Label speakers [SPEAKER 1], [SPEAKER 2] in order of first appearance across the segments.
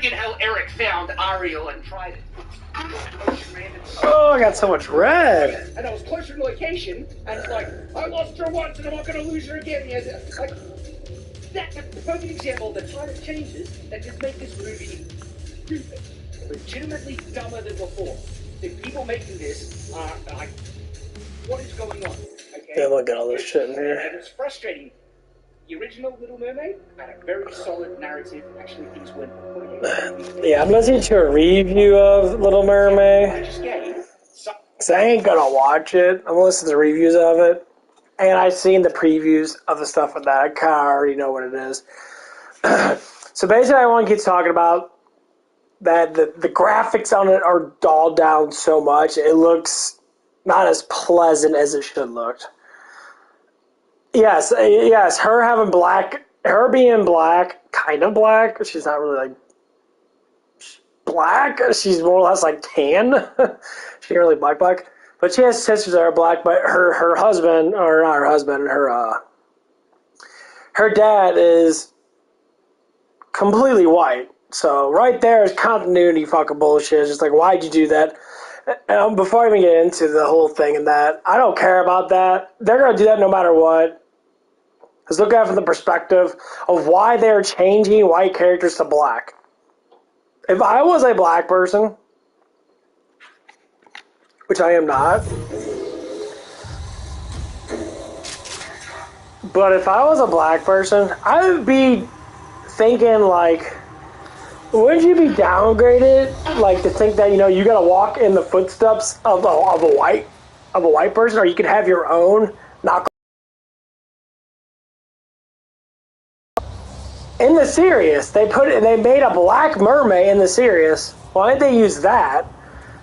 [SPEAKER 1] at how Eric found Ariel and tried it.
[SPEAKER 2] Oh, I got so much red.
[SPEAKER 1] And I was closer to location, and it's like, I lost her once and I'm not going to lose her again. Like, that's a perfect example of the kind of changes that just make this movie stupid. Legitimately dumber than before. The people making this are like, what is going on? Okay?
[SPEAKER 2] Yeah, look at all this shit in here.
[SPEAKER 1] And it's frustrating. The original Little Mermaid had a very solid narrative. Actually, things went.
[SPEAKER 2] Yeah, I'm listening to a review of Little Mermaid. Because I ain't gonna watch it. I'm gonna listen to reviews of it. And I've seen the previews of the stuff with that. I kind of already know what it is. So basically, everyone keeps talking about that the graphics on it are dulled down so much. It looks not as pleasant as it should look. Yes, her being black, kind of black. She's not really like black. She's more or less like tan. She ain't really black. But she has sisters that are black, but her husband, or not her husband, her dad is completely white. So right there is continuity fucking bullshit. It's just like, why'd you do that? Before I even get into the whole thing and that, I don't care about that. They're going to do that no matter what. Let's look at it from the perspective of why they're changing white characters to black. If I was a black person, which I am not, but if I was a black person, I would be thinking like, wouldn't you be downgraded, like to think that you gotta walk in the footsteps of a white person, or you could have your own knock. In the series, they made a black mermaid in the series. Why didn't they use that?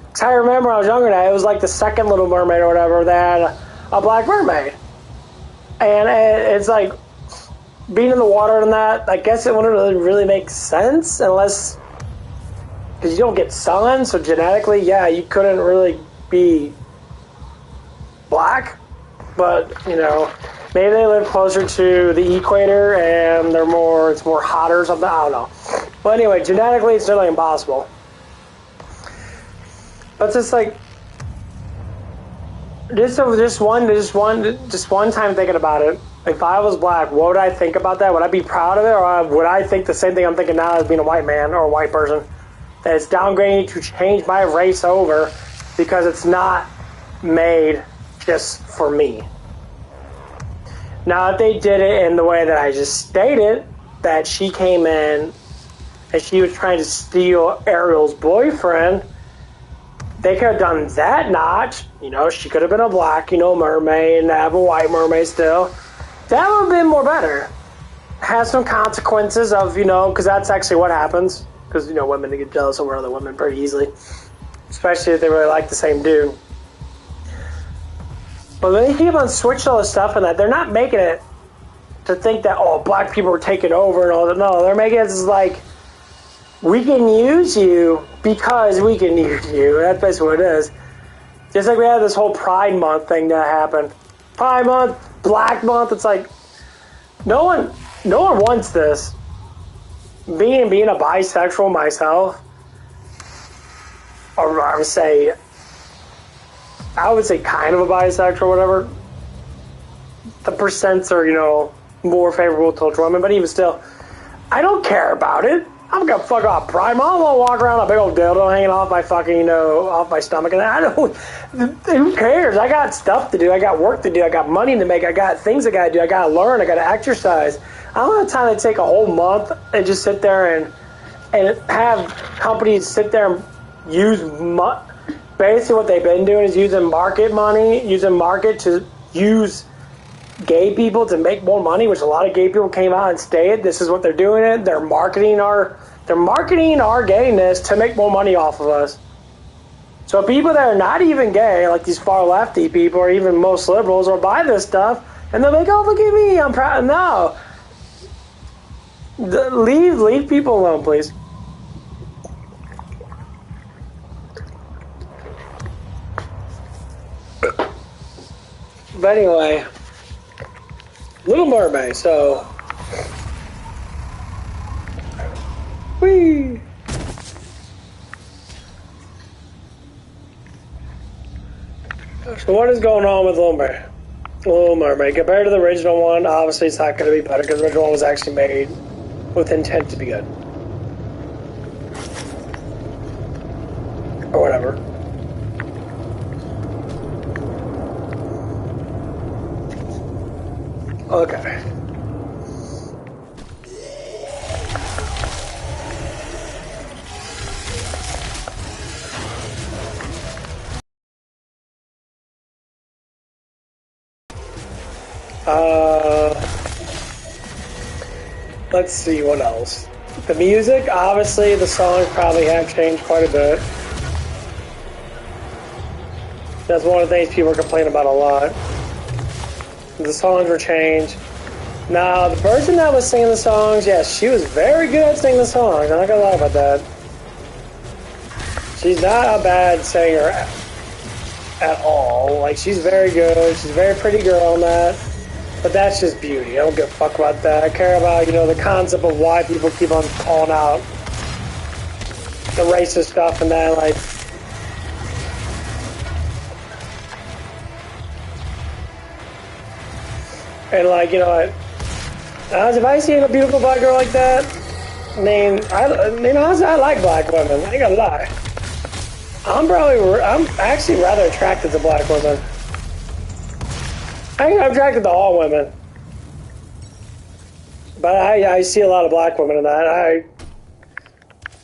[SPEAKER 2] Because I remember when I was younger, it was like the second Little Mermaid or whatever that had a black mermaid, and it's like being in the water and that. I guess it wouldn't really make sense unless because you don't get sun, so genetically, yeah, you couldn't really be black, but maybe they live closer to the equator and it's more hotter or something. I don't know. But anyway, genetically, it's nearly impossible. But it's just like just one time thinking about it. If I was black, what would I think about that? Would I be proud of it, or would I think the same thing I'm thinking now as being a white man or a white person? That it's downgrading to change my race over because it's not made just for me. Now, if they did it in the way that I just stated, that she came in and she was trying to steal Ariel's boyfriend, they could have done that notch. She could have been a black, mermaid and have a white mermaid still. That would have been more better. Have some consequences of, because that's actually what happens. Because, women get jealous over other women pretty easily. Especially if they really like the same dude. But when they keep on switching all this stuff and that, they're not making it to think that, black people are taking over and all that. No, they're making it just like, we can use you because we can use you. That's basically what it is. Just like we had this whole Pride Month thing that happened. Pride Month, Black Month, it's like, no one wants this. Being a bisexual myself, or I would say kind of a bisexual or whatever, the percents are, more favorable towards women, but even still, I don't care about it. I'm gonna fuck off Pride Month. I'm gonna walk around a big old dildo hanging off my fucking, off my stomach, and who cares? I got stuff to do. I got work to do. I got money to make. I got things I gotta do. I gotta learn. I gotta exercise. I don't have time to take a whole month and just sit there and have companies sit there and use basically what they've been doing is using market to use gay people to make more money, which a lot of gay people came out and stated this is what they're doing. They're marketing our gayness to make more money off of us. So people that are not even gay, like these far lefty people or even most liberals, will buy this stuff and they're like, oh, look at me, I'm proud. No. Leave people alone, please. But anyway, Little Mermaid, so... Whee! So what is going on with Little Mermaid? Little Mermaid compared to the original one, obviously it's not going to be better because the original one was actually made with intent to be good, or whatever. Okay. Let's see what else. The music, obviously, the songs probably have changed quite a bit. That's one of the things people complain about a lot. The songs were changed. Now, the person that was singing the songs, yes, she was very good at singing the songs. I'm not gonna lie about that. She's not a bad singer at all. Like, she's very good. She's a very pretty girl on that. But that's just beauty. I don't give a fuck about that. I care about, the concept of why people keep on calling out the racist stuff and that, like. And, like, if I see a beautiful black girl like that, honestly, I like black women. I ain't gonna lie. I'm actually rather attracted to black women. I think I'm attracted to all women. But I see a lot of black women in that. I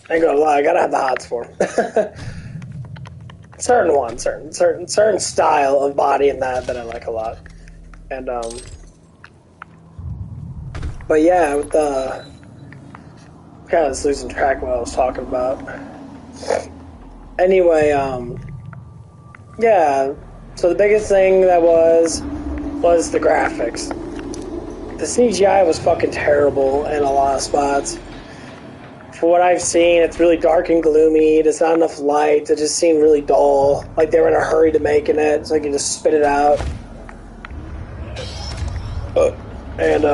[SPEAKER 2] ain't gonna lie, I gotta have the hots for them. Certain ones, certain style of body in that I like a lot. And, but yeah, with kind of just losing track of what I was talking about. Anyway, yeah, so the biggest thing that was the graphics. The CGI was fucking terrible in a lot of spots. For what I've seen, it's really dark and gloomy. There's not enough light. It just seemed really dull. Like they were in a hurry to making it, so they could just spit it out. And,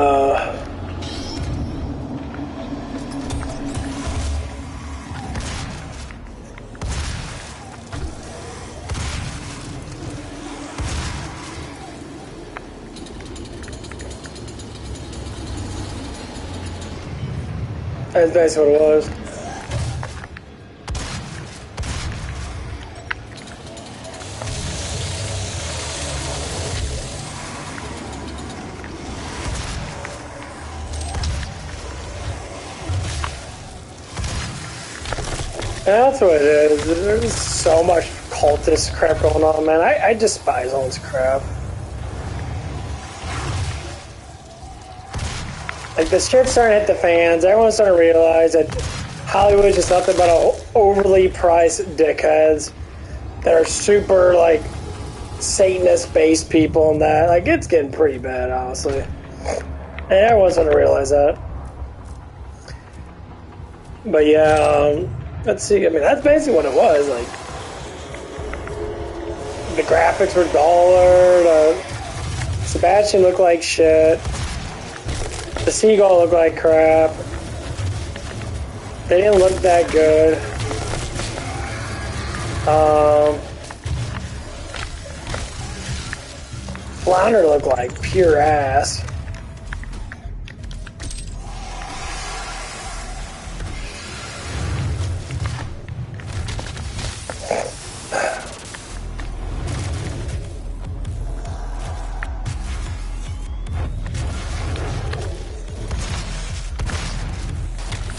[SPEAKER 2] that's basically what it was. That's what it is. There's so much cultist crap going on, man. I despise all this crap. Like, the shit's starting to hit the fans. Everyone's starting to realize that Hollywood's just nothing but overly priced dickheads that are super, like, Satanist-based people and that. Like, it's getting pretty bad, honestly. And everyone's starting to realize that. But, yeah, let's see. I mean, that's basically what it was. Like, the graphics were duller. Sebastian looked like shit. The seagull looked like crap. They didn't look that good. Flounder looked like pure ass.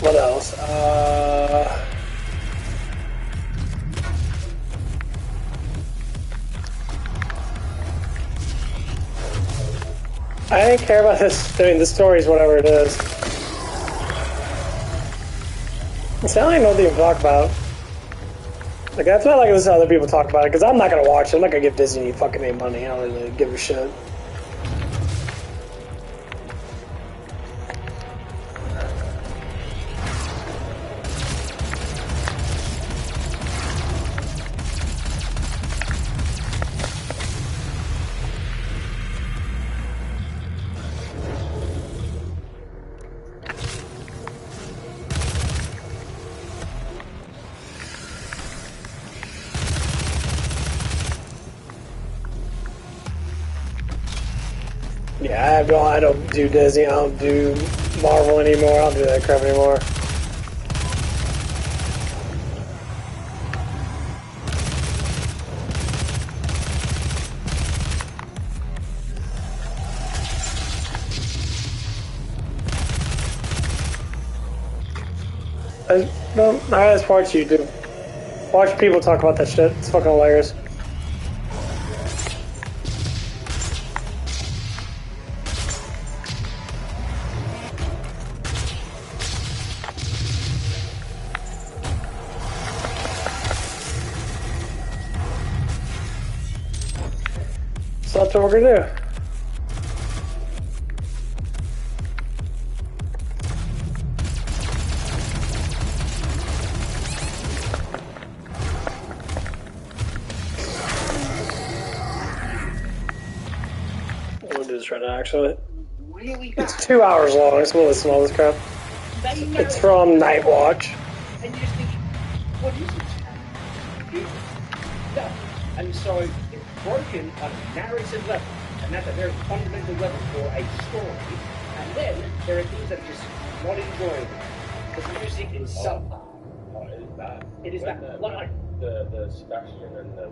[SPEAKER 2] What else? I didn't care about this. I mean, the story's whatever it is. See, I don't even know what they even talk about. Like, that's why I like listen to other people talk about it, because I'm not going to watch it. I'm not going to give Disney any fucking any money. I don't really give a shit. Yeah, I don't do Disney, I don't do Marvel anymore, I don't do that crap anymore. No, I just watch YouTube. Watch people talk about that shit. It's fucking hilarious. So that's what we're gonna do. We'll do this right now, actually.
[SPEAKER 1] Really bad.
[SPEAKER 2] It's 2 hours long, so we'll listen to all this crap. It's from Night Watch.
[SPEAKER 1] And you just think, what is it? No. And so it's broken on a narrative level, and that's a very fundamental level for a story. And then there are things that are just not enjoyable. The music is subpar.
[SPEAKER 3] Oh, it is bad.
[SPEAKER 1] It is bad.
[SPEAKER 3] The Sebastian and the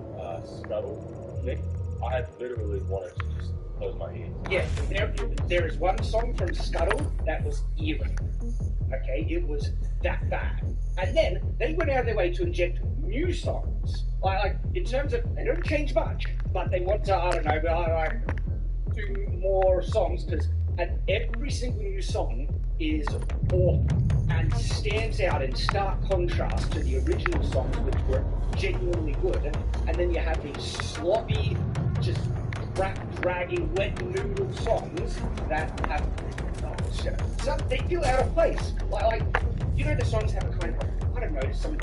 [SPEAKER 3] Scuttle thing, I had literally wanted to just close my ears.
[SPEAKER 1] Yeah, there is one song from Scuttle that was eerie. Okay, it was that bad. And then they went out of their way to inject new songs. Like in terms of, they don't change much, but they want to, I don't know, do more songs, because every single new song is awful and stands out in stark contrast to the original songs, which were genuinely good. And then you have these sloppy, just dragging wet noodle songs that have so they feel out of place. Like you know, the songs have a kind of, I don't know, some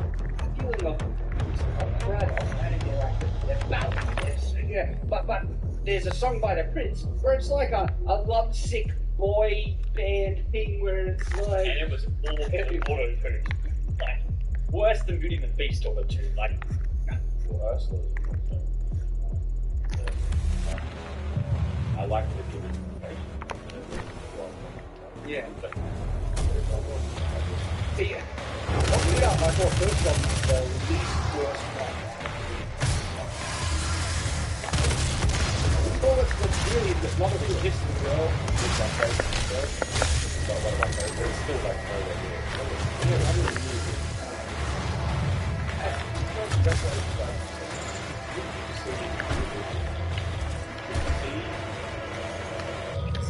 [SPEAKER 1] feeling of they're balanced. Yeah, but there's a song by the Prince where it's like a lovesick boy band thing where it's like,
[SPEAKER 4] and it was auto-tuned, like worse than Beauty and the Beast auto-tuned, like
[SPEAKER 3] Worse than I like the given.
[SPEAKER 1] yeah. See, what we got, my first one was the least worst one. Well, it's really, there's not a real history of the world.
[SPEAKER 3] It's my favorite. It's not one of my favorites. It's still like nowhere near. I really use it.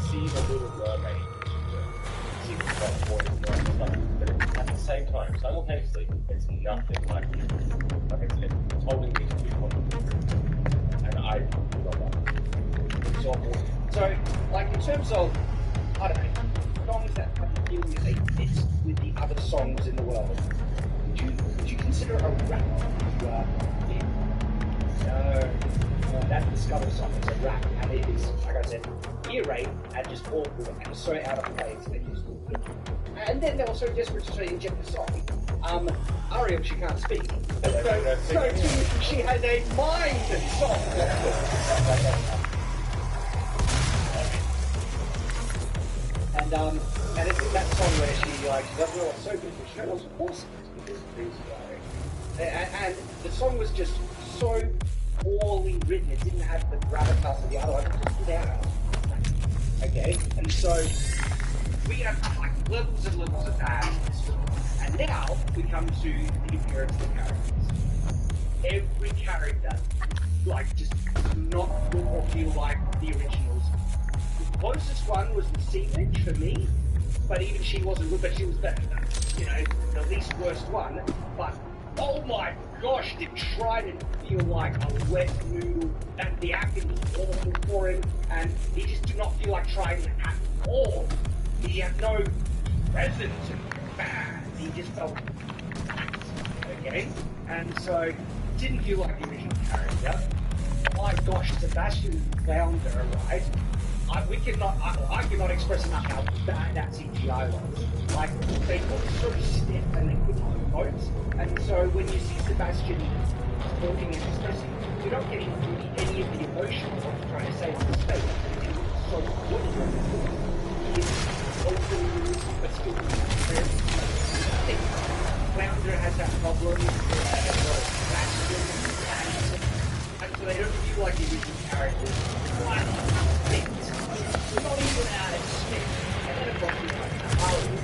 [SPEAKER 3] See the Little Mermaid. See the top point, but at the same time, simultaneously, it's nothing like it. Like it's holding me to 200. And I love that.
[SPEAKER 1] So, like in terms of, I don't know, songs that have a feeling that they fit with the other songs in the world, would you consider a rap? No, that's the Scuttle song. It's a rap, and it is, like I said, ear rape and just awful and so out of place that you just couldn't. And then they're also desperate to inject the song. Ariel, she can't speak. So she has a mind song. And it's in that song where she doesn't know what's so beautiful. She knows what's awesome because of things and the song was just so poorly written. It didn't have the gravitas of the other one. It just without. Okay, and so we have like levels and levels of that. And now we come to the appearance of the characters. Every character, like, just not look or feel like the originals. The closest one was the Sea Witch for me, but even she wasn't good, but she was better than, you know, the least worst one. But oh my gosh, did Trident feel like a wet noodle, and the acting was awful for him, and he just did not feel like Trident at all. He had no presence and bad. He just felt okay, and so didn't feel like the original character. My gosh, Sebastian Flounder, right? I cannot express enough how bad that CGI was. Like, they looked so stiff and they couldn't emote. And so when you see Sebastian talking and expressing, you're not getting really any of the emotion of what he's trying to say on his face. It looks Flounder has that problem. And so they don't feel like the original characters. Like, not even out of step. And then of course you've got Harley,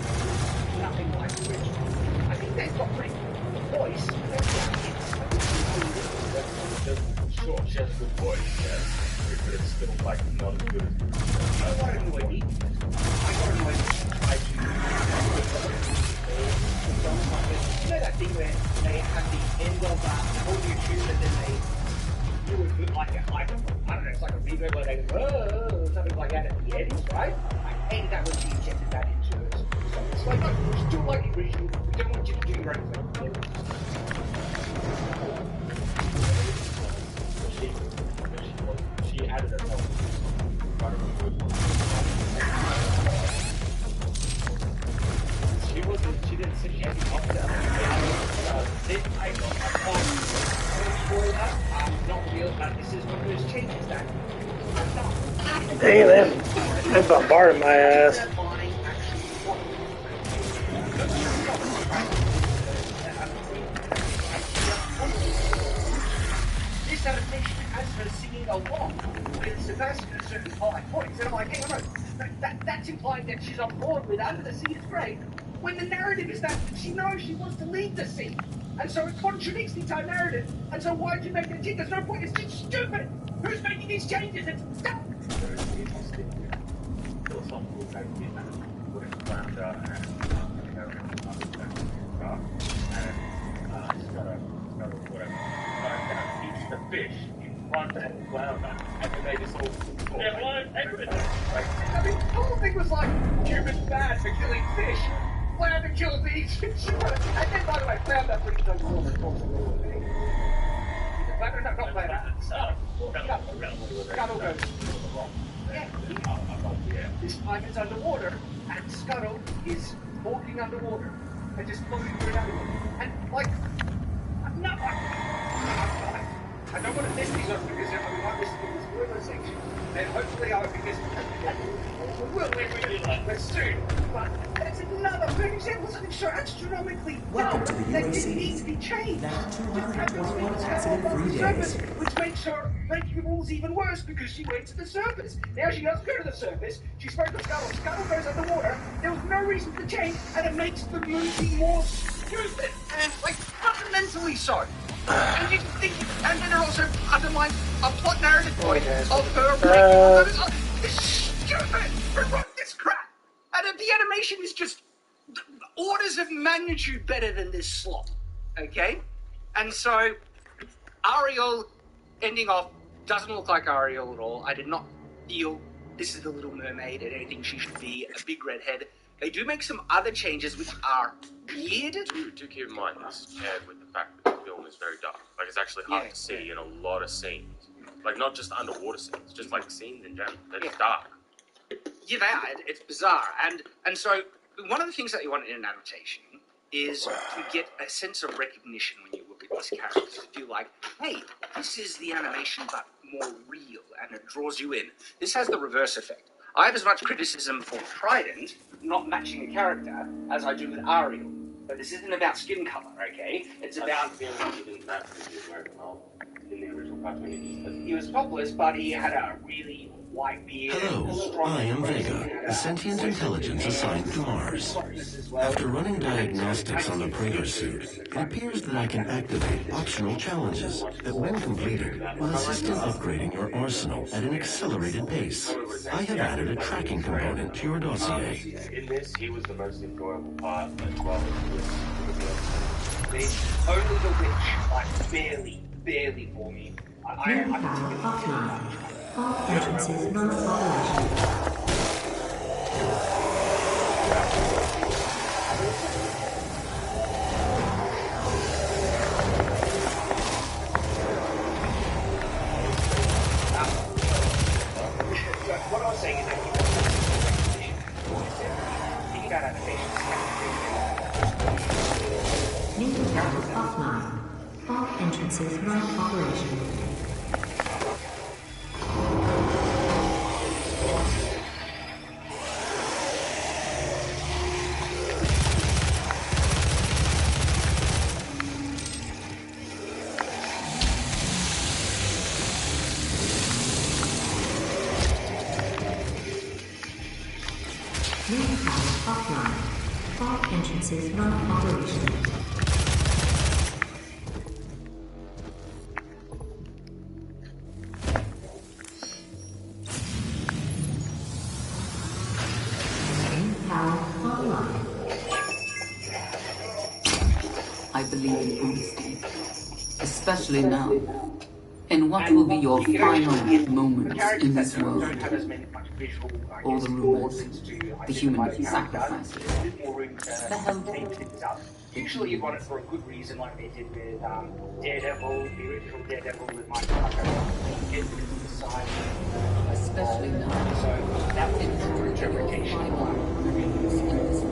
[SPEAKER 1] nothing like the original. I think they've got pretty good voice.
[SPEAKER 3] Sure, she has a good voice, yes. But it's still like not as good as
[SPEAKER 1] I got annoyed me. I do. You know that thing where they have the end of audio tune and then they do a good like I don't know, it's like a reverb where they go something like that at the end, right? I hated that when she injected that into it. So it's like, no, just do it like the original. We don't want you to do your own thing.
[SPEAKER 3] She added herself. She didn't say anything up there.
[SPEAKER 1] Not real, but this is one of those changes that
[SPEAKER 2] Dang, they bombarded my ass.
[SPEAKER 1] This adaptation has her singing along with Sebastian at certain high points, and I'm like, hey, no, that's implying that she's on board with Under the Sea is great, when the narrative is that she knows she wants to leave the sea. And so it contradicts the entire narrative. And so why'd you make it a change? There's no point. It's just stupid. Who's making these changes? It's dumb.
[SPEAKER 3] There's an interesting philosophical take in that when it's flounder and whatever. Eats the fish in front of the flounder, and then they just all everything.
[SPEAKER 1] I mean, the whole thing was like, humans bad for killing fish. Flounder kills these fish. And then, by the way, Flounder brings those water across the water. Flounder, no, not Flounder. Scuttle goes. Yeah. This time it's underwater, and Scuttle is walking underwater and just floating through it underwater. And like, no, I don't want to miss these up because we might miss the spoiler section. And hopefully I'll because we will we're soon. But that's another good example of something so astronomically
[SPEAKER 5] Welcome to the
[SPEAKER 1] that
[SPEAKER 5] UAC.
[SPEAKER 1] didn't need to be changed.
[SPEAKER 5] Now
[SPEAKER 1] Just happens to be
[SPEAKER 5] 211 accident-free days.
[SPEAKER 1] which makes her making the rules even worse because she went to the surface. Now she doesn't go to the surface. She spoke to Scuttle. Scuttle goes underwater. There was no reason to change, and it makes the movie more stupid. Like, fundamentally so. And you think, and then it also undermines a plot narrative point of her breaking all those. It's stupid. Who wrote this crap? And the animation is just orders of magnitude better than this slop. Okay? And so, Ariel ending off doesn't look like Ariel at all. I did not feel this is the Little Mermaid and anything she should be a big redhead. They do make some other changes which are weird.
[SPEAKER 3] Do keep in mind this is paired with the fact that the film is very dark. Like, it's actually hard to see in a lot of scenes. Like, not just underwater scenes, just like scenes in general. They're just dark.
[SPEAKER 1] Yeah, it's bizarre. And so, one of the things that you want in an adaptation is to get a sense of recognition when you look at these characters. To feel like, hey, this is the animation but more real, and it draws you in. This has the reverse effect. I have as much criticism for Trident not matching the character as I do with Ariel. But this isn't about skin color, okay? It's about...
[SPEAKER 3] He didn't match because he was wearing well in the original cartoon.
[SPEAKER 1] He was topless, but he had a really white beard.
[SPEAKER 5] Hello, I am Vega, a sentient intelligence assigned to Mars. After running diagnostics on the Praetor suit, it appears that I can activate optional challenges that, when completed, will assist in upgrading your arsenal at an accelerated pace. I have added a tracking component to your dossier.
[SPEAKER 3] In this, he was the most enjoyable part, as well as
[SPEAKER 1] Only the witch, like, barely for me.
[SPEAKER 6] Main power offline. All entrances non-operational.
[SPEAKER 1] What I was saying is that thinking about adaptations.
[SPEAKER 6] Main power offline. All entrances non-operational.
[SPEAKER 7] believe in honesty, especially now. And what will be your final moments in this world?
[SPEAKER 1] Don't have as many much visual,
[SPEAKER 7] All the rumors,
[SPEAKER 1] things to
[SPEAKER 7] the human
[SPEAKER 1] sacrifices.
[SPEAKER 7] sacrifices,
[SPEAKER 1] There's a bit more room
[SPEAKER 7] the
[SPEAKER 1] to
[SPEAKER 7] help.
[SPEAKER 1] take things up. Usually you run it for a good reason, like they did with Daredevil, the original Daredevil with Michael Hucker. Get rid of the side,
[SPEAKER 7] Especially now.
[SPEAKER 1] so that was
[SPEAKER 7] And
[SPEAKER 1] a
[SPEAKER 7] what
[SPEAKER 1] true
[SPEAKER 7] will be your
[SPEAKER 1] interpretation.
[SPEAKER 7] final moments in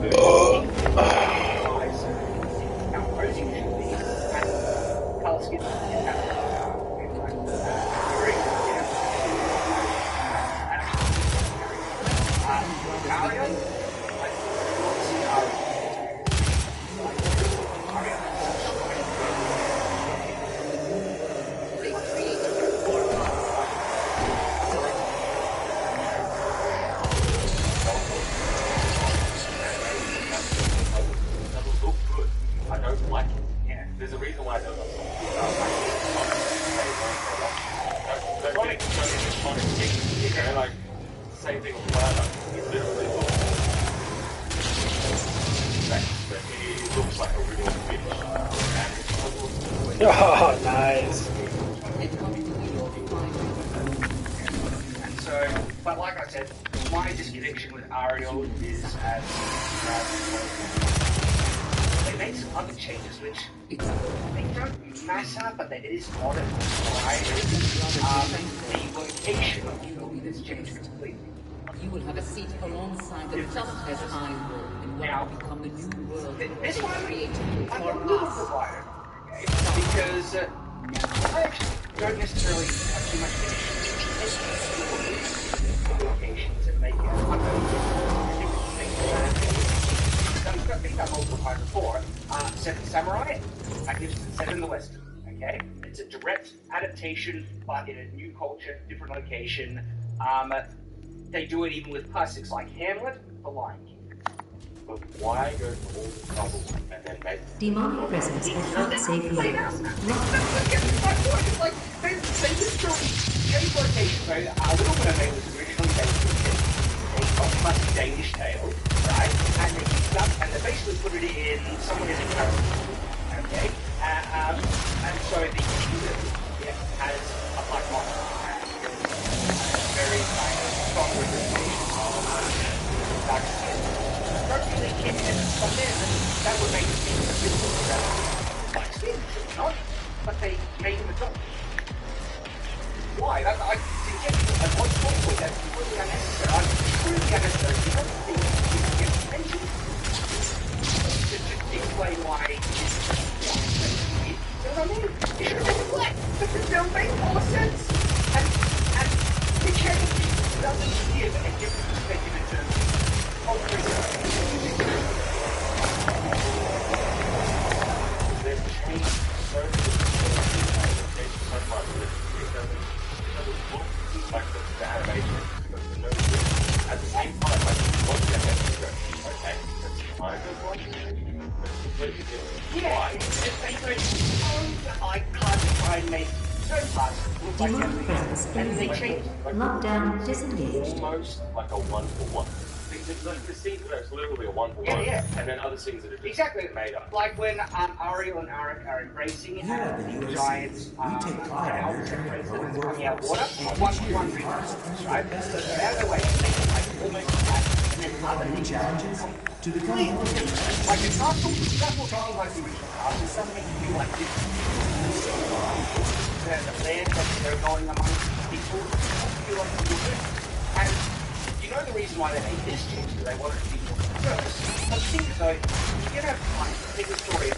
[SPEAKER 7] this world?
[SPEAKER 1] How rosy it should be, and Carl Skin didn't have
[SPEAKER 3] I don't like it. Yeah, there's a reason why I don't like it. Like, same thing with Lana. He's literally but he looks like a real fish.
[SPEAKER 2] Oh, nice.
[SPEAKER 1] And so, but like I said, my disconnection with Ariel is as they made some other changes which they don't matter, but it is not a the location of the film has changed completely.
[SPEAKER 7] You will have a seat alongside them just as I will in what will become the new world
[SPEAKER 1] This one,
[SPEAKER 7] created
[SPEAKER 1] I'm
[SPEAKER 7] for
[SPEAKER 1] a little
[SPEAKER 7] us.
[SPEAKER 1] provider, okay? Because I actually don't necessarily have too much of locations and make I think I've multiple times before. Seven Samurai, Magnificent Seven in the West. Okay, it's a direct adaptation, but in a new culture, different location. They do it even with classics like Hamlet, The Lion King.
[SPEAKER 3] But why go to all the trouble and then make
[SPEAKER 6] Demonic presence at unsafe levels.
[SPEAKER 1] It's like they literally change location. So Little Mermaid was originally based in a classic Danish tale, right? And they picked it up and they basically put it in somewhere in Paris. Okay? And so the kingdom has a black monster. Very kind of strong representation of dark skin. Don't really keep it from there, that would make it seem a bit more black skin, should not. But they made him a doctor. Why? I suggest at one point was that's completely unnecessary. I'm truly unnecessary because the get mentioned to explain why you know what I mean? It should have been black. The film made more sense. And the change doesn't give a different perspective in terms of
[SPEAKER 3] they've changed so much that it doesn't look like the animation because the no at the same time like once you have to go, okay, that's kind of like it's completely different.
[SPEAKER 1] yeah, I can't try and make certain parts look like
[SPEAKER 6] Demonic presence
[SPEAKER 1] and they
[SPEAKER 6] eliminated.
[SPEAKER 1] change.
[SPEAKER 6] Lockdown disengaged.
[SPEAKER 3] Almost like a one-for-one. Like the scenes where it's literally a one-for-one,
[SPEAKER 1] Yeah.
[SPEAKER 3] and then other scenes that are just
[SPEAKER 1] Exactly.
[SPEAKER 3] made up.
[SPEAKER 1] Like when Ariel and Arik are embracing the giants out coming out water. One reason, right? So they're out of the way, they can like almost attack, and then other challenges to become like it's not talking like the original cast, it's something to do like this. The land that they're going amongst people, feel like it's good. And you know the reason why they made this change is they wanted to be more diverse. But the thing is though, you can have fun, take the story of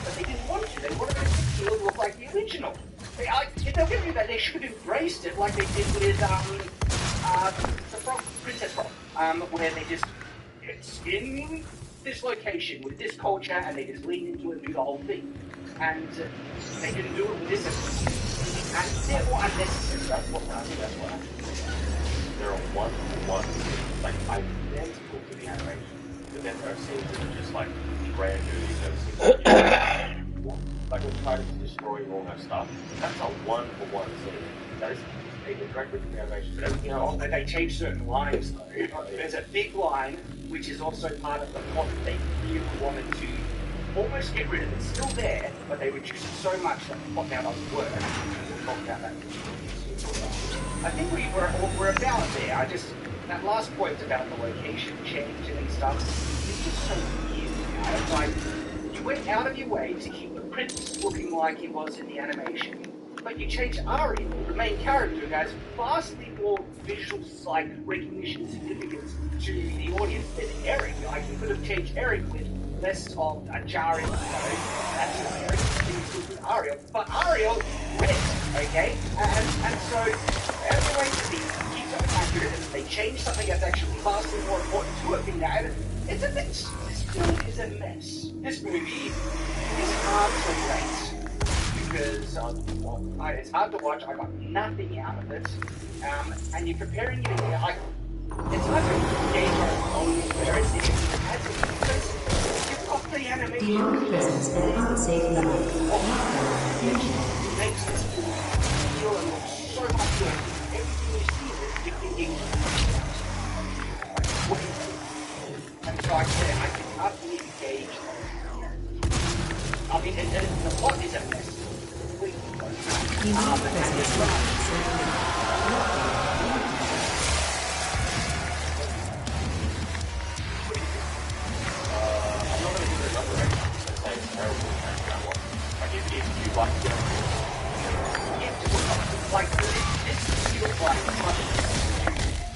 [SPEAKER 1] but they didn't want to. They wanted it to look like the original. Don't get me that they should have embraced it like they did with the Frog, Princess Frog, where they just it's in this location with this culture and they just leaned into it and do the whole thing. And they didn't do it with this and therefore unnecessary. That's what I think. That's what I think.
[SPEAKER 3] They're a one-for-one, like identical to the animation, but then there are scenes that are just like brand new. Like when trying to destroy all her stuff. That's a one-for-one scene. That is taken directly from the animation. But everything else,
[SPEAKER 1] They changed certain lines though. There's a big line which is also part of the plot that they really wanted to almost get rid of. It's still there, but they reduced it so much that the plot now doesn't work. We'll talk about that. I think we're about there. That last point about the location change and stuff is just so weird. It's like, you went out of your way to keep the prince looking like he was in the animation, but you changed Ariel, the main character, who has vastly more visual recognition significance to the audience than Eric. Like, you could have changed Eric with less of a jarring, actual Eric with Ariel, but Ariel wins, okay? And so, as a way to keep something accurate, and they change something that's actually vastly more important to it being added, this film is a mess. This movie is hard to rate because it's hard to watch. I got nothing out of it, and you're comparing it again. It's hard to gauge where it's because you've got the animation.
[SPEAKER 6] Demonic presence at unsafe level.
[SPEAKER 1] Makes this feel and look so much good. Everything you see is you're thinking, and so I can't really gauge. I mean, the plot is a mess.
[SPEAKER 6] Demonic presence.
[SPEAKER 1] Like, this feels like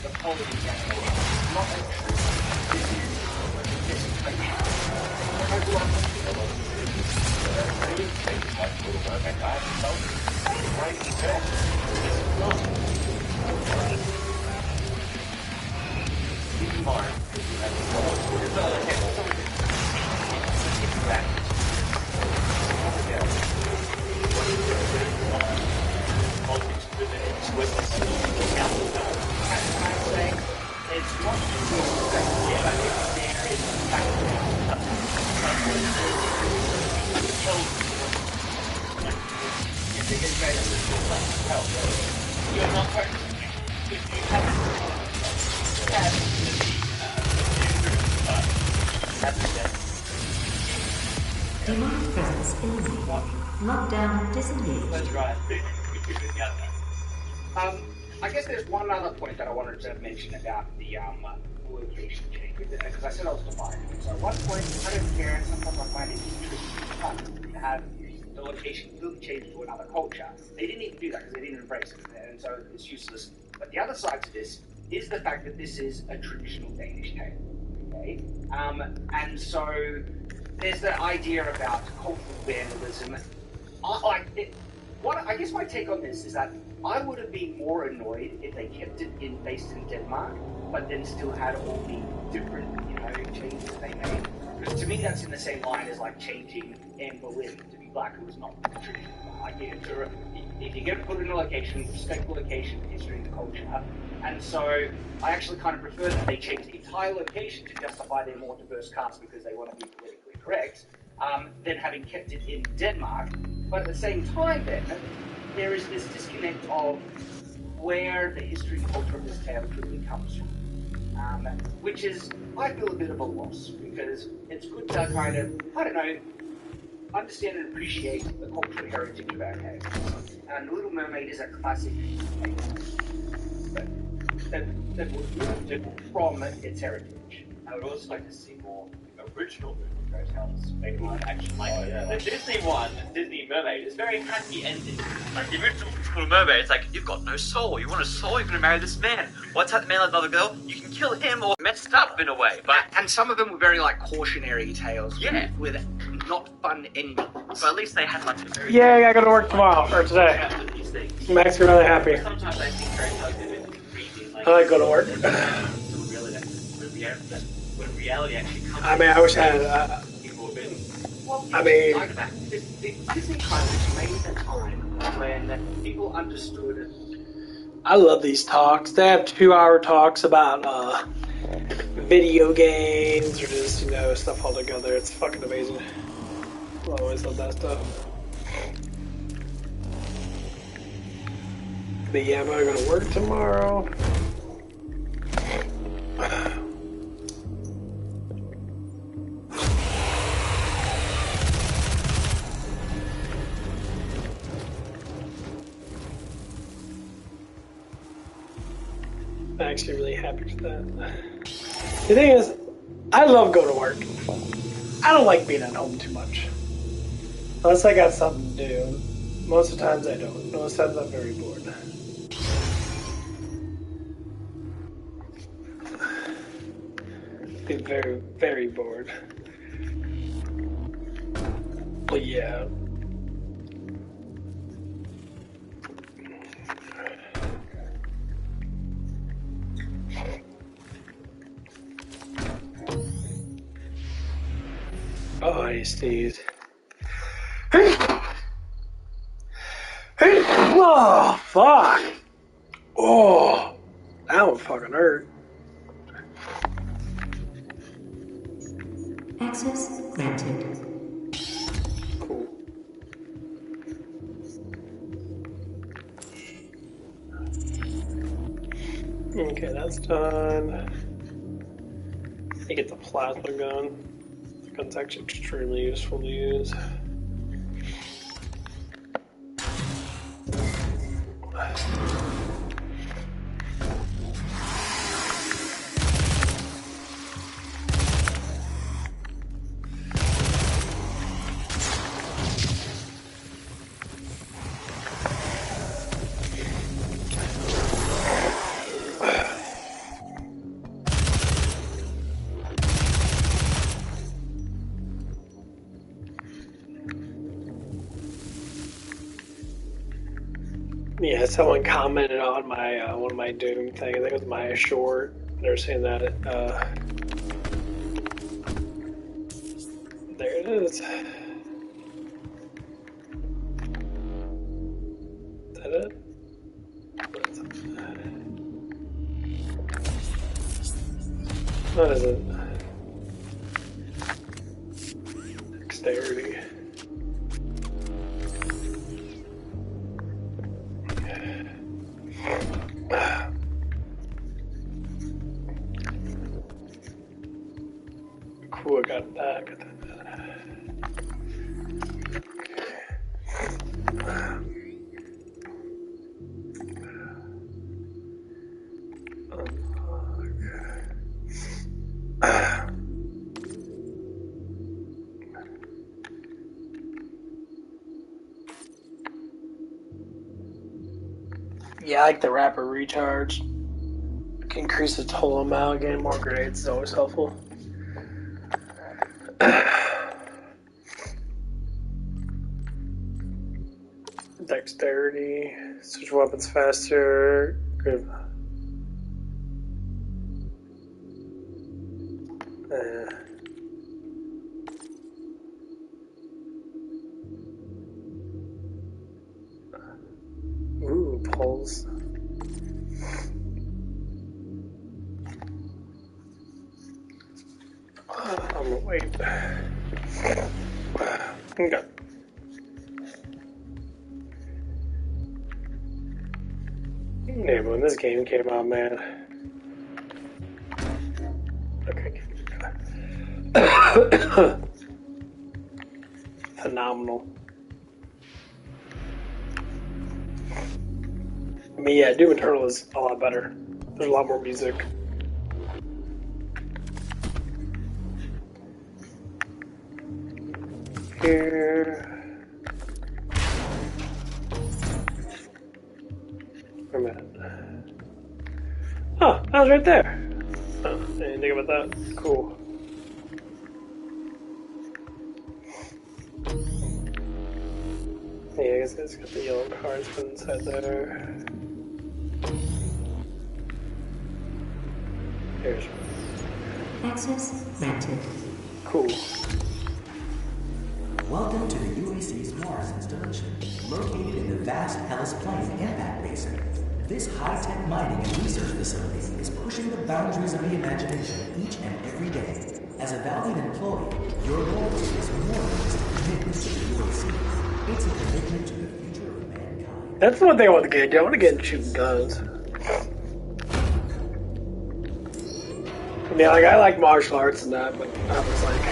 [SPEAKER 1] the quality animation. Not a true. This is like, I grew up with Little Mermaid. I haven't felt it. Right? This is not. Keep in mind,
[SPEAKER 6] Demonic presence eliminated. Lockdown disengaged.
[SPEAKER 1] That's right. I guess there's one other point that I wanted to mention about the location change, because I said I was divided. So at one point, I don't care, and sometimes I find it interesting to have the location completely changed to another culture. They didn't even do that because they didn't embrace it, and so it's useless. But the other side to this is the fact that this is a traditional Danish tale. Okay? And so there's the idea about cultural vandalism. I guess my take on this is that I would have been more annoyed if they kept it based in Denmark, but then still had all the different, changes that they made. Because to me, that's in the same line as like changing Anne Boleyn to be black, who was not traditional. Like, if you're going to put it in a location, respect the location, the history, and the culture. And so I actually kind of prefer that they change the entire location to justify their more diverse cast because they want to be politically correct, than having kept it in Denmark. But at the same time, then, there is this disconnect of where the history and culture of this tale truly comes from. Which is, I feel, a bit of a loss, because it's good to kind of, understand and appreciate the cultural heritage of our tale. And Little Mermaid is a classic that was lifted from its heritage.
[SPEAKER 4] I would also like to see more original fairy tales, maybe live action. The Disney one, Disney Mermaid, is very happy ending. Like the original Little Mermaid, it's like, you've got no soul. You want a soul? You're gonna marry this man. What's that man like another girl? You can kill him or messed up in a way. But
[SPEAKER 1] and some of them were very like cautionary tales.
[SPEAKER 4] Yeah.
[SPEAKER 1] With not fun endings.
[SPEAKER 4] But at least they had like a very
[SPEAKER 2] Yay, I gotta work tomorrow, or today.
[SPEAKER 4] these things.
[SPEAKER 2] Makes me really happy.
[SPEAKER 4] Sometimes I think fairy tales are a bit creepy. Like,
[SPEAKER 2] I like going to work.
[SPEAKER 4] When reality actually comes.
[SPEAKER 2] I mean, I wish I had,
[SPEAKER 4] People have been.
[SPEAKER 2] I mean,
[SPEAKER 1] Like that. Disney kind of made a time when people understood it.
[SPEAKER 2] I love these talks. They have 2-hour talks about video games or just, stuff all together. It's fucking amazing. I always love that stuff. But yeah, I'm not going to work tomorrow. actually really happy for that. The thing is, I love going to work. I don't like being at home too much. Unless I got something to do. Most of the times I don't. Most times I'm very bored. Be very, very bored. But yeah. Oh, I sneezed. Oh, fuck. Oh, that one fucking hurt.
[SPEAKER 6] Access granted.
[SPEAKER 2] Cool. Okay, that's done. I get the plasma gun. The gun's actually extremely useful to use. Yeah, someone commented on my one of my Doom thing. I think it was Maya Short. They're saying that there it is. Is that it? What is it? Dexterity. Cool, I got that. Got that. Yeah, I like the rapid recharge. Can increase the total amount, getting more grenades is always helpful. Dexterity, switch weapons faster. Good. Ooh, pulse. I'm gonna wait. Okay. Yeah, when this game came out, man. Okay. Phenomenal. I mean, yeah, Doom Eternal is a lot better. There's a lot more music. Here. Wait a minute. Oh, that was right there. Oh, I didn't think about that. Cool. Yeah, I guess it's got the yellow cards put inside there. Here's one.
[SPEAKER 6] Access granted.
[SPEAKER 2] Cool.
[SPEAKER 8] Welcome to the UAC's Mars installation, located in the vast Hellas Plain impact basin. This high-tech mining and research facility is pushing the boundaries of the imagination each and every day. As a valued employee, your loyalty is more than just a commitment to the UAC. It's a commitment to the future of mankind.
[SPEAKER 2] That's one thing I want to get. I want to get into shooting guns. I mean, like, I like martial arts and that, but I was like...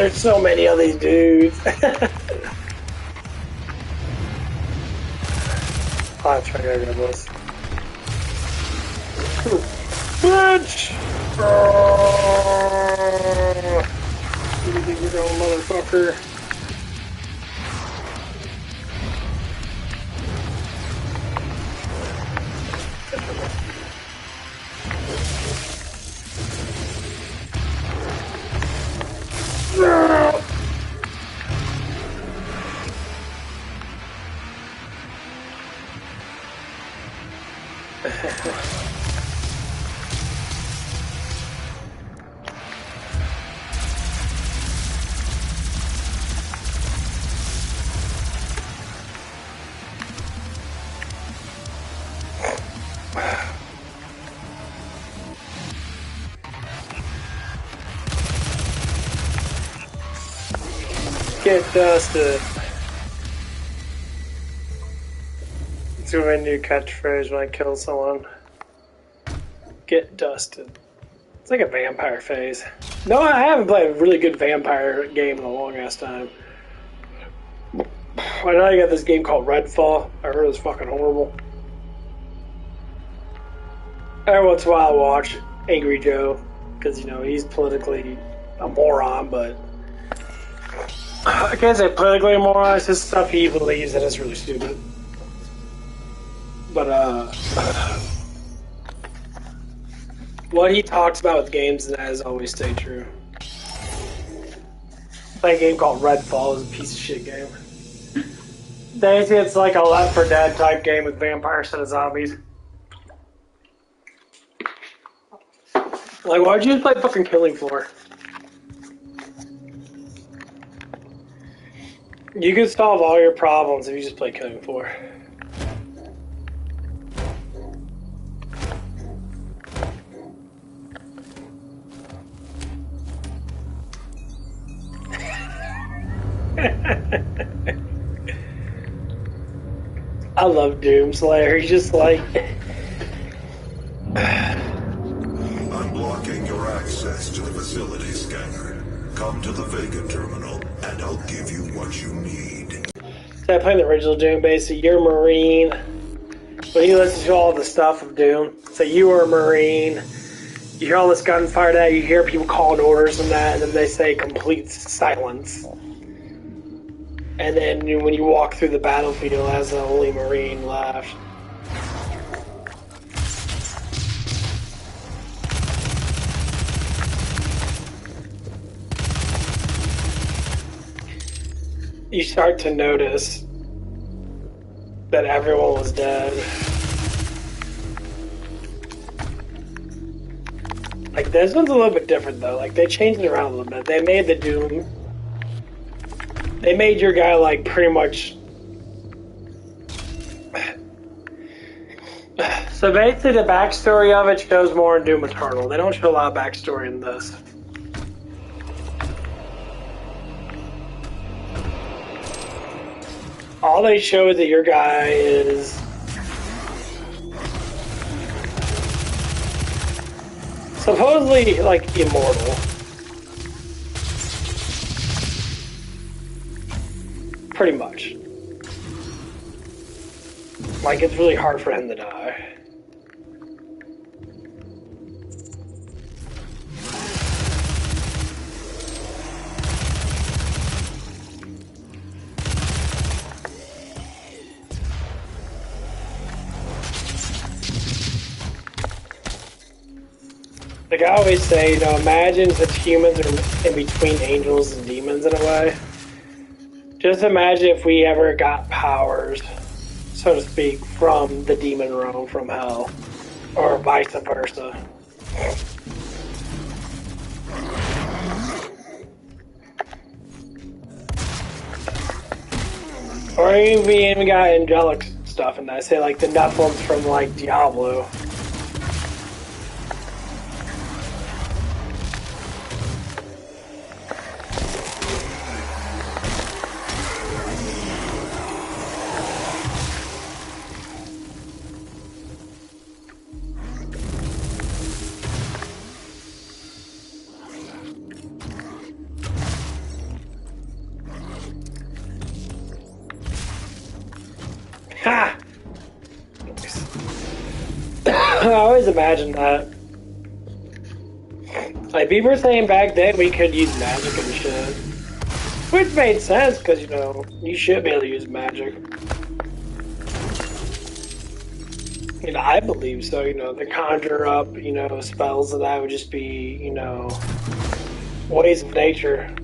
[SPEAKER 2] There's so many of these dudes. I'll try to grab this. Bitch! You think you're going, motherfucker? Get dusted. It's my new catchphrase when I kill someone. Get dusted. It's like a vampire phase. No, I haven't played a really good vampire game in a long ass time. I know you got this game called Redfall. I heard it was fucking horrible. Every once in a while I watch Angry Joe, because, you know, he's politically a moron, but I can't say politically a moron, it's just stuff he believes that is really stupid. But, what he talks about with games and that has always stayed true. That game called Redfall is a piece of shit game. It's like a Left 4 Dead type game with vampires instead of zombies. Like, why'd you just play fucking Killing Floor? You can solve all your problems if you just play Killing Floor. I love Doomslayer. He's just like...
[SPEAKER 9] I'm blocking your access to the facility scanner. Come to the Vega terminal, and I'll give you what you need.
[SPEAKER 2] So I played the original Doom, basically. You're a Marine. But you listen to all the stuff of Doom. So you are a Marine. You hear all this gunfire that, you hear people calling orders and that, and then they say complete silence. And then when you walk through the battlefield as the only Marine left. You start to notice that everyone was dead. Like, this one's a little bit different, though. Like, they changed it around a little bit. They made the Doom... They made your guy, like, pretty much... So basically, the backstory of it shows more in Doom Eternal. They don't show a lot of backstory in this. All they show is that your guy is... supposedly, like, immortal. Pretty much. Like, it's really hard for him to die. Like I always say, you know, imagine that humans are in between angels and demons in a way. Just imagine if we ever got powers, so to speak, from the demon realm, from hell, or vice versa. Or we even got angelic stuff, and I say like the Nephilims from like Diablo. I always imagined that. Like, people were saying back then we could use magic and shit. Which made sense, because, you know, you should be able to use magic. You know, I believe so, you know, to conjure up, you know, spells of that would just be, you know, ways of nature.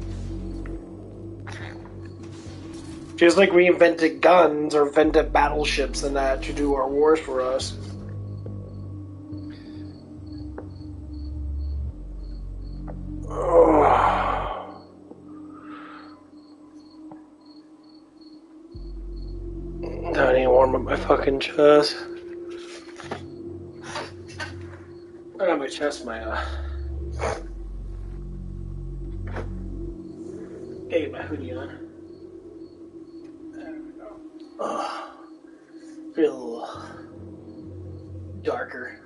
[SPEAKER 2] Just like we invented guns or invented battleships and that to do our wars for us. Oh. Don't even warm up my fucking chest. I got my chest, Hey, my hoodie on. There we go. Oh, feel darker.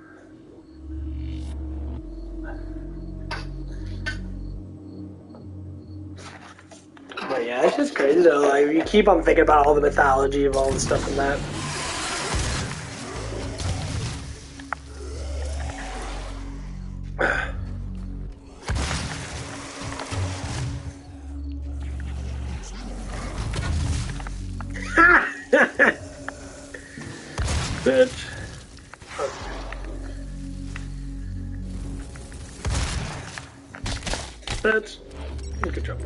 [SPEAKER 2] But yeah, it's just crazy though. Like, you keep on thinking about all the mythology of all the stuff in that. Bitch. Bitch. Good job.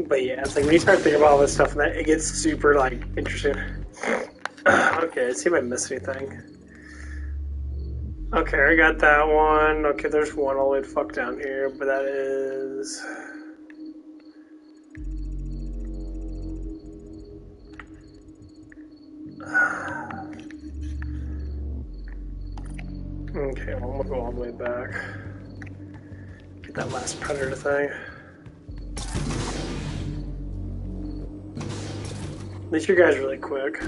[SPEAKER 2] But yeah, it's like when you start thinking about all this stuff, and that it gets super like interesting. Okay, let's see if I missed anything. Okay, I got that one. Okay, there's one all the way the fuck down here, but that is. Okay, well, I'm gonna go all the way back. Get that last predator thing. At least your guy's really quick.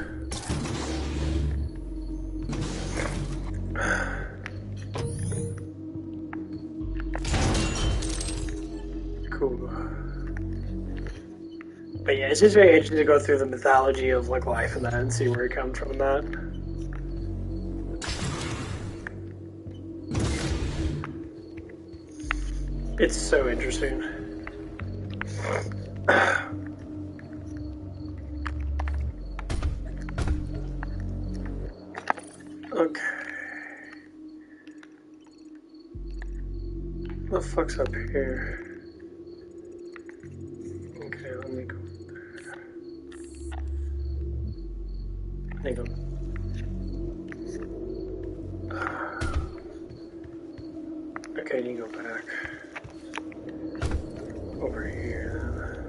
[SPEAKER 2] Cool. But yeah, it's just very interesting to go through the mythology of like life and that and see where it comes from and that. It's so interesting. Okay. What the fuck's up here? Okay, let me go there. Hang on. Okay, you go back. Over here.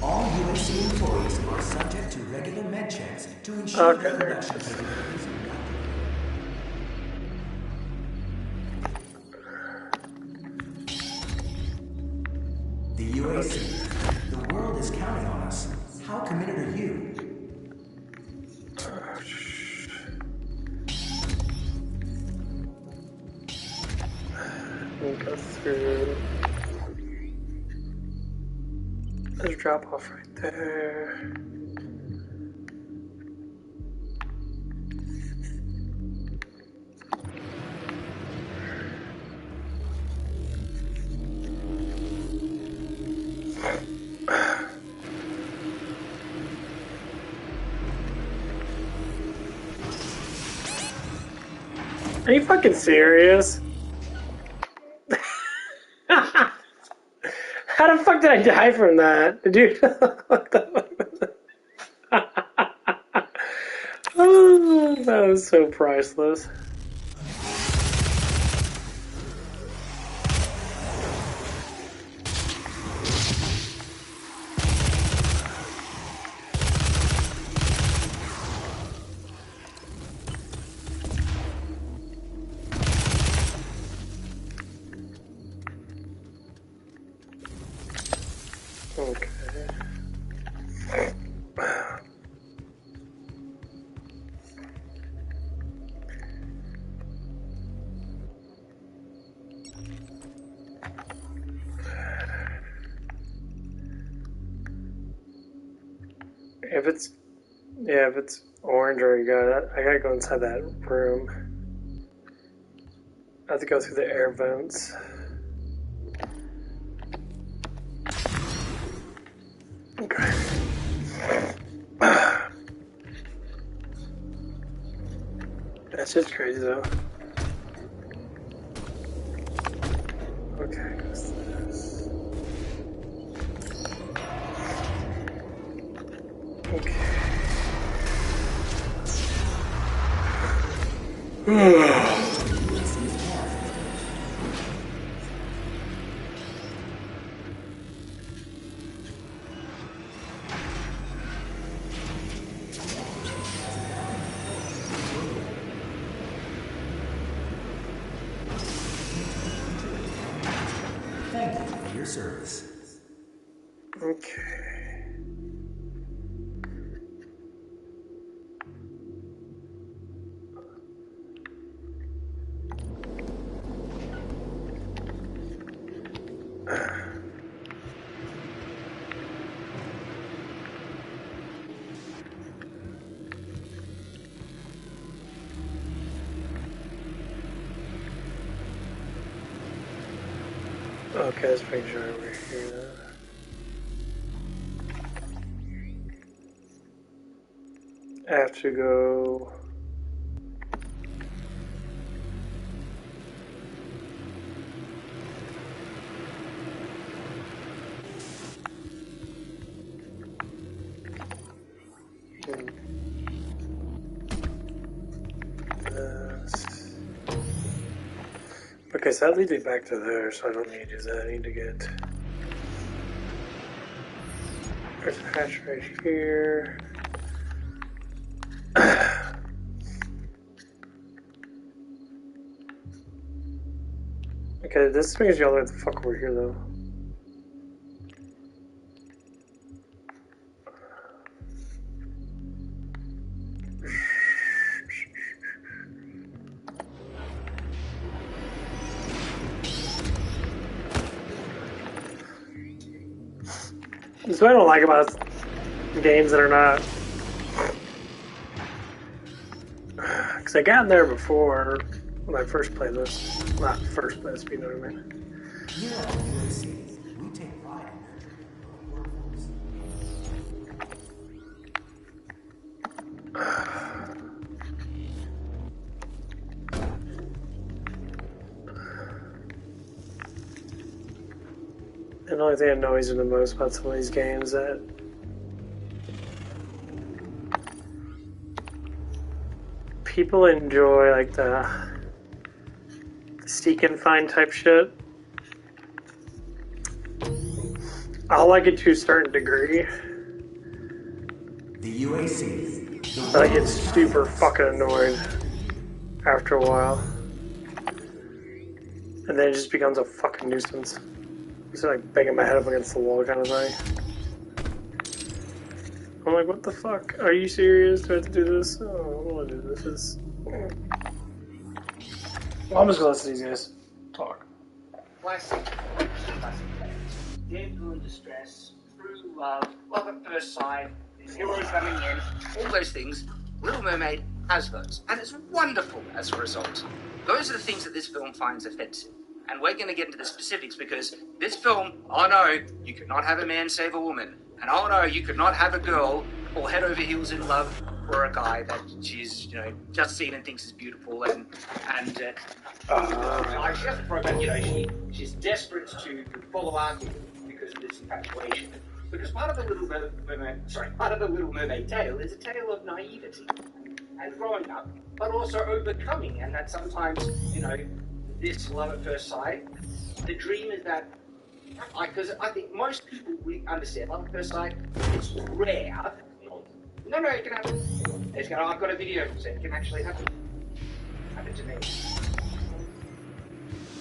[SPEAKER 8] All UAC employees are subject to regular med checks to ensure their production capabilities are the UAC. The world is counting on us. How committed are you?
[SPEAKER 2] We'll go through. There's a drop off right there. Are you fucking serious? How the fuck did I die from that? Dude, what the fuck? Oh, that was so priceless. Okay. If it's orange or I gotta go inside that room. I have to go through the air vents. Okay. That's just crazy though. Okay, what's this? Okay.
[SPEAKER 8] Thank you for your service.
[SPEAKER 2] Okay. Okay, let's make sure over here. I have to go. Okay, so that leads me back to there, so I don't need to do that. I need to get. There's a hatch right here. Okay, this brings you all the way the fuck over here, though. This is what I don't like about games that are not. Because I got in there before when I first played this. Not first, but you know what I mean.
[SPEAKER 8] Here at UAC, we take pride in nurturing the workforce.
[SPEAKER 2] And the only thing that annoys me the most about some of these games that people enjoy like the seek and find type shit. I like it to a certain degree.
[SPEAKER 8] The UAC.
[SPEAKER 2] But I get super fucking annoyed after a while. And then it just becomes a fucking nuisance. Just like banging my head up against the wall kind of thing. I'm like, what the fuck? Are you serious? Do I have to do this? Oh, I don't want to do this. Well, I'm just gonna listen to these guys talk.
[SPEAKER 1] Classic. Deadpool in distress, through love at first sight, heroes coming in, all those things. Little Mermaid has those, and it's wonderful as a result. Those are the things that this film finds offensive. And we're going to get into the specifics because this film, oh no, you could not have a man save a woman. And oh no, you could not have a girl fall head over heels in love for a guy that she's, just seen and thinks is beautiful. And she doesn't throw back, she's desperate to follow after him because of this infatuation. Because part of the Little Mermaid tale is a tale of naivety and growing up, but also overcoming, and that sometimes, this love at first sight, the dream is that, because I think most people really understand love at first sight, it's rare. No, it can happen. I've got a video saying it can actually happen. Happened to me.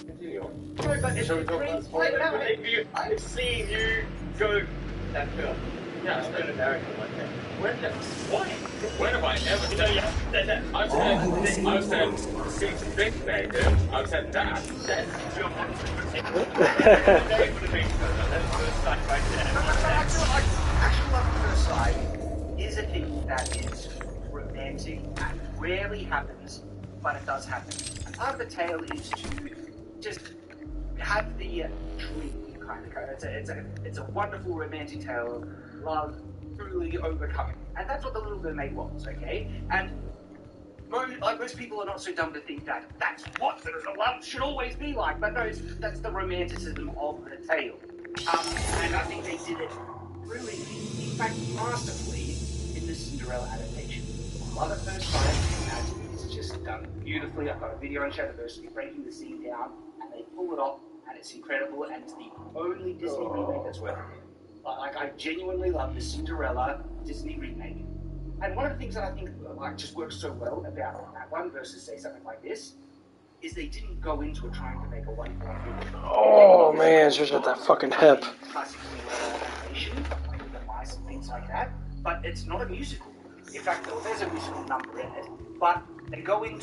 [SPEAKER 3] Continue on.
[SPEAKER 1] No, but it's a dream.
[SPEAKER 4] I've seen you go that girl.
[SPEAKER 3] Yeah, I've been American like that.
[SPEAKER 4] Why?
[SPEAKER 3] When have I ever said that? I've said it's big bacon. I've said that. That's your monster.
[SPEAKER 1] Actual love at first sight is a thing that is romantic and rarely happens, but it does happen. And part of the tale is to just have the dream kind of go. It's a wonderful romantic tale of love truly overcoming, and that's what the Little Mermaid was. Okay, and most people are not so dumb to think that that's what the love should always be like, but no, that's the romanticism of the tale. And I think they did it really, in fact, masterfully in the Cinderella adaptation. Love at first sight, and it's just done beautifully. I've got a video on Shadowversity breaking the scene down, and they pull it off, and it's incredible, and it's the only Disney remake that's worth it. Like, I genuinely love the Cinderella Disney remake. And one of the things that I think just works so well about that one versus, say, something like this, is they didn't go into it trying to make a one-for-one movie.
[SPEAKER 2] Oh man, she's got that fucking hip.
[SPEAKER 1] Classic animation, like the mice and things like that, but it's not a musical. In fact, there's a musical number in it, but they went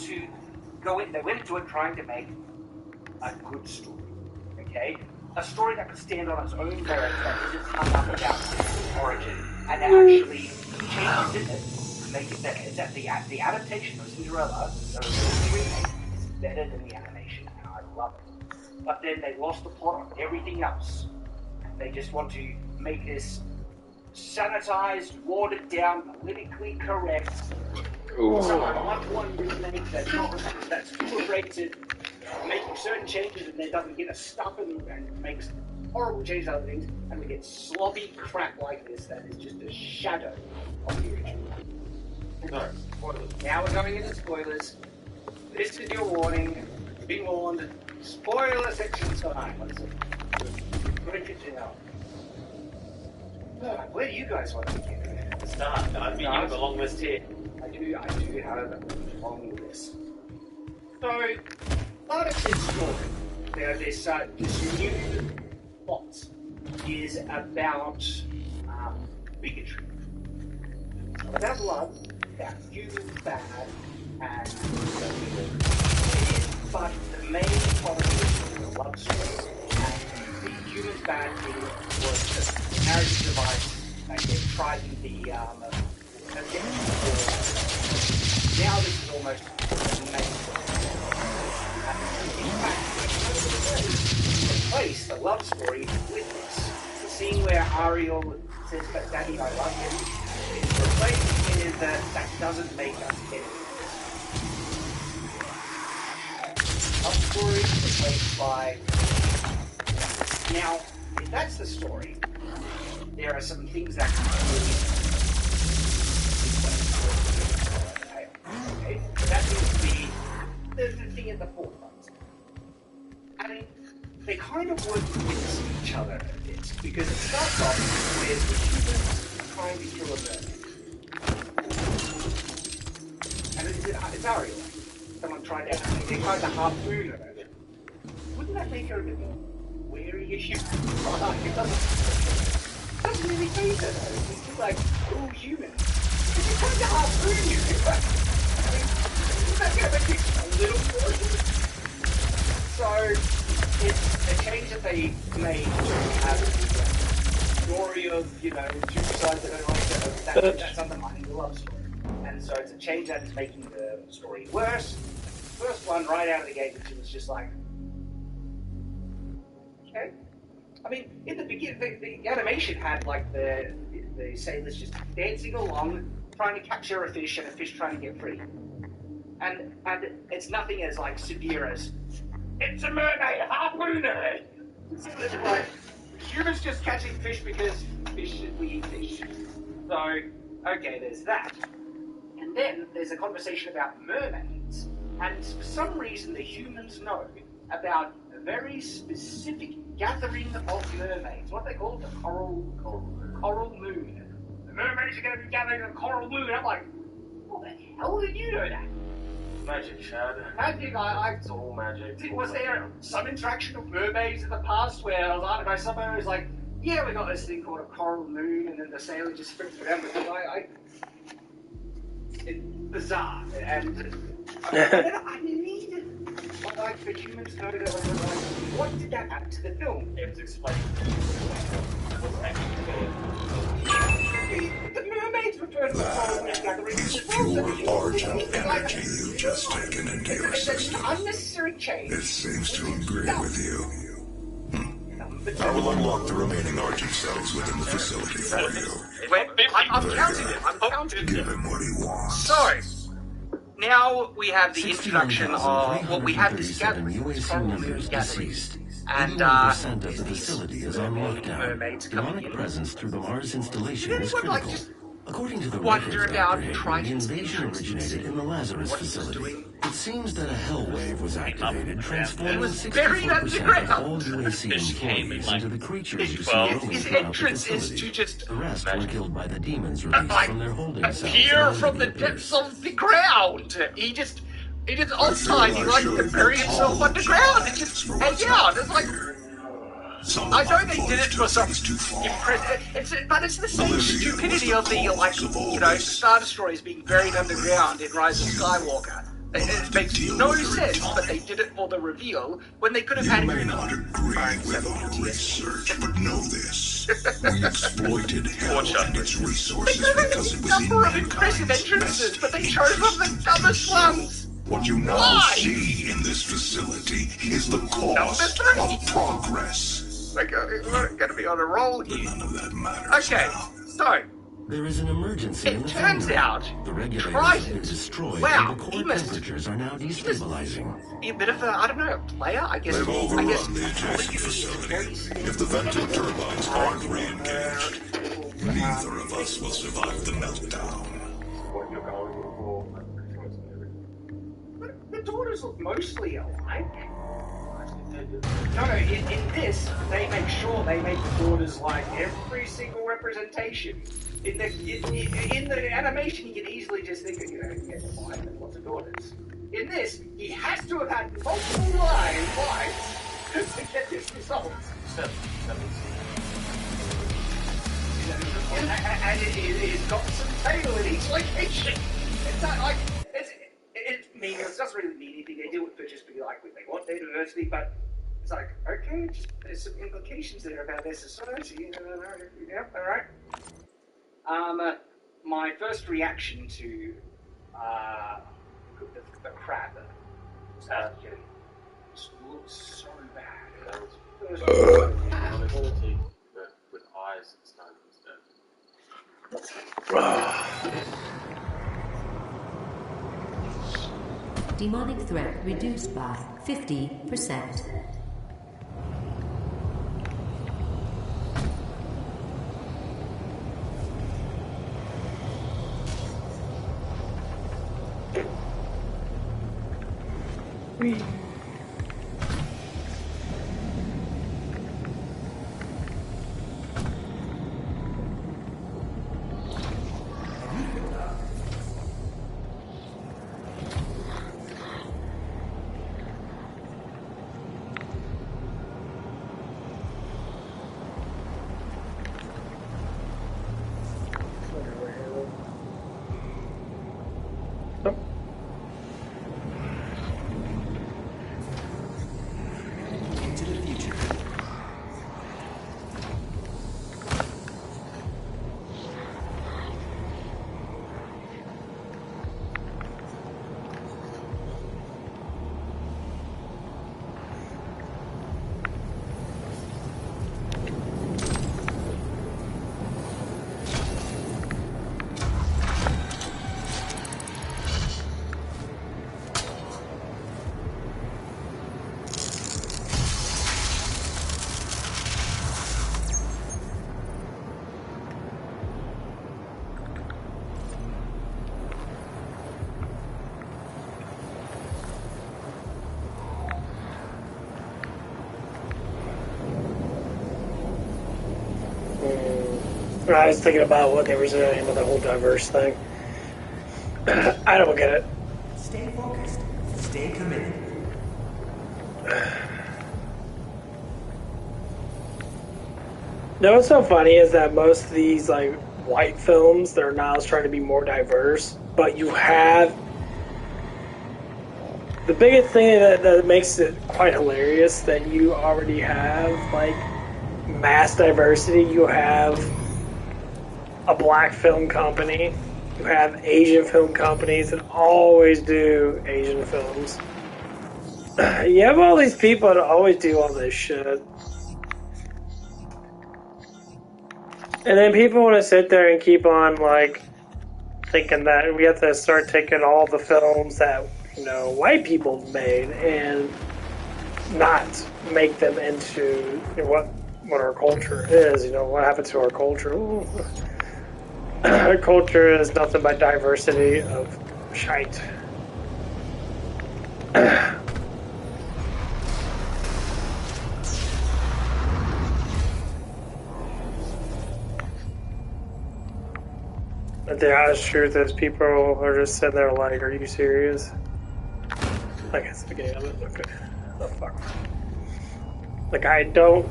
[SPEAKER 1] into it trying to make a good story. Okay, a story that could stand on its own merits, that isn't hung up about its origin, and that actually changes in it to make it better. It's that the adaptation of Cinderella, the remake, is better than the animation, and I love it. But then they lost the plot on everything else. They just want to make this sanitized, watered down, politically correct, one remake that's overrated, making certain changes and then doesn't get a stuff and makes horrible changes to other things, and we get sloppy crap like this that is just a shadow of the original. No, spoilers. Now we're going into spoilers. This is your warning. Be warned. Spoiler section time. Break it down. Where do you guys want to begin?
[SPEAKER 4] Start. I've been given a long list here.
[SPEAKER 1] I do have a long list. So, part of this story, this new plot is about bigotry. About love, about human bad, and but the main part of the love story and the human bad thing was just marriage device that they tried in the now this is almost the main story. In fact, replace the love story with this. The scene where Ariel says, "But Daddy, I love you," is replaced with that doesn't make us enemies. Love story replaced by. Now, if that's the story, there are some things that can okay? That seems to be the thing at the forefront. I mean, they kind of work against each other a bit, because it starts off with the humans trying to kill a mermaid. And it's Ariel. Someone tried to, they tried to harpoon her. Wouldn't that make her a bit more wary of humans? It doesn't really phase her though. It's just like, ooh, humans. If you tried to harpoon you, isn't that going to make you a little more human? So, it's a change that they made to have a story of, two sides that don't like that's undermining the love story. And so it's a change that is making the story worse. First one, right out of the gate, it was just like, okay. I mean, in the beginning, the animation had like the sailors just dancing along, trying to capture a fish, and a fish trying to get free. And it's nothing as like severe as it's a mermaid, harpoon her. It's like humans just catching fish because we eat fish. So okay, there's that. And then there's a conversation about mermaids, and for some reason the humans know about a very specific gathering of mermaids. What they call it? The coral moon. The mermaids are going to be gathering at the coral moon. I'm like, what the hell did you know that?
[SPEAKER 3] Magic, Chad.
[SPEAKER 1] Magic,
[SPEAKER 3] It's all magic.
[SPEAKER 1] Was there some interaction of mermaids in the past where, I don't know, somebody was like, yeah, we got this thing called a coral moon, and then the sailor just freaked around with it. bizarre, and I need like the humans know that what did that add to the film?
[SPEAKER 3] It was explained what's happening.
[SPEAKER 1] The mermaids return to the world
[SPEAKER 9] Is pure argent energy you've just taken into your system.
[SPEAKER 1] Unnecessary change.
[SPEAKER 9] It seems to agree with you. I will unlock the remaining argent cells within the facility for you.
[SPEAKER 10] Wait, I'm counting them. I'm counting
[SPEAKER 9] Give
[SPEAKER 10] them.
[SPEAKER 9] him what he wants.
[SPEAKER 10] So, now we have the introduction of, well, we have this
[SPEAKER 5] 61,337
[SPEAKER 10] gathering. It's
[SPEAKER 5] UAC
[SPEAKER 10] probably
[SPEAKER 5] members
[SPEAKER 10] gathering.
[SPEAKER 5] deceased.
[SPEAKER 10] And,
[SPEAKER 5] 81% of the facility is on lockdown.
[SPEAKER 10] mermaids coming
[SPEAKER 5] Demonic
[SPEAKER 10] in.
[SPEAKER 5] presence through the Mars installation
[SPEAKER 10] Did
[SPEAKER 5] is
[SPEAKER 10] anyone, like,
[SPEAKER 5] critical.
[SPEAKER 10] just
[SPEAKER 5] According to the
[SPEAKER 10] wonder
[SPEAKER 5] records
[SPEAKER 10] about
[SPEAKER 5] Dr. Hager, the
[SPEAKER 10] Triton's
[SPEAKER 5] invasion
[SPEAKER 10] entrance
[SPEAKER 5] originated in the Lazarus
[SPEAKER 10] what he was
[SPEAKER 5] facility.
[SPEAKER 10] doing?
[SPEAKER 5] It seems that a hell wave was activated,
[SPEAKER 10] He
[SPEAKER 5] transforming
[SPEAKER 10] was
[SPEAKER 5] 64%
[SPEAKER 10] buried
[SPEAKER 5] of all
[SPEAKER 10] underground.
[SPEAKER 5] UAC
[SPEAKER 3] Fish came in,
[SPEAKER 5] employees
[SPEAKER 3] like,
[SPEAKER 5] into the creatures you see
[SPEAKER 3] well,
[SPEAKER 5] roaming
[SPEAKER 10] His
[SPEAKER 5] throughout the
[SPEAKER 10] entrance is
[SPEAKER 5] facility.
[SPEAKER 10] to just
[SPEAKER 5] The rest were killed by the demons released
[SPEAKER 10] like,
[SPEAKER 5] from their holding cells.
[SPEAKER 10] appear
[SPEAKER 5] and
[SPEAKER 10] from the
[SPEAKER 5] linear
[SPEAKER 10] depths of the ground. He just all the time, he likes to bury himself underground and just hang out. It's like, I know they did it for some but it's the same stupidity of the, like, you know, Star Destroyers being buried underground in Rise of Skywalker. It makes no sense, but they did it for the reveal when they could have had
[SPEAKER 9] You
[SPEAKER 10] it
[SPEAKER 9] may
[SPEAKER 10] in
[SPEAKER 9] not agree with our research, but know this. We exploited hell and its resources because it was in
[SPEAKER 10] number of impressive
[SPEAKER 9] mankind's
[SPEAKER 10] entrances,
[SPEAKER 9] best
[SPEAKER 10] but they chose one of the dumbest ones.
[SPEAKER 9] What you now
[SPEAKER 10] Why?
[SPEAKER 9] see in this facility is the
[SPEAKER 10] Number
[SPEAKER 9] cost
[SPEAKER 10] 3.
[SPEAKER 9] of progress.
[SPEAKER 10] We're going to be on a roll
[SPEAKER 9] But
[SPEAKER 10] here.
[SPEAKER 9] none of that matters
[SPEAKER 10] Okay,
[SPEAKER 9] now.
[SPEAKER 10] so
[SPEAKER 5] There is an emergency in
[SPEAKER 10] it
[SPEAKER 5] the
[SPEAKER 10] turns
[SPEAKER 5] foundry.
[SPEAKER 10] out
[SPEAKER 5] The regulators
[SPEAKER 10] Triton,
[SPEAKER 5] have been destroyed
[SPEAKER 10] wow,
[SPEAKER 5] and the
[SPEAKER 10] he
[SPEAKER 5] core
[SPEAKER 10] must
[SPEAKER 5] temperatures are now destabilizing.
[SPEAKER 10] be a bit of a, I don't know, player, I guess.
[SPEAKER 9] They've
[SPEAKER 10] I
[SPEAKER 9] overrun
[SPEAKER 10] guess
[SPEAKER 9] the adjacent facility. If the venting turbines aren't re-engaged, neither of us will survive the meltdown.
[SPEAKER 3] What you're going for,
[SPEAKER 1] The daughters look mostly alike. No, in this, they make sure they make the daughters like every single representation. In the animation, you can easily just think of, you know, he has a wife and lots of daughters. In this, he has to have had multiple wives to get this result. And it's got some tail in each location. It's not like, it doesn't really mean anything. They do it for just be like, they want their diversity, but it's like, okay, there's some implications there about their society. Yeah, alright. My first reaction to the crab looks so bad.
[SPEAKER 3] ability, but with eyes and stone instead.
[SPEAKER 6] Demonic threat reduced by 50%.
[SPEAKER 8] Into the future.
[SPEAKER 2] I was thinking about what they were saying with the whole diverse thing. I don't get it.
[SPEAKER 8] Stay focused. Stay committed.
[SPEAKER 2] You know what's so funny is that most of these like white films, they're now trying to be more diverse. but you have the biggest thing that makes it quite hilarious that you already have like mass diversity. You have a black film company, you have Asian film companies that always do Asian films. You have all these people that always do all this shit. And then people want to sit there and keep on like thinking that we have to start taking all the films that, you know, white people made and not make them into, you know, what our culture is. You know, what happened to our culture? Ooh. Our culture is nothing but diversity of shite. But the honest truth is people are just sitting there like, are you serious? Like, it's the beginning of it. Okay. Oh, fuck. Like, I don't...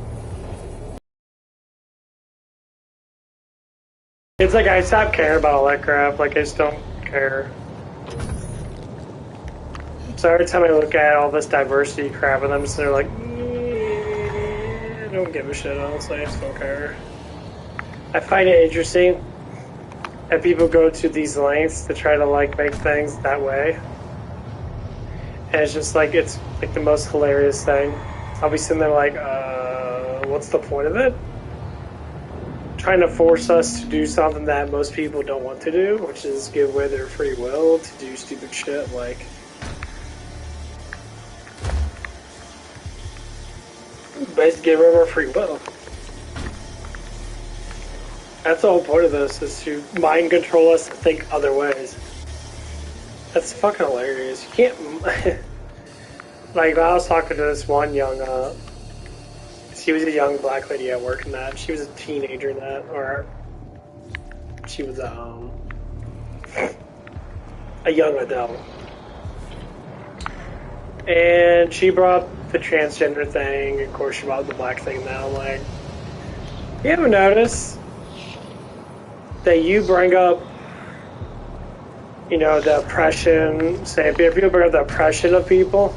[SPEAKER 2] It's like I stopped caring about all that crap. Like, I just don't care. So every time I look at all this diversity crap, and I'm just there like, I don't give a shit, honestly. I just don't care. I find it interesting that people go to these lengths to try to, like, make things that way. And it's just like, it's like the most hilarious thing. I'll be sitting there like, what's the point of it? Trying to force us to do something that most people don't want to do, which is give away their free will to do stupid shit like... Basically give away our free will. That's the whole point of this, is to mind control us to think other ways. That's fucking hilarious. You can't... Like, I was talking to this one young, she was a young black lady at work in that. She was a teenager in that, or she was a young adult. And she brought up the transgender thing, of course she brought up the black thing now. I'm like, you ever notice that you bring up, you know, the oppression, say, if people bring up the oppression of people,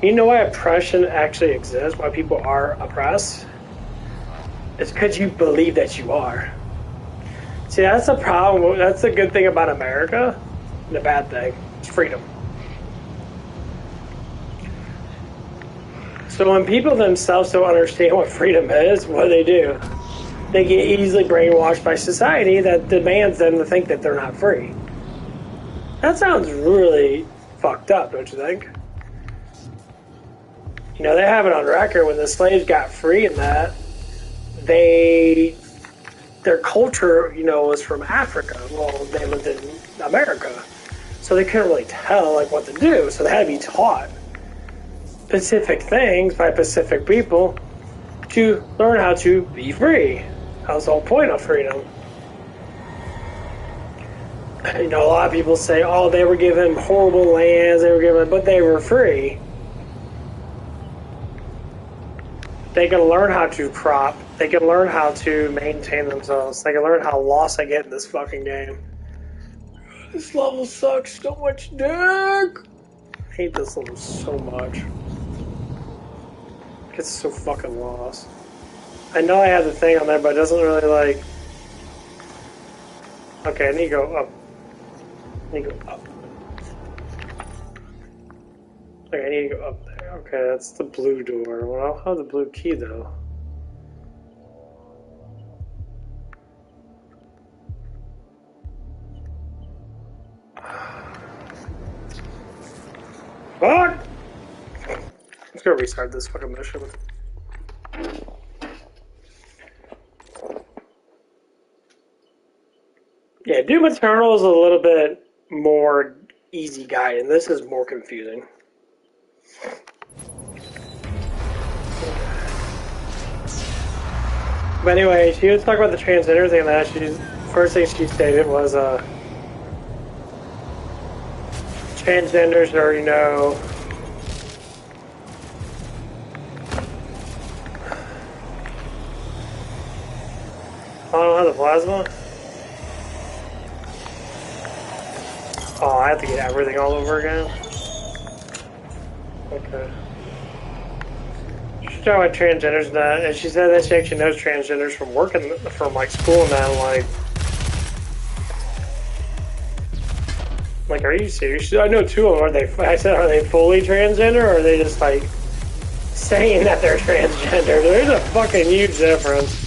[SPEAKER 2] you know why oppression actually exists, why people are oppressed? It's because you believe that you are. See, that's the problem, that's the good thing about America, and the bad thing, it's freedom. So when people themselves don't understand what freedom is, what do? They get easily brainwashed by society that demands them to think that they're not free. That sounds really fucked up, don't you think? You know, they have it on record when the slaves got free and that, their culture, you know, was from Africa. Well, they lived in America. So they couldn't really tell, like, what to do. So they had to be taught specific things by Pacific people to learn how to be free. That was the whole point of freedom. You know, a lot of people say, oh, they were given horrible lands, but they were free. They can learn how to crop. They can learn how to maintain themselves. They can learn how lost I get in this fucking game. This level sucks so much dick. I hate this level so much. It gets so fucking lost. I know I have the thing on there, but it doesn't really like... Okay, I need to go up. I need to go up. Okay, I need to go up there. Okay, that's the blue door. Well, I don't have the blue key, though. Fuck! Let's go restart this fucking mission. Yeah, Doom Eternal is a little bit more easy guide, and this is more confusing. But anyway, she was talking about the transgender thing, and that first thing she stated was, transgenders are, you know, I don't have the plasma. I have to get everything all over again? Okay. She's talking about transgenders and that, and she said that she actually knows transgenders from working, from like school and that, like, are you serious? I know two of them. I said, are they fully transgender, or are they just like saying that they're transgender? There's a fucking huge difference.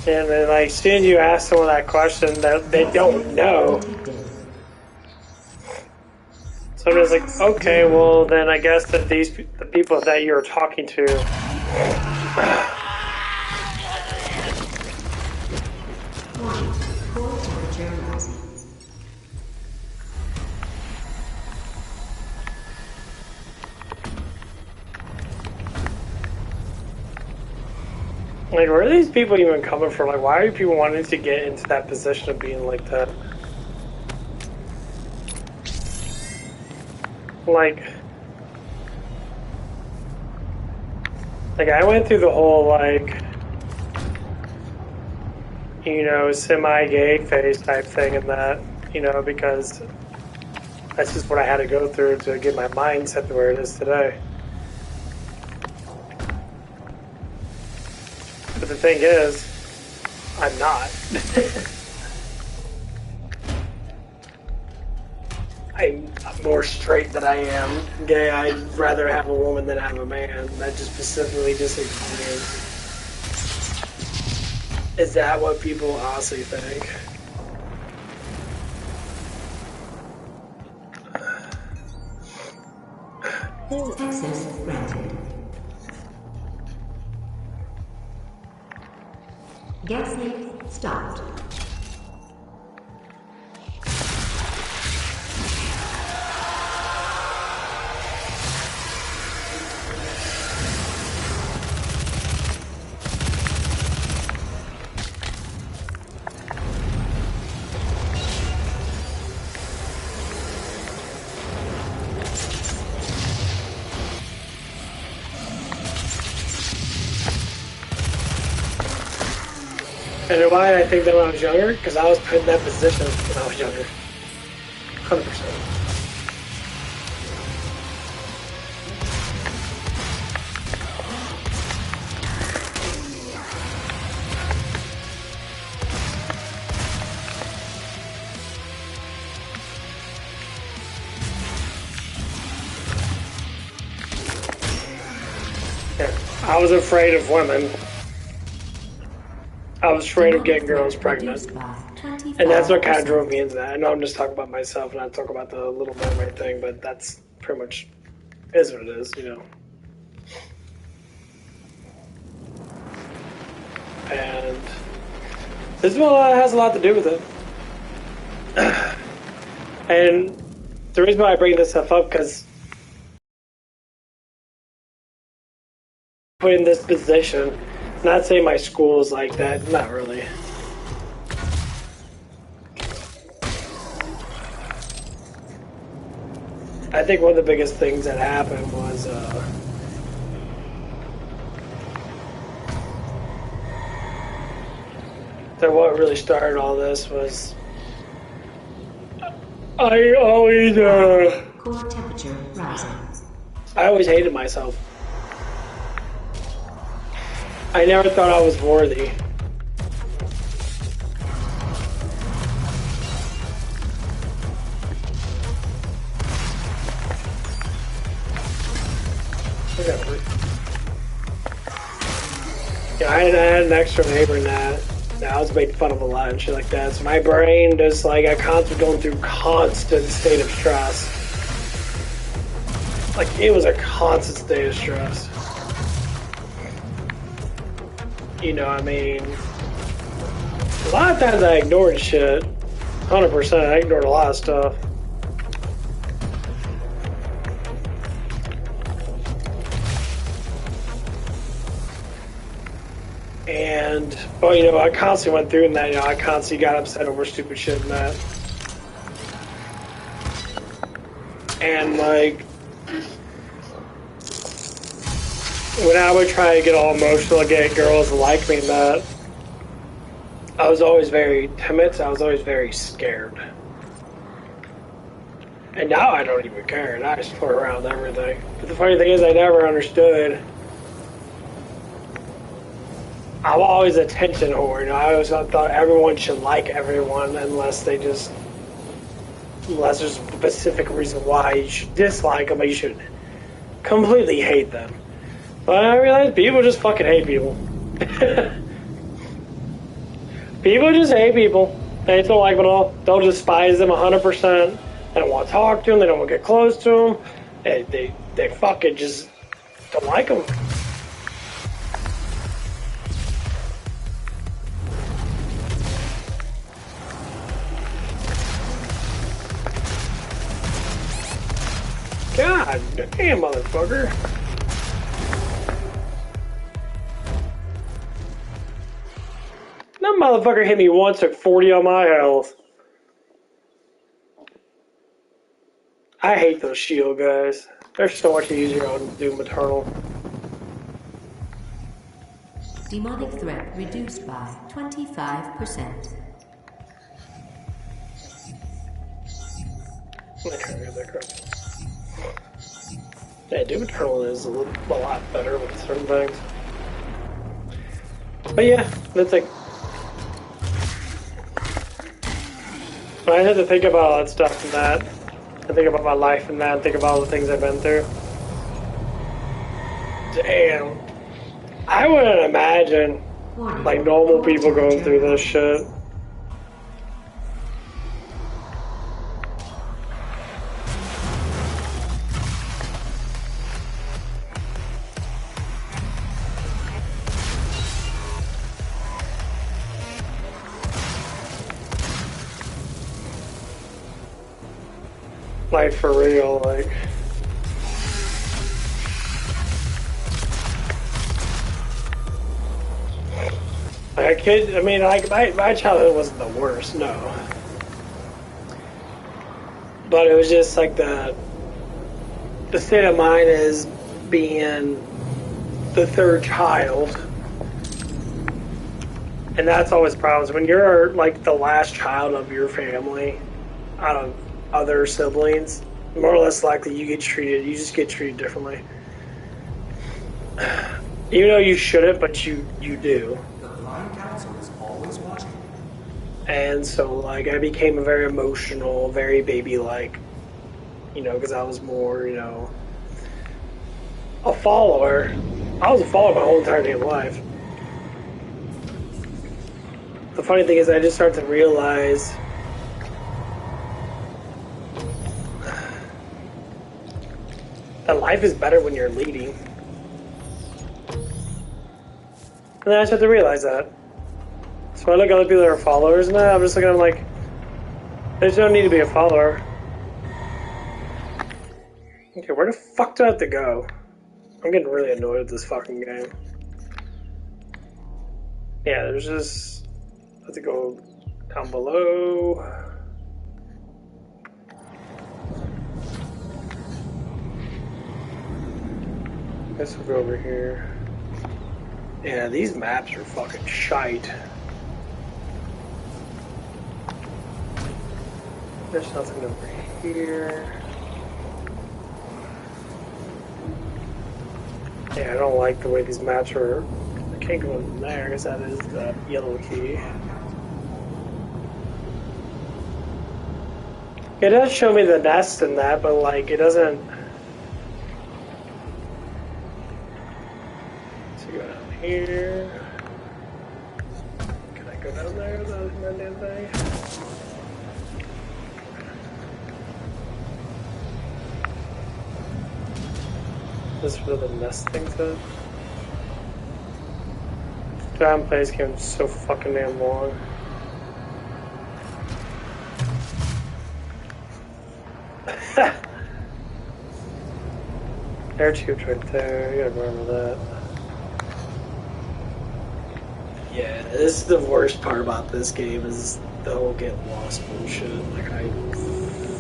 [SPEAKER 2] And then, like, soon you ask someone that question that they don't know. So I'm just like, okay, well, then I guess that the people that you're talking to. Like, where are these people even coming from? Like, why are people wanting to get into that position of being like that? Like I went through the whole, like, you know, semi-gay phase type thing and that, you know, because that's just what I had to go through to get my mindset to where it is today. But the thing is, I'm not. I'm more straight than I am gay. I'd rather have a woman than have a man. That just specifically just explains. Is that what people honestly think?
[SPEAKER 6] Access granted. Gas leak stopped.
[SPEAKER 2] And why I think that when I was younger? Because I was put in that position when I was younger. 100%. Yeah, I was afraid of women. I was afraid of getting girls pregnant. And that's what kind of drove me into that. I know I'm just talking about myself and I talk about the Little Mermaid thing, but that's pretty much is what it is, you know. And this one has a lot to do with it. And the reason why I bring this stuff up, because put in this position, not saying my school is like that, not really. I think one of the biggest things that happened was that what really started all this was I always
[SPEAKER 6] core temperature rising.
[SPEAKER 2] I always hated myself. I never thought I was worthy. Yeah, I had an extra neighbor in that. I was making fun of a lot and shit like that. So my brain just like I constantly going through constant state of stress. Like it was a constant state of stress. You know what I mean? A lot of times I ignored shit. 100%. I ignored a lot of stuff. And, well, you know, I constantly went through and that, you know, I constantly got upset over stupid shit and that. And, like, when I would try to get all emotional, get girls to like me and that, I was always very timid. I was always very scared. And now I don't even care. And I just flirt around with everything. But the funny thing is, I never understood. I'm always a attention whore. You know, I always thought everyone should like everyone unless there's a specific reason why you should dislike them, but you should completely hate them. But I realized people just fucking hate people. People just hate people. They just don't like them at all. They'll despise them 100%. They don't want to talk to them. They don't want to get close to them. They fucking just don't like them. God damn, motherfucker. That motherfucker hit me once, took 40 on my health. I hate those shield guys. They're so much easier on Doom Eternal.
[SPEAKER 6] Demonic threat reduced by 25%.
[SPEAKER 2] Yeah, Doom Eternal is a lot better with certain things. But yeah, that's like... When I had to think about all that stuff and that, I think about my life and that, and think about all the things I've been through. Damn. I wouldn't imagine, like, normal people going through this shit. Like, for real, like... My childhood wasn't the worst, no. But it was just like the state of mind is being the third child. And that's always problems. When you're like the last child of your family, out of other siblings, more or less likely you just get treated differently. Even though you shouldn't, but you do.
[SPEAKER 8] The blind council is always watching.
[SPEAKER 2] And so, like, I became a very emotional, very baby-like, you know, because I was more, you know, a follower. I was a follower my whole entire damn life. The funny thing is, I just started to realize that life is better when you're leading. And then I started to realize that. So when I look at other people that are followers and that, I'm just looking at them like, there's no need to be a follower. Okay, where the fuck do I have to go? I'm getting really annoyed with this fucking game. Yeah, there's just... I have to go down below. I guess we'll go over here. Yeah, these maps are fucking shite. There's nothing over here. Yeah, I don't like the way these maps are. I can't go in there because that is the yellow key. It does show me the nest in that, but like it doesn't. So go down here. Can I go down there without that damn thing? This is where the nest thing's at. Damn place game is so fucking damn long. Air tubes right there, you gotta remember that. Yeah, this is the worst part about this game is the whole get lost bullshit. Like, I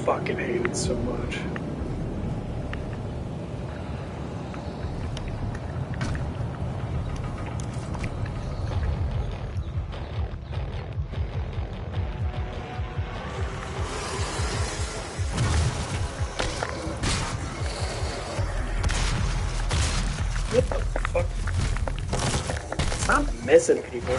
[SPEAKER 2] fucking hate it so much. missing people.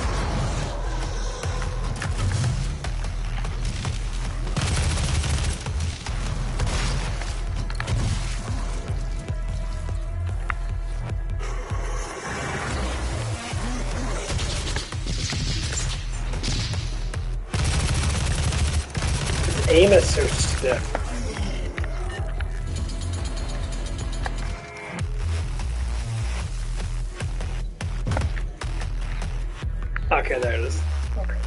[SPEAKER 2] His aim is so stiff. Okay, there it is. Okay.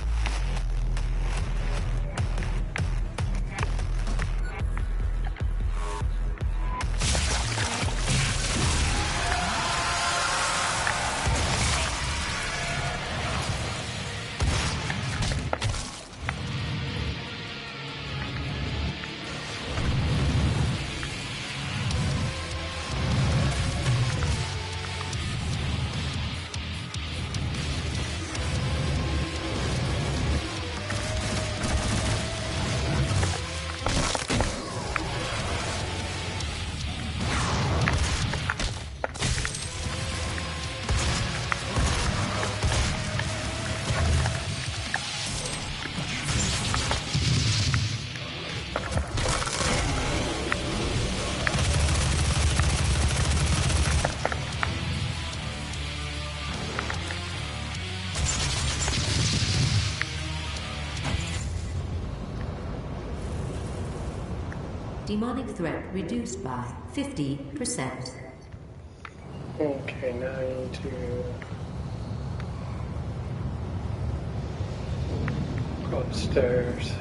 [SPEAKER 6] Demonic threat reduced by 50%.
[SPEAKER 2] Okay, now I need to go upstairs.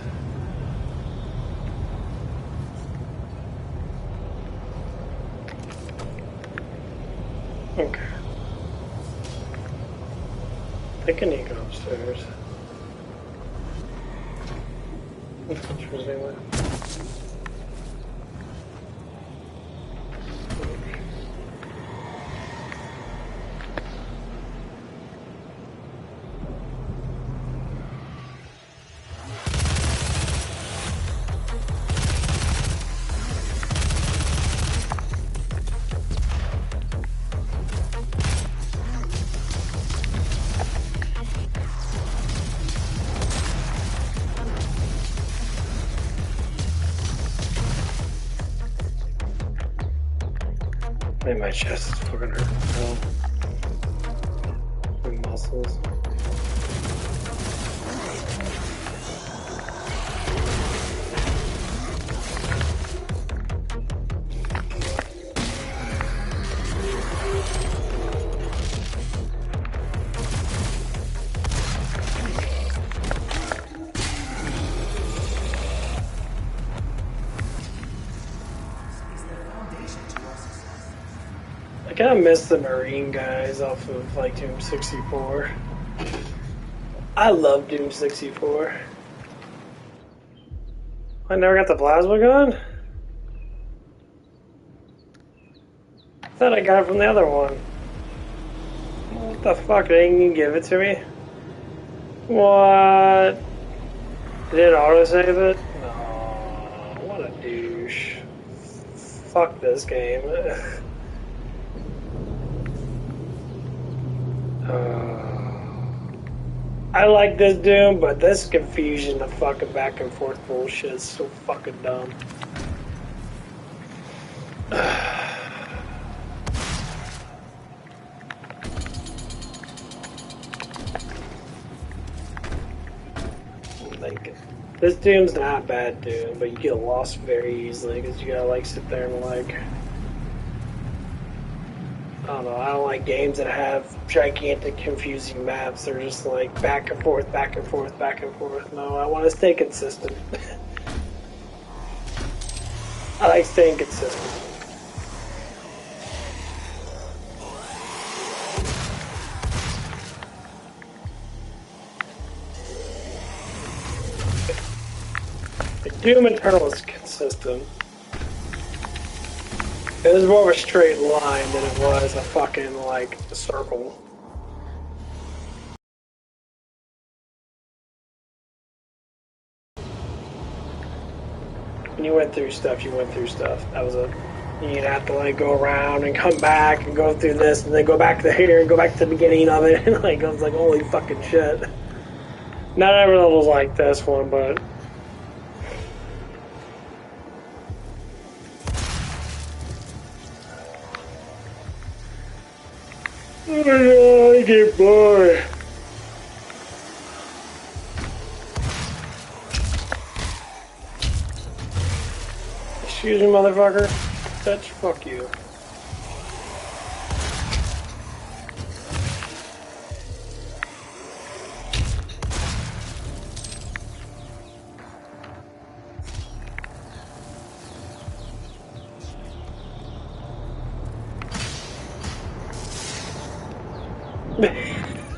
[SPEAKER 2] Okay. I think I need to go upstairs. Upstairs anyway. Man, my chest is fucking hurting. My muscles. I kind of miss the Marine guys off of like Doom 64. I love Doom 64. I never got the plasma gun? I thought I got it from the other one. What the fuck? They didn't even give it to me? What? Did it autosave it? No. What a douche. Fuck this game. I like this Doom, but this confusion of fucking back and forth bullshit is so fucking dumb. Like, this Doom's not bad Doom, but you get lost very easily because you gotta like sit there and like, I don't know, I don't like games that have gigantic confusing maps. They're just like back and forth, back and forth, back and forth. No, I want to stay consistent. I like staying consistent. Doom Eternal is consistent. It was more of a straight line than it was a fucking, like, circle. When you went through stuff, you went through stuff. That was it. You'd have to like go around and come back and go through this and then go back to here and go back to the beginning of it. And like I was like, holy fucking shit. Not every level's like this one, but I get bored. Excuse me, motherfucker. Bitch, fuck you.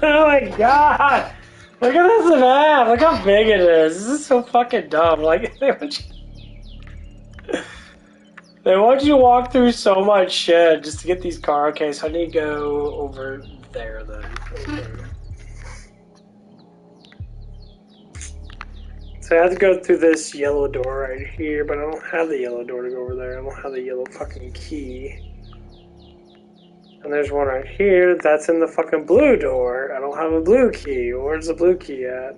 [SPEAKER 2] Oh my god! Look at this map! Look how big it is! This is so fucking dumb. Like, they want you to walk through so much shit just to get these cars. Okay, so I need to go over there then. Okay. So I have to go through this yellow door right here, but I don't have the yellow door to go over there. I don't have the yellow fucking key. And there's one right here that's in the fucking blue door. I don't have a blue key. Where's the blue key at?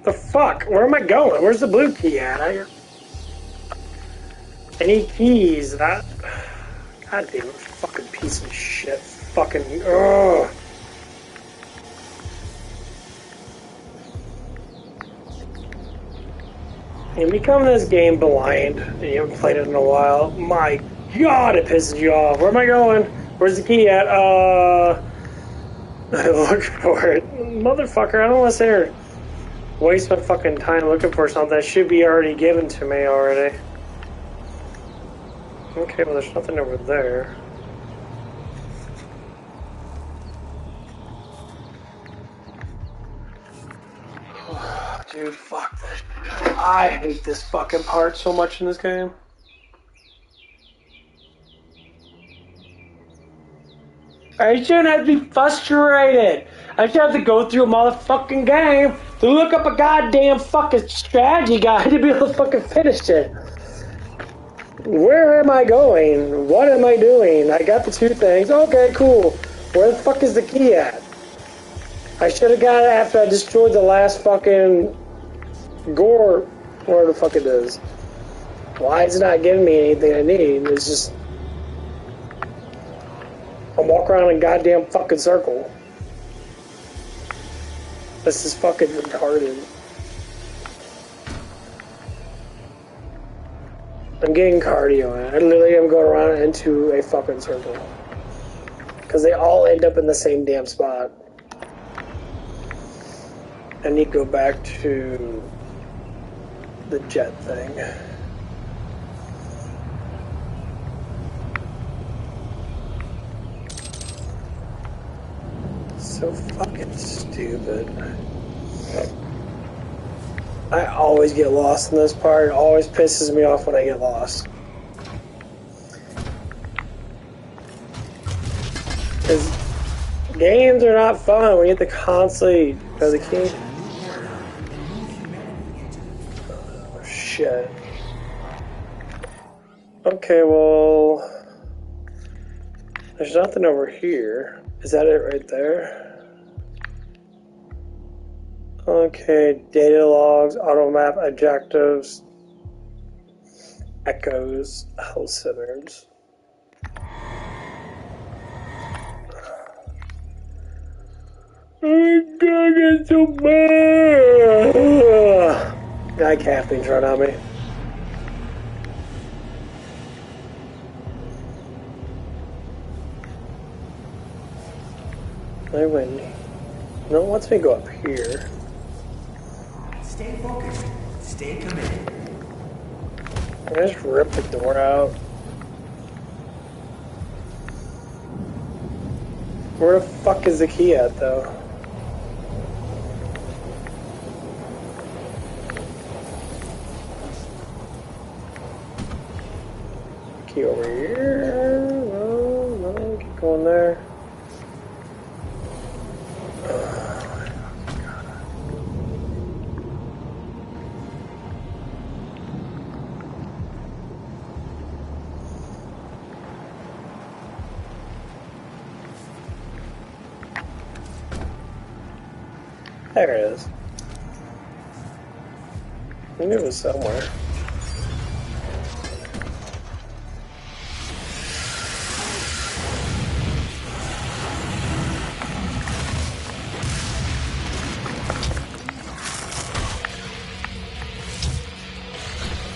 [SPEAKER 2] The fuck? Where am I going? Where's the blue key at? Any keys? That. God damn it, fucking piece of shit. Fucking. Ugh. You become this game blind and you haven't played it in a while. My god, it pisses you off. Where am I going? Where's the key at? Look for it. Motherfucker, I don't want to sit here waste my fucking time looking for something that should be already given to me already. Okay, well there's nothing over there. Dude, fuck this. I hate this fucking part so much in this game. I shouldn't have to be frustrated. I should have to go through a motherfucking game to look up a goddamn fucking strategy guide to be able to fucking finish it. Where am I going? What am I doing? I got the two things. Okay, cool. Where the fuck is the key at? I should have got it after I destroyed the last fucking gore, where the fuck it is. Why is it not giving me anything I need? It's just I'm walking around in a goddamn fucking circle. This is fucking retarded. I'm getting cardio. I literally am going around into a fucking circle. Because they all end up in the same damn spot. I need to go back to the jet thing. So fucking stupid. I always get lost in this part. It always pisses me off when I get lost. Because games are not fun when you have to constantly go to the key. Oh, shit. Okay, well, there's nothing over here. Is that it right there? Okay, data logs, auto map, objectives, echoes, health centers. Oh my god, it's so bad! Guy caffeine's right on me. I win. No one wants me to go up here.
[SPEAKER 8] Stay focused. Stay committed.
[SPEAKER 2] I just ripped the door out. Where the fuck is the key at, though? Key over here. No, keep One there. There it is. I knew it was somewhere.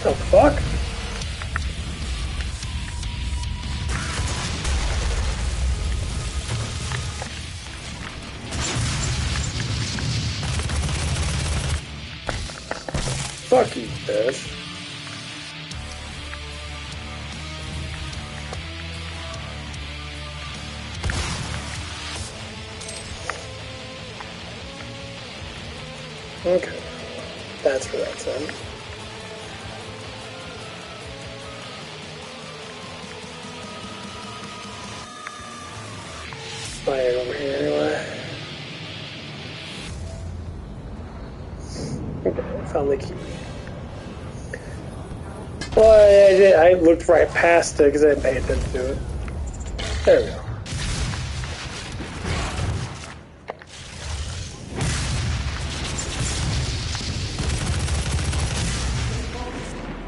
[SPEAKER 2] The fuck? Fuck you, fish. Okay. That's where that's at. Fire over here anyway. Okay, found the key. Well, I looked right past it because I didn't pay attention to it. There we go.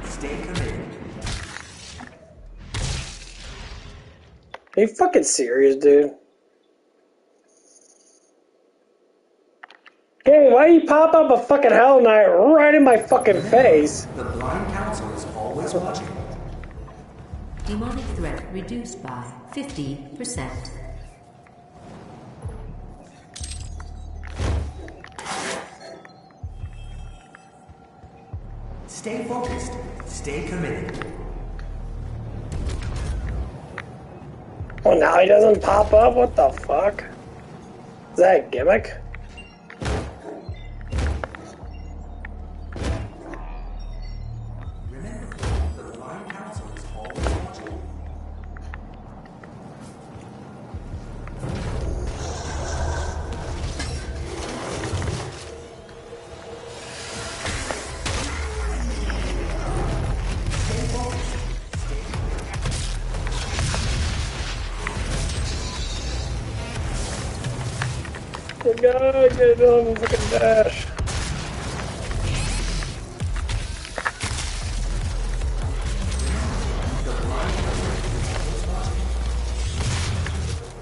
[SPEAKER 8] Stay committed.
[SPEAKER 2] Are you fucking serious, dude? Hey, why you pop up a fucking Hell Knight right in my fucking face?
[SPEAKER 8] The Blind Council is always watching.
[SPEAKER 6] Demonic threat reduced by 50%.
[SPEAKER 8] Stay focused. Stay committed.
[SPEAKER 2] Oh, now he doesn't pop up? What the fuck? Is that a gimmick?
[SPEAKER 8] Remember, the Blind Council is always watching. Stay focused.
[SPEAKER 2] Good guy, get on the fucking dash.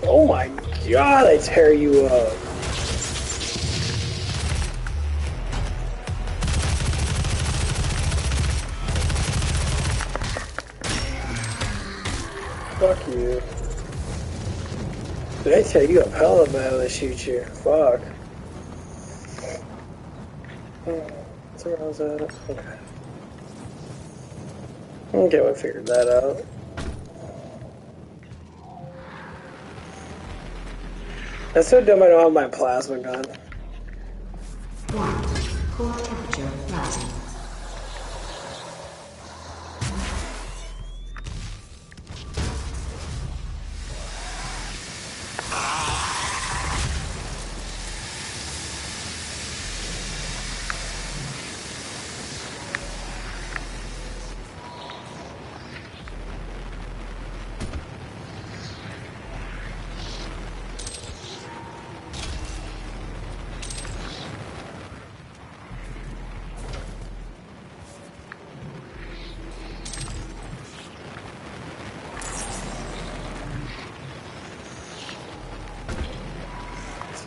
[SPEAKER 2] Oh my god, they tear you up. Fuck you. They tear you up hella bad when they shoot you. Fuck. What's where I was at? Okay. Okay, we figured that out. That's so dumb I don't have my plasma gun.
[SPEAKER 6] 1. Core temperature rising.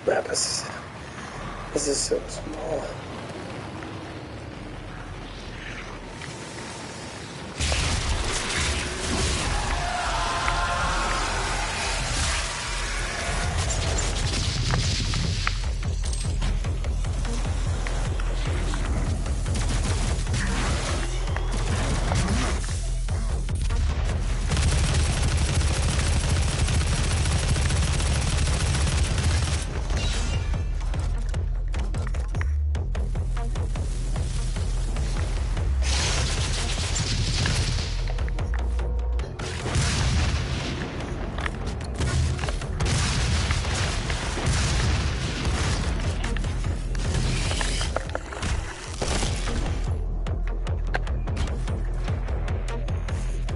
[SPEAKER 2] Map is... This is so small.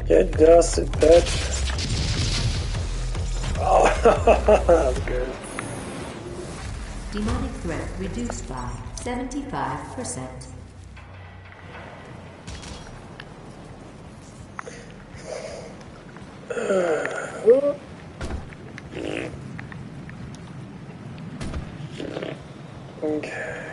[SPEAKER 2] Get dusted, bitch. Oh, that was good.
[SPEAKER 6] Demonic threat reduced by 75%.
[SPEAKER 2] Okay.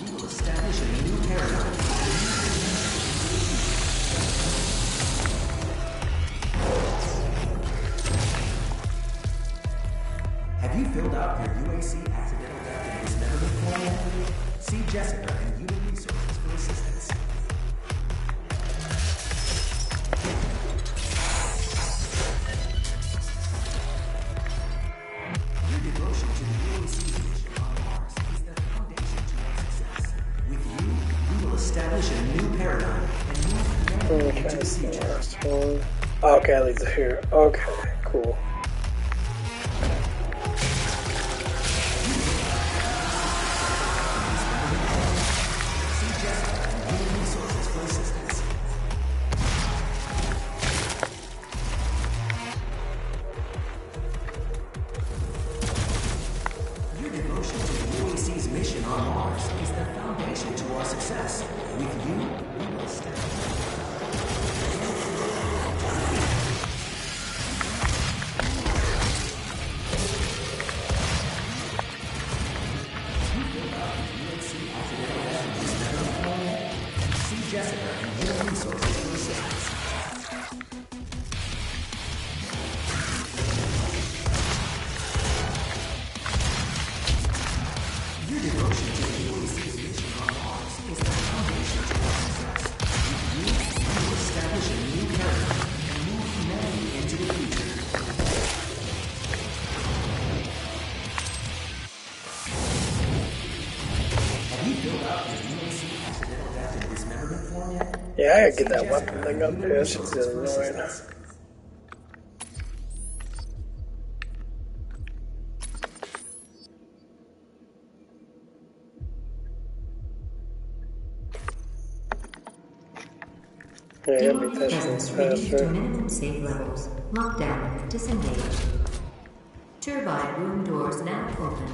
[SPEAKER 8] We will establish a new paradigm. Have you filled out your UAC accidental death and dismemberment form yet? See Jessica and Human Resources for assistance. Your devotion to the UAC's mission on Mars is the foundation to our success. With you, we will establish a new paradigm and move humanity into the future.
[SPEAKER 2] Last one. Okay, it leads it here. Okay, cool.
[SPEAKER 8] See Jessica and Human Resources for assistance. Your devotion to the UAC's mission on Mars is the foundation to our success. With you, we will establish. See Jessica and Human Resources for assistance. Your devotion to the UAC's mission on Mars is the foundation to our success. With you, we will establish a new paradigm and move humanity into the future. Have you filled out your UAC accidental death and dismemberment form yet?
[SPEAKER 2] Yeah, I gotta get that weapon thing up there. That shit's annoying. Yeah, I gotta make that shit
[SPEAKER 6] Presence reduced to
[SPEAKER 2] faster.
[SPEAKER 6] minimum safe levels. Lockdown disengaged. Turbine room doors now open.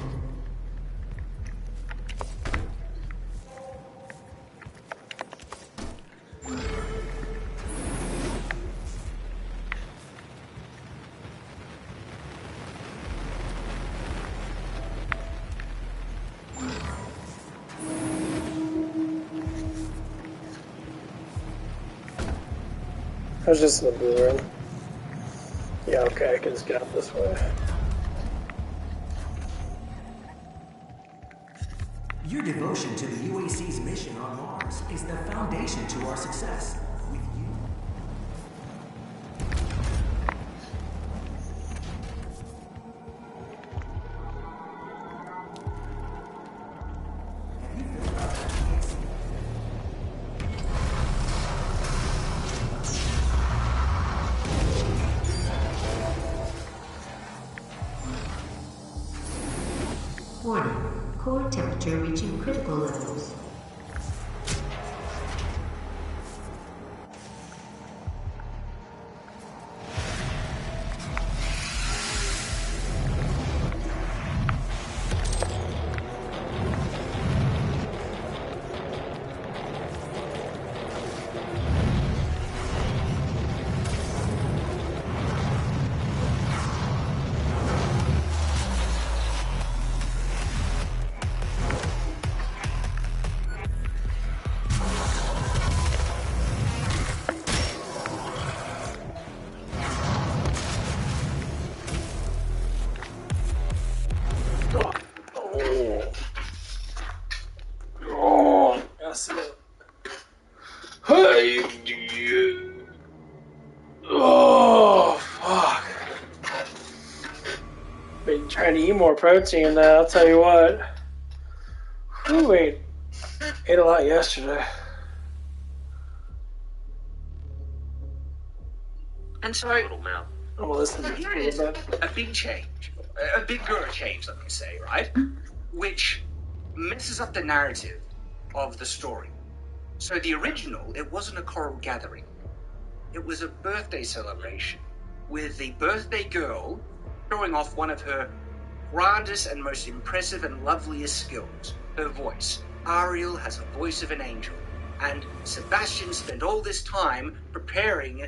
[SPEAKER 2] I was just in the blue room. Yeah, okay, I can just get up this way.
[SPEAKER 8] Your devotion to the UAC's mission on Mars is the foundation to our success. With you, have you filled out that UAC?
[SPEAKER 6] Warning. Core temperature reaching critical levels.
[SPEAKER 2] That's it. Hey, oh, fuck. Been trying to eat more protein now, I'll tell you what. Whew, ate a lot yesterday.
[SPEAKER 10] And so,
[SPEAKER 3] Little mouth.
[SPEAKER 2] I'm gonna listen to
[SPEAKER 10] here
[SPEAKER 2] this
[SPEAKER 10] is
[SPEAKER 2] a little bit.
[SPEAKER 10] a big change.
[SPEAKER 1] a bigger change, let me say, right? Which messes up the narrative of the story. So the original, it wasn't a choral gathering. It was a birthday celebration with the birthday girl showing off one of her grandest and most impressive and loveliest skills, her voice. Ariel has a voice of an angel. And Sebastian spent all this time preparing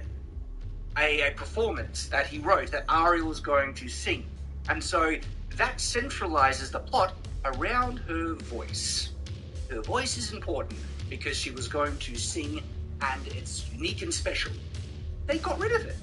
[SPEAKER 1] a performance that he wrote that Ariel was going to sing. And so that centralizes the plot around her voice. Her voice is important because she was going to sing and it's unique and special. They got rid of it.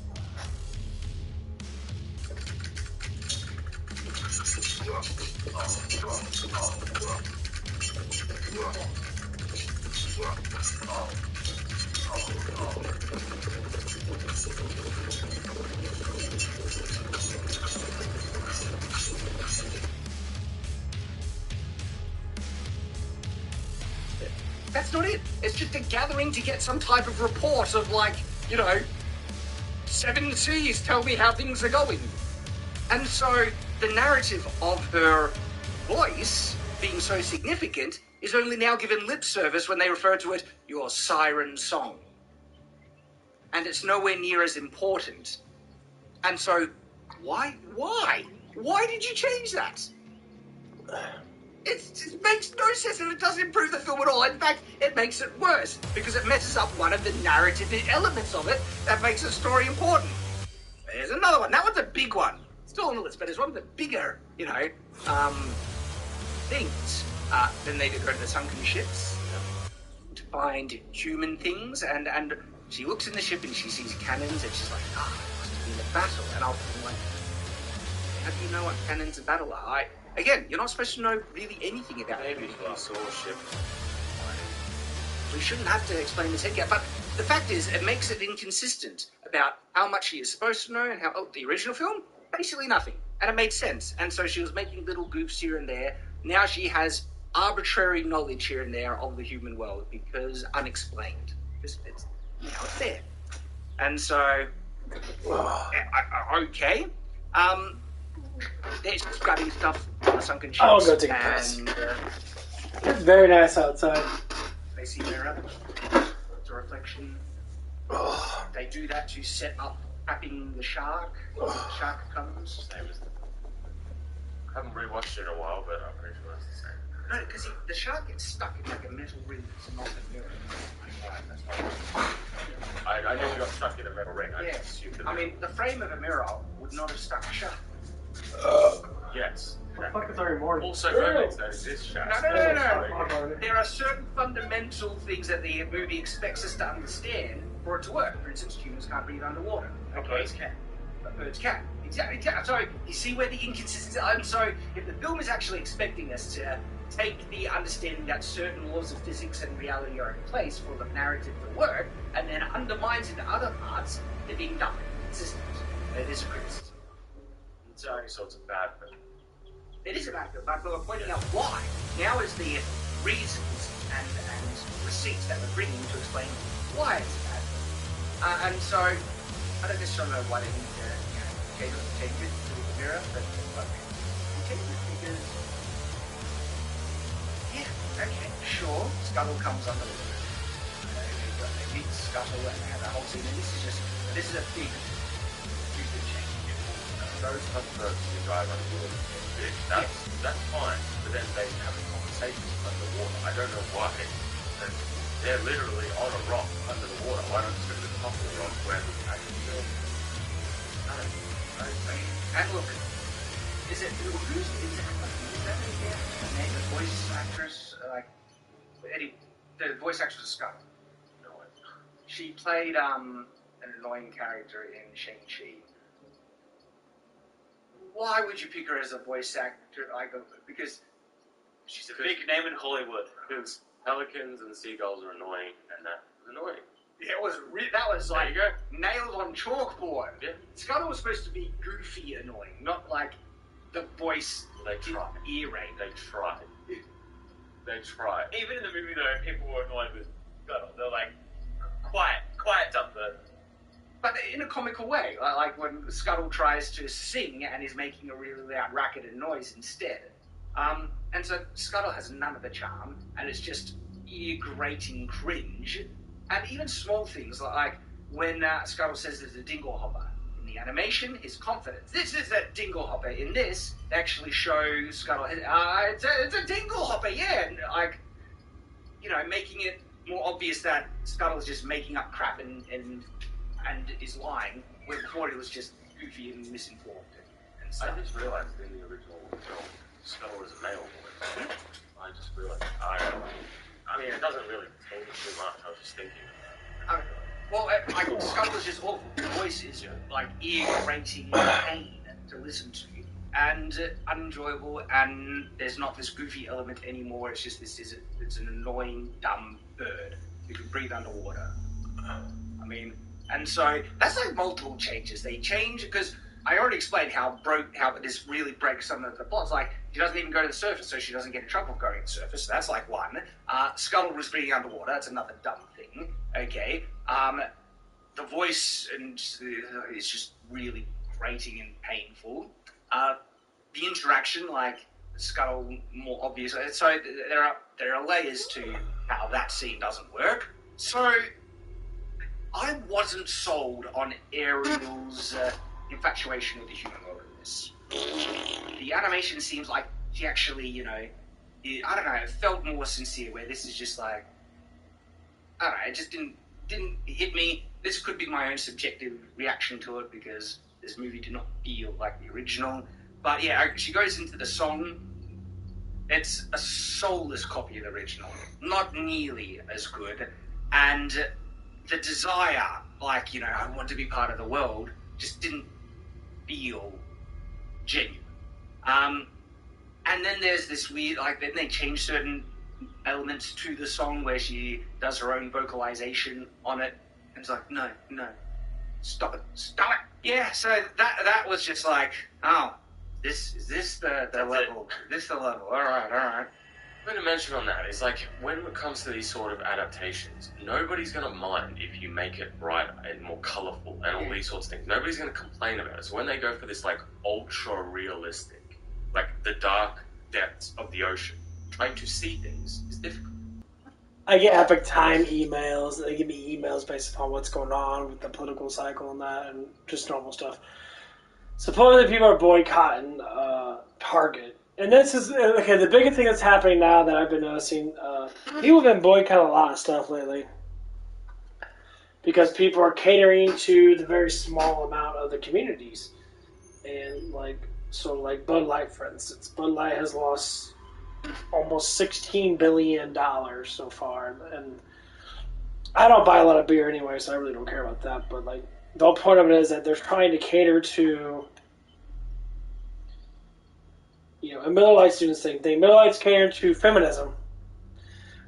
[SPEAKER 1] That's not it. It's just a gathering to get some type of report of, like, you know, 7 seas tell me how things are going. And so the narrative of her voice being so significant is only now given lip service when they refer to it your siren song. And it's nowhere near as important. And so, why? Why did you change that? It makes no sense and it doesn't improve the film at all. In fact, it makes it worse because it messes up one of the narrative elements of it that makes the story important. There's another one. That one's a big one. Still on the list, but it's one of the bigger, you know, things. Then they go to the sunken ships to find human things, and she looks in the ship and she sees cannons, and she's like, it must have been a battle. And I'll be like, how do you know what cannons and battle are? Again, you're not supposed to know really anything about it.
[SPEAKER 3] Maybe he saw a ship.
[SPEAKER 1] We shouldn't have to explain this yet, but the fact is, it makes it inconsistent about how much she is supposed to know and how the original film, basically nothing. And it made sense. And so she was making little goofs here and there. Now she has arbitrary knowledge here and there of the human world because unexplained. Because it's there. And so, okay. There's grabbing stuff on the sunken ships.
[SPEAKER 2] I'll go take a piss. It's very nice outside.
[SPEAKER 1] They see mirror. It's a reflection. They do that to set up trapping the shark. The shark comes.
[SPEAKER 3] I haven't rewatched it in a while, but I'm pretty sure it's the same.
[SPEAKER 1] No, because the shark gets stuck in like a metal ring. It's not a mirror.
[SPEAKER 3] I never got stuck in a metal ring.
[SPEAKER 1] I mean, the frame of a mirror would not have stuck a shark.
[SPEAKER 3] Yes.
[SPEAKER 2] What the fuck is already morning?
[SPEAKER 3] Also, mermaids don't exist, sharks.
[SPEAKER 1] No. There are certain fundamental things that the movie expects us to understand for it to work. For instance, humans can't breathe underwater.
[SPEAKER 3] Birds can.
[SPEAKER 1] But birds can. Exactly. So, you see where the inconsistency... And so, if the film is actually expecting us to take the understanding that certain laws of physics and reality are in place for the narrative to work, and then undermines into other parts, they're being dumb and inconsistent. It is a criticism.
[SPEAKER 3] So it's a bad film.
[SPEAKER 1] It is a bad film, but we're pointing out why. Now is the reasons and receipts that we're bringing to explain why it's a bad film. And so, I don't necessarily know why they need to change it to the mirror, but we change it because, sure, Scuttle comes under the mirror. They meet Scuttle and have that whole scene, and this is a big, stupid change.
[SPEAKER 3] Those cutthroats who drive underwater, that's fine, but then they have a conversation underwater. I don't know why. They're literally on a rock under the water. Why not just go to the top of the rock where the actual film is?
[SPEAKER 1] And look, is that the voice actress, the voice actress of Scott?
[SPEAKER 3] No.
[SPEAKER 1] She played an annoying character in Shang-Chi. Why would you pick her as a voice actor? Because
[SPEAKER 3] she's a big name in Hollywood. Because pelicans and seagulls are annoying, and that was annoying.
[SPEAKER 1] That was like nailed on chalkboard.
[SPEAKER 3] Yeah.
[SPEAKER 1] Scuttle was supposed to be goofy annoying, not like the voice ear rape.
[SPEAKER 3] They tried. Even in the movie though, people were annoyed with Scuttle. They're like, quiet dumb bird.
[SPEAKER 10] but in a comical way, like when Scuttle tries to sing and is making a really loud racket and noise instead. And so Scuttle has none of the charm, and it's just ear-grating cringe. And even small things like when Scuttle says there's a dingle hopper. In the animation, his confidence. This is a dingle hopper. In this, they actually show Scuttle. It's a dingle hopper, yeah. And, like, you know, making it more obvious that Scuttle is just making up crap and is lying, when before he was just goofy and misinformed. And stuff.
[SPEAKER 3] I just realised in the original film, Scuttle was a male voice. I just realised. I mean, it doesn't really change too much. I was just thinking.
[SPEAKER 10] Well, Scuttle is just awful. The voice is like ear-grating pain to listen to, and unenjoyable. And there's not this goofy element anymore. It's just it's an annoying, dumb bird who can breathe underwater. I mean, and so that's like multiple changes. They change because I already explained how this really breaks some of the plots. Like, she doesn't even go to the surface, so she doesn't get in trouble going to the surface. So that's like one. Scuttle was breathing underwater. That's another dumb thing. Okay. The voice is just really grating and painful. The interaction, like Scuttle, more obvious. So there are layers to how that scene doesn't work. So I wasn't sold on Ariel's infatuation with the human world in this. The animation seems like she actually, you know, I don't know, it felt more sincere, where this is just like, I don't know, it just didn't hit me. This could be my own subjective reaction to it, because this movie did not feel like the original. But yeah, she goes into the song. It's a soulless copy of the original, not nearly as good. And the desire, like, you know, I want to be part of the world, just didn't feel genuine. And then there's this weird, like, then they change certain elements to the song where she does her own vocalization on it, and it's like, no, stop it. Yeah, so that was just like, oh, is this the level? This the level? All right.
[SPEAKER 3] I'm going to mention on that is, like, when it comes to these sort of adaptations, nobody's going to mind if you make it brighter and more colourful and all these sorts of things. Nobody's going to complain about it. So when they go for this, like, ultra-realistic, like, the dark depths of the ocean, trying to see things is difficult.
[SPEAKER 2] I get Epic Time emails. They give me emails based upon what's going on with the political cycle and that, and just normal stuff. Supposedly people are boycotting Target. And this is, okay, the biggest thing that's happening now that I've been noticing, people have been boycotting a lot of stuff lately. Because people are catering to the very small amount of the communities. And, like, so, like, Bud Light, for instance. Bud Light has lost almost $16 billion so far. And I don't buy a lot of beer anyway, so I really don't care about that. But, like, the whole point of it is that they're trying to cater to, you know, and Miller Lite's doing the same thing. Miller Lite's catering to feminism.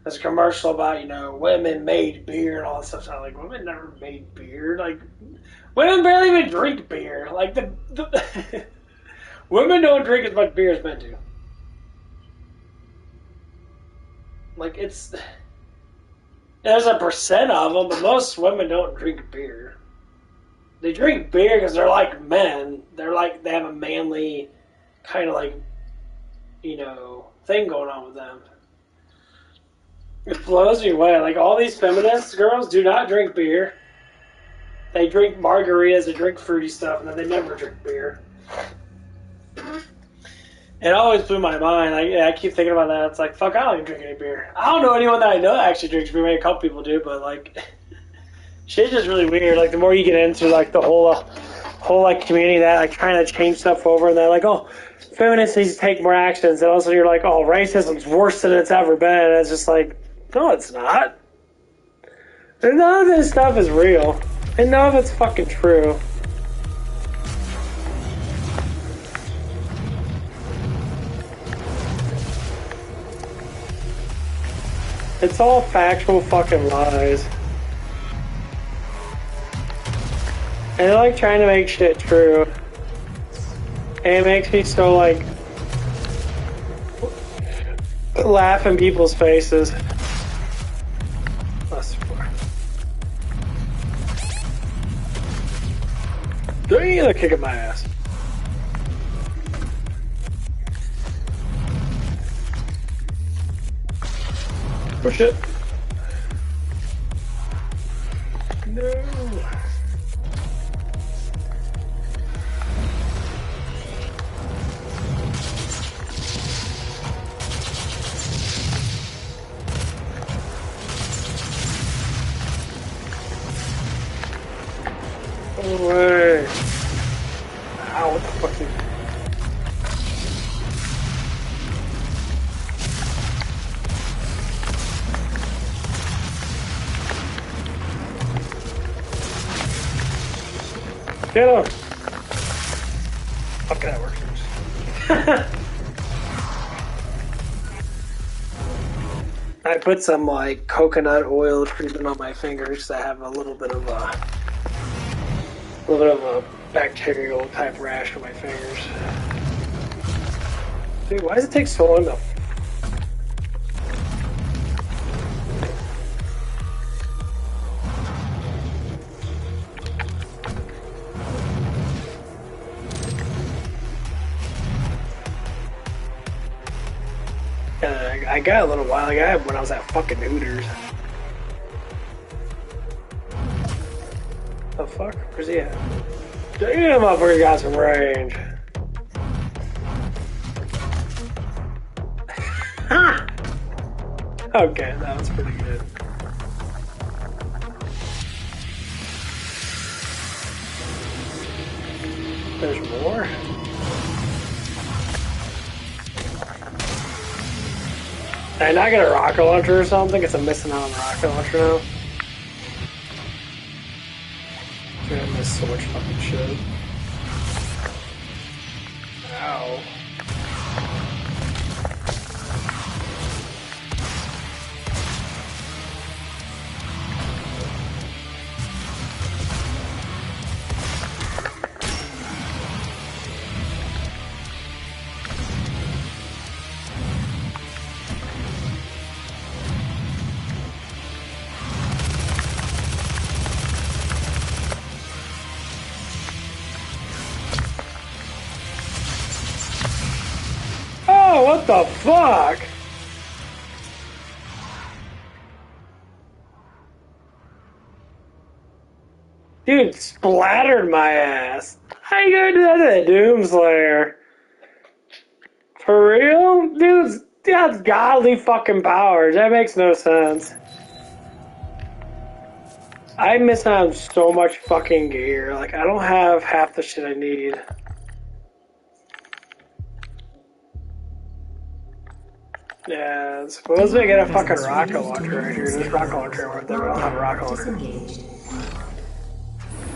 [SPEAKER 2] There's a commercial about, you know, women made beer and all that stuff. So I'm like, women never made beer. Like, women barely even drink beer. Like, the women don't drink as much beer as men do. Like, there's a percent of them, but most women don't drink beer. They drink beer because they're like men. They're like, they have a manly kind of, like, you know, thing going on with them. It blows me away. Like, all these feminist girls do not drink beer. They drink margaritas, they drink fruity stuff, and then they never drink beer. It always blew my mind. I keep thinking about that. It's like, fuck, I don't even drink any beer. I don't know anyone that I know that actually drinks beer. Maybe a couple people do, but, like, shit's just really weird. Like, the more you get into, like, the whole like, community that, like, trying to change stuff over, and they're like, oh, feminists need to take more actions, and also you're like, oh, racism's worse than it's ever been, and it's just like, no, it's not. And none of this stuff is real, and none of it's fucking true. It's all factual fucking lies. And they're like trying to make shit true. And it makes me so, like, laugh in people's faces. Damn, they're kicking my ass. Oh shit. No. No way. Ow, what the fuck is... Get him! Fuck, that works. I put some like coconut oil treatment on my fingers to have a little bit of a bacterial type rash on my fingers. Dude, why does it take so long to... I got a little while ago when I was at fucking Hooters. The fuck? Where's he at? Damn, motherfucker got some range. Okay, that was pretty good. There's more? And I get a rocket launcher or something? Guess I'm missing out on the rocket launcher now. Dude, I missed so much fucking shit. Ow. What the fuck? Dude splattered my ass. How you gonna do that to the Doomslayer? For real? Dude, that's godly fucking powers. That makes no sense. I miss out on so much fucking gear. Like, I don't have half the shit I need. Yeah, suppose I get a fucking rocket launcher right here. This rocket launcher right there, but I don't have a rocket launcher.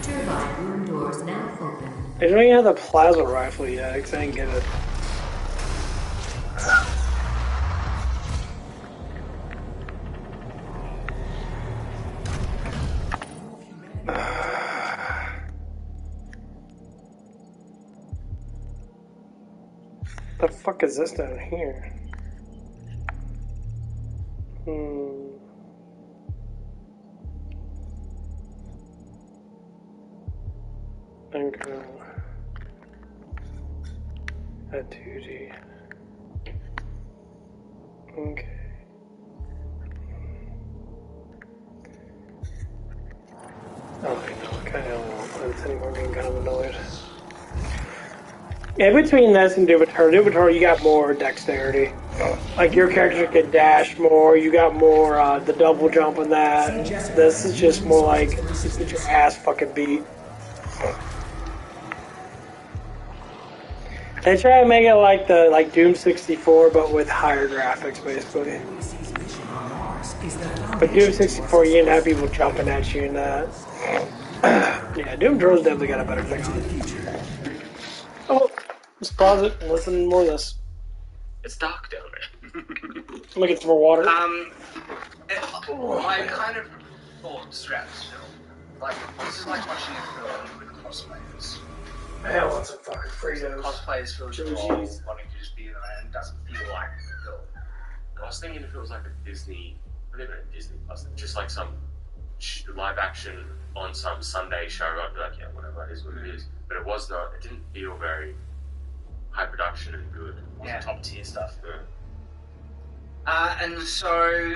[SPEAKER 6] Turbine room doors now open.
[SPEAKER 2] I don't even have the plasma rifle yet, because I didn't get it. The fuck is this down here? Okay. A duty. Okay. Oh, I know. Kind of won't play this anymore. I'm getting kind of annoyed. Yeah, between this and Dubitor, you got more dexterity. Like, your character can dash more, you got more, the double jump on that. This is just more like, just get your ass fucking beat. They try to make it like Doom 64, but with higher graphics, basically. But Doom 64, you didn't have people jumping at you and that. Yeah, Doom Patrol's definitely got a better fix. Oh, let's pause it and listen to more of this.
[SPEAKER 10] It's dark down there.
[SPEAKER 2] Let me get some more water.
[SPEAKER 10] I kind of thought straps, like, this is like watching a film with cosplayers.
[SPEAKER 2] I want some fucking Fritos.
[SPEAKER 10] Cosplayers feel strong, wanting to just be there, and it doesn't feel like a film.
[SPEAKER 3] I was thinking if it was like a Disney, I live in a Disney Plus, just like some live action on some Sunday show, I'd be like, yeah, whatever, it is what it is. But it didn't feel very high production and good. It wasn't top tier stuff.
[SPEAKER 1] And so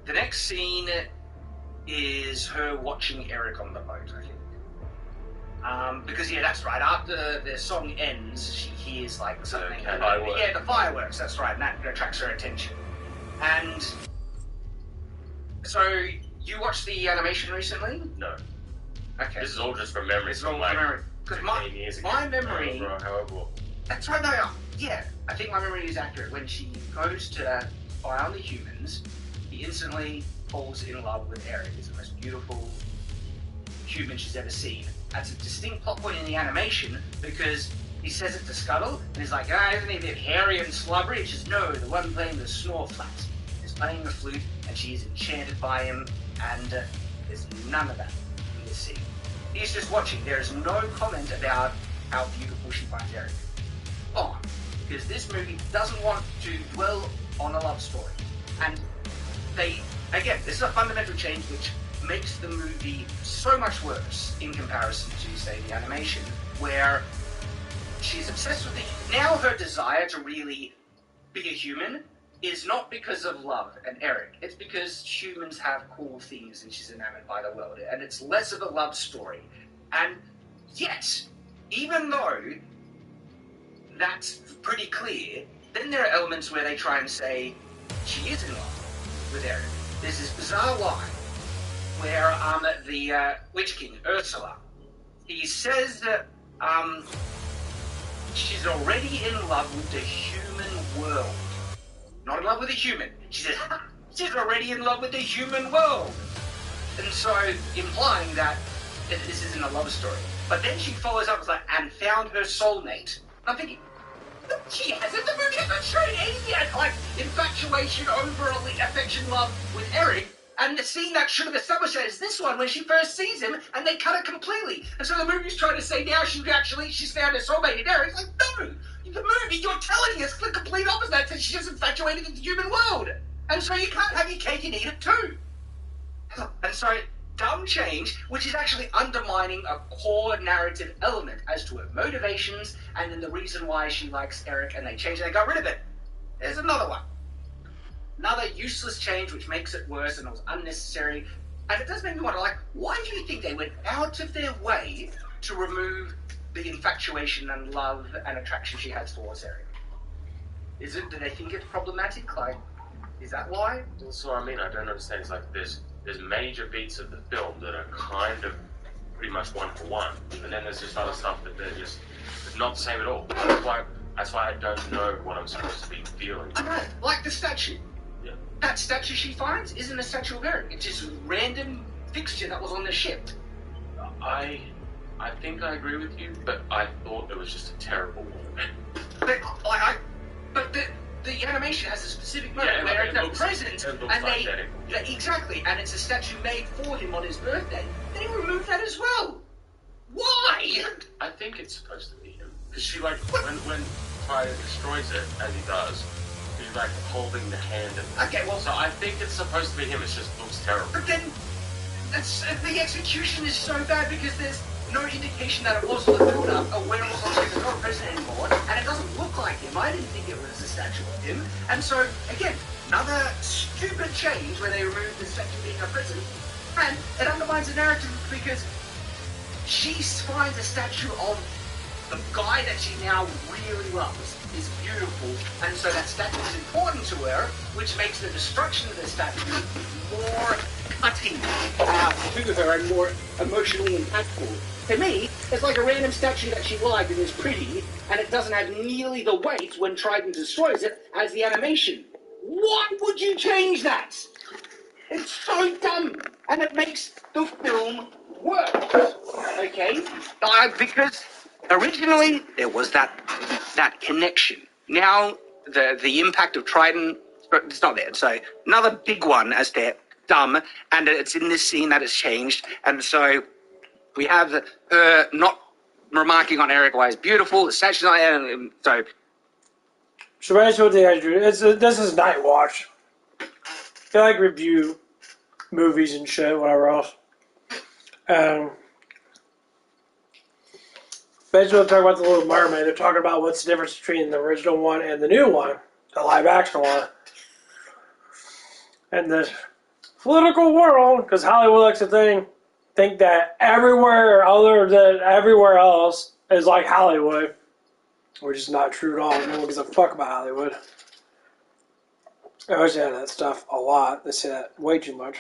[SPEAKER 1] the next scene is her watching Eric on the boat, I think. Because that's right. After the song ends, she hears like something.
[SPEAKER 3] Fireworks.
[SPEAKER 1] Yeah, the fireworks. That's right, and that attracts her attention. And so you watched the animation recently?
[SPEAKER 3] No.
[SPEAKER 1] Okay.
[SPEAKER 3] This is all just from memory.
[SPEAKER 1] It's all
[SPEAKER 3] like
[SPEAKER 1] from memory. Because my memory.
[SPEAKER 3] However.
[SPEAKER 1] That's right. No, yeah. I think my memory is accurate. When she goes to find the humans, he instantly falls in love with Eric. He's the most beautiful human she's ever seen. That's a distinct plot point in the animation because he says it to Scuttle and he's like, isn't he a bit hairy and slobbery? And she's no, the one playing the snore flat is playing the flute and she's enchanted by him, and there's none of that in this scene. He's just watching. There is no comment about how beautiful she finds Eric. Oh, because this movie doesn't want to dwell on a love story. And this is a fundamental change which makes the movie so much worse in comparison to, say, the animation, where she's obsessed with now her desire to really be a human is not because of love and Eric. It's because humans have cool things and she's enamored by the world. And it's less of a love story. And yet, even though that's pretty clear, then there are elements where they try and say she is in love with Eric. There's this bizarre line where the Witch King, Ursula, he says that she's already in love with the human world. Not in love with a human. She says, she's already in love with the human world. And so, implying that this isn't a love story. But then she follows up with like, and found her soulmate. I'm thinking, she hasn't. The movie hasn't shown any yet. Like, infatuation, overly affection, love with Eric. And the scene that should have established that is this one, when she first sees him, and they cut it completely. And so the movie's trying to say now she's found her soulmate in Eric. It's like, no! The movie, you're telling us the complete opposite. That says she's infatuated with the human world. And so you can't have your cake and eat it too. And so, dumb change, which is actually undermining a core narrative element as to her motivations, and then the reason why she likes Eric, and they changed it, they got rid of it. There's another one. Another useless change which makes it worse and it was unnecessary. And it does make me wonder, like, why do you think they went out of their way to remove the infatuation and love and attraction she has towards Eric? Do they think it's problematic? Like, is that why?
[SPEAKER 3] So I mean, I don't understand. It's like there's major beats of the film that are kind of pretty much one for one, and then there's just other stuff that they're not the same at all. That's why I don't know what I'm supposed to be feeling.
[SPEAKER 1] I know, like the statue.
[SPEAKER 3] Yeah.
[SPEAKER 1] That statue she finds isn't a statue of Eric. It's just a random fixture that was on the ship.
[SPEAKER 3] I think I agree with you, but I thought it was just a terrible one.
[SPEAKER 1] But the animation has a specific moment where it's present, and exactly, and it's a statue made for him on his birthday. They removed that as well. Why?
[SPEAKER 3] I think it's supposed to be him, because she when Tyler destroys it, as he does, she's like holding the hand of.
[SPEAKER 1] Okay, well,
[SPEAKER 3] so I think it's supposed to be him. It just looks terrible.
[SPEAKER 1] But then, the execution is so bad because there's no indication that it was for the build-up or where it was on the not present anymore, and it doesn't look like him. I didn't think it was a statue of him. And so, again, another stupid change where they removed the statue being a prison, and it undermines the narrative because she finds a statue of the guy that she now really loves is beautiful, and so that statue is important to her, which makes the destruction of the statue more cutting to her and more emotionally impactful. To me, it's like a random statue that she liked and is pretty, and it doesn't have nearly the weight when Trident destroys it as the animation. Why would you change that? It's so dumb, and it makes the film worse. Okay? Because originally there was that connection. Now the impact of Trident, it's not there. So another big one as they're dumb, and it's in this scene that has changed, and so we have her not remarking on Eric why he's beautiful, the statue's not there, so...
[SPEAKER 2] So that's what they had to do. This is Night Watch. I feel like review. movies and shit, whatever else. Basically, they're talking about the Little Mermaid. They're talking about what's the difference between the original one and the new one, the live-action one. And the political world, because Hollywood likes to think that everywhere other than everywhere else is like Hollywood, which is not true at all. No one gives a fuck about Hollywood. I always say that stuff a lot. They say that way too much.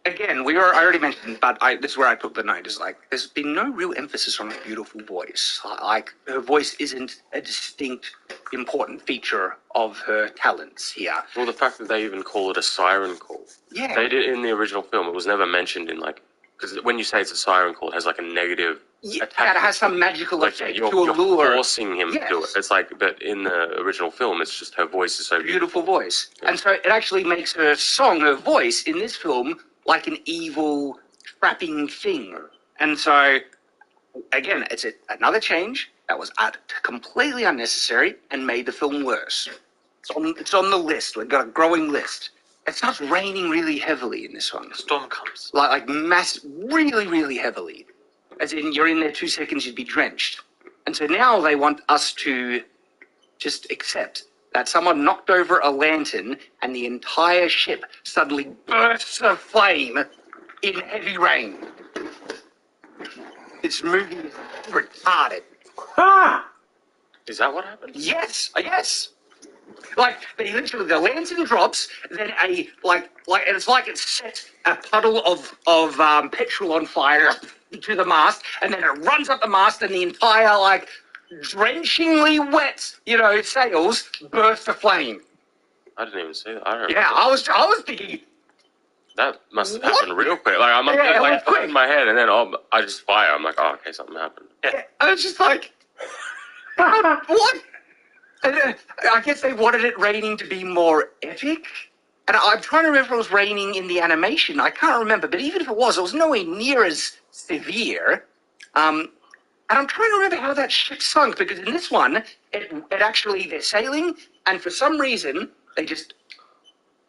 [SPEAKER 10] Again, I already mentioned, but this is where I took the note, is like, there's been no real emphasis on a beautiful voice. Like, her voice isn't a distinct, important feature of her talents here.
[SPEAKER 11] Well, the fact that they even call it a siren call.
[SPEAKER 10] Yeah.
[SPEAKER 11] They did in the original film. It was never mentioned in, like, because when you say it's a siren call, it has, like, a negative attack.
[SPEAKER 10] Yeah, it has some magical
[SPEAKER 11] like,
[SPEAKER 10] effect
[SPEAKER 11] you're
[SPEAKER 10] to allure.
[SPEAKER 11] forcing him to do it. It's like, but in the original film, it's just her voice is so
[SPEAKER 10] beautiful voice.
[SPEAKER 11] Yeah.
[SPEAKER 10] And so it actually makes her song, her voice, in this film, like an evil, trapping thing. And so, again, it's another change that was completely unnecessary and made the film worse. It's on the list. We've got a growing list. It starts raining really heavily in this one.
[SPEAKER 11] The storm comes.
[SPEAKER 10] Like really, really heavily. As in, you're in there 2 seconds, you'd be drenched. And so now they want us to just accept that someone knocked over a lantern and the entire ship suddenly bursts of flame in heavy rain. This movie is retarded.
[SPEAKER 2] Ha!
[SPEAKER 11] Is that what happened?
[SPEAKER 10] Yes, yes. Like, they literally, the lantern drops, then it's like it set a puddle of petrol on fire to the mast, and then it runs up the mast, and the entire, like, drenchingly wet, sails burst aflame.
[SPEAKER 11] I didn't even see that. I don't
[SPEAKER 10] Yeah,
[SPEAKER 11] remember.
[SPEAKER 10] I was thinking,
[SPEAKER 11] that must have happened real quick. Like, I'm like quick in my head, and then I just fire. I'm like, oh, okay, something happened.
[SPEAKER 10] Yeah, I was just like, what? And then, I guess they wanted it raining to be more epic. And I'm trying to remember if it was raining in the animation. I can't remember, but even if it was nowhere near as severe. And I'm trying to remember how that ship sunk, because in this one, it actually, they're sailing, and for some reason, they just,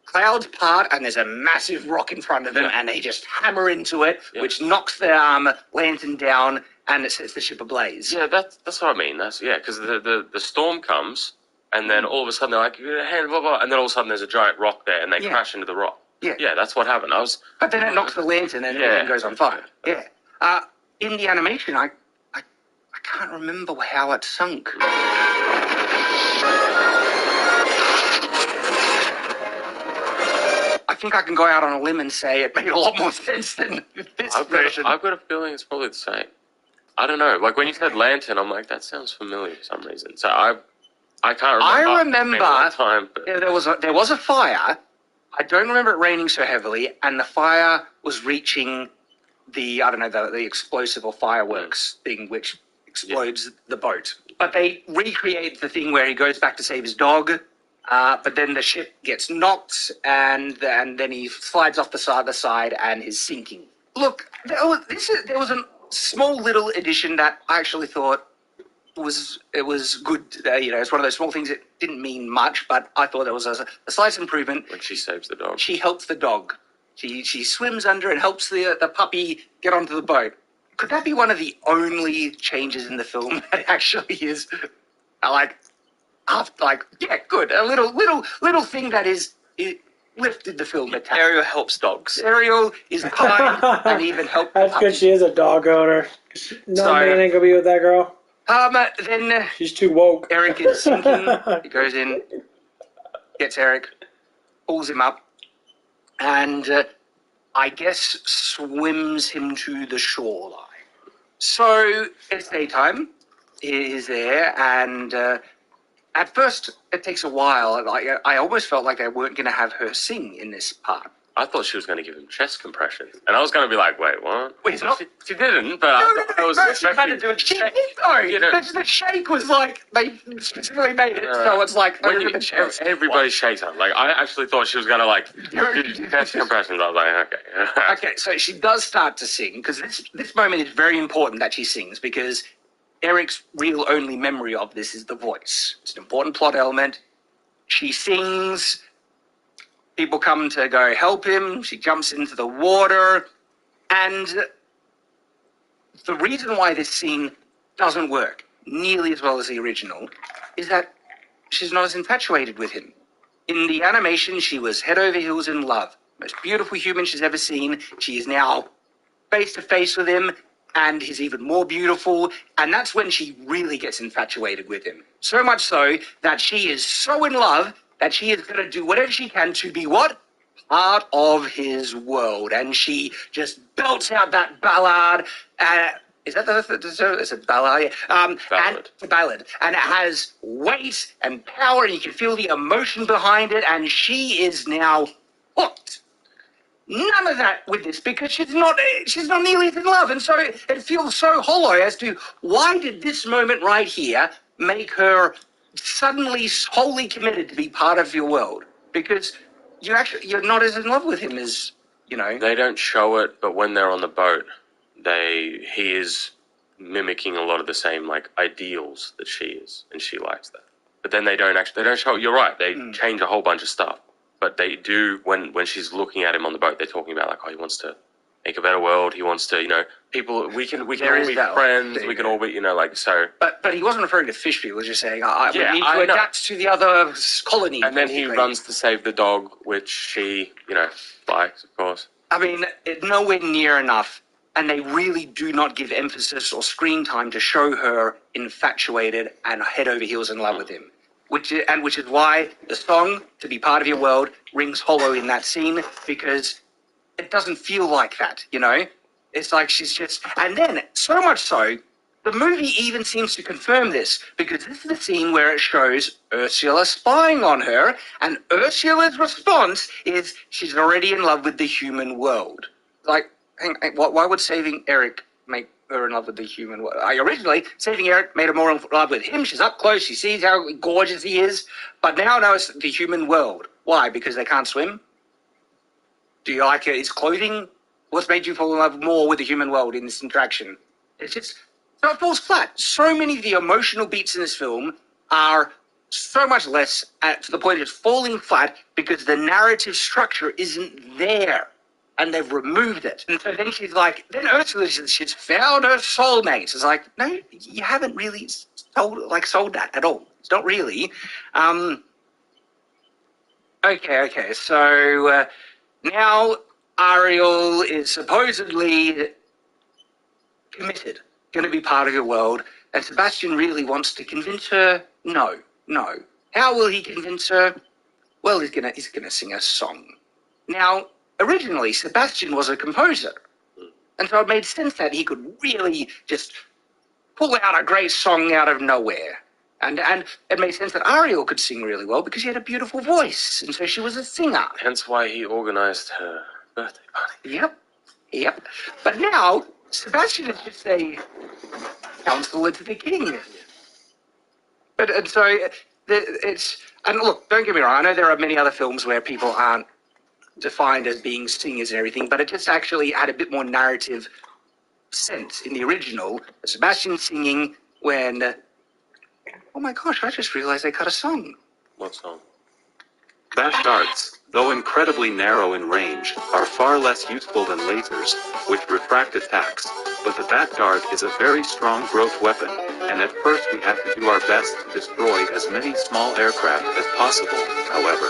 [SPEAKER 10] clouds part, and there's a massive rock in front of them, and they just hammer into it, which knocks the lantern down, and it sets the ship ablaze.
[SPEAKER 11] Yeah, that's what I mean. Because the storm comes, and then all of a sudden they're like, hey, blah, blah, and then all of a sudden there's a giant rock there, and they crash into the rock. Yeah, that's what happened.
[SPEAKER 10] But then it knocks the lantern, and everything goes on fire. Yeah. In the animation, I can't remember how it sunk. I think I can go out on a limb and say it made a lot more sense than this version.
[SPEAKER 11] I've got a feeling it's probably the same. I don't know. Like, when you said lantern, I'm like, that sounds familiar for some reason. So I can't remember.
[SPEAKER 10] I remember
[SPEAKER 11] time, but...
[SPEAKER 10] there was a fire. I don't remember it raining so heavily, and the fire was reaching the explosive or fireworks thing, which explodes the boat. But they recreate the thing where he goes back to save his dog, but then the ship gets knocked, and then he slides off the side and is sinking. Look, there was a small little addition that I actually thought was good. It's one of those small things that didn't mean much, but I thought there was a slight improvement.
[SPEAKER 11] When she saves the dog.
[SPEAKER 10] She helps the dog. She swims under and helps the puppy get onto the boat. Could that be one of the only changes in the film that actually is good? A little thing that it lifted the film.
[SPEAKER 11] Ariel helps dogs.
[SPEAKER 10] Ariel is kind and even helped.
[SPEAKER 2] That's good. She is a dog owner. No man ain't gonna be with that girl.
[SPEAKER 10] Then
[SPEAKER 2] she's too woke.
[SPEAKER 10] Eric is sinking. He goes in, gets Eric, pulls him up, and I guess swims him to the shoreline. So it's daytime. He is there, and at first it takes a while. I almost felt like they weren't going to have her sing in this part.
[SPEAKER 11] I thought she was going to give him chest compressions, and I was going to be like, "Wait, what?"
[SPEAKER 10] Wait, it's not.
[SPEAKER 11] She didn't, but I was expecting.
[SPEAKER 10] She did though. The shake was like they specifically made it, so it's like
[SPEAKER 11] everybody shakes up. Like, I actually thought she was going to do chest compressions. I was like, okay.
[SPEAKER 10] Okay, so she does start to sing, because this moment is very important that she sings, because Eric's real only memory of this is the voice. It's an important plot element. She sings.
[SPEAKER 1] people come to go help him. She jumps into the water. And the reason why this scene doesn't work nearly as well as the original is that she's not as infatuated with him. In the animation, she was head over heels in love. Most beautiful human she's ever seen. She is now face to face with him, and he's even more beautiful. And that's when she really gets infatuated with him. So much so that she is so in love that she is going to do whatever she can to be what? Part of his world. And she just belts out that ballad. Is that it's a ballad? Yeah.
[SPEAKER 11] Ballad.
[SPEAKER 1] And it's a ballad. And it has weight and power, and you can feel the emotion behind it. And she is now hooked. None of that with this, because she's not nearly as in love, and so it feels so hollow as to why did this moment right here make her suddenly wholly committed to be part of your world? Because you're not as in love with him as
[SPEAKER 11] They don't show it, but when they're on the boat, he is mimicking a lot of the same like ideals that she is, and she likes that. But then they don't show. You're right. They change a whole bunch of stuff. But they do, when she's looking at him on the boat, they're talking about, like, oh, he wants to make a better world. He wants to, people, we can all be friends. We can all be, like, so.
[SPEAKER 1] But he wasn't referring to fish people. He was just saying, we need to adapt to the other colony.
[SPEAKER 11] And then he runs to save the dog, which she, likes, of course.
[SPEAKER 1] I mean, nowhere near enough. And they really do not give emphasis or screen time to show her infatuated and head over heels in love with him. Which is why the song, To Be Part of Your World, rings hollow in that scene, because it doesn't feel like that, It's like she's just... And then, so much so, the movie even seems to confirm this, because this is the scene where it shows Ursula spying on her, and Ursula's response is she's already in love with the human world. Like, why would saving Eric make her in love with the human world? Originally, saving Eric made her more in love with him. She's up close. She sees how gorgeous he is. But now it's the human world. Why? Because they can't swim? Do you like his clothing? What's made you fall in love more with the human world in this interaction? It's just... So it falls flat. So many of the emotional beats in this film are so much less, to the point of it's falling flat because the narrative structure isn't there. And they've removed it. And so then she's like, then Ursula, she's found her soulmate. It's like, no, you haven't really sold that at all. It's not really. Okay. So now Ariel is supposedly committed, going to be part of your world. And Sebastian really wants to convince her, no. How will he convince her? Well, he's gonna sing a song. Now, originally, Sebastian was a composer, and so it made sense that he could really just pull out a great song out of nowhere. And it made sense that Ariel could sing really well because she had a beautiful voice, and so she was a singer.
[SPEAKER 11] Hence why he organized her birthday party.
[SPEAKER 1] Yep. But now, Sebastian is just a counselor to the king. And so it's... And look, don't get me wrong, I know there are many other films where people aren't defined as being singers and everything, but it just actually had a bit more narrative sense in the original. Sebastian singing when... oh my gosh, I just realized they cut a song.
[SPEAKER 11] What song?
[SPEAKER 12] Bat darts, though incredibly narrow in range, are far less useful than lasers, which refract attacks, but the bat dart is a very strong growth weapon, and at first we had to do our best to destroy as many small aircraft as possible. However,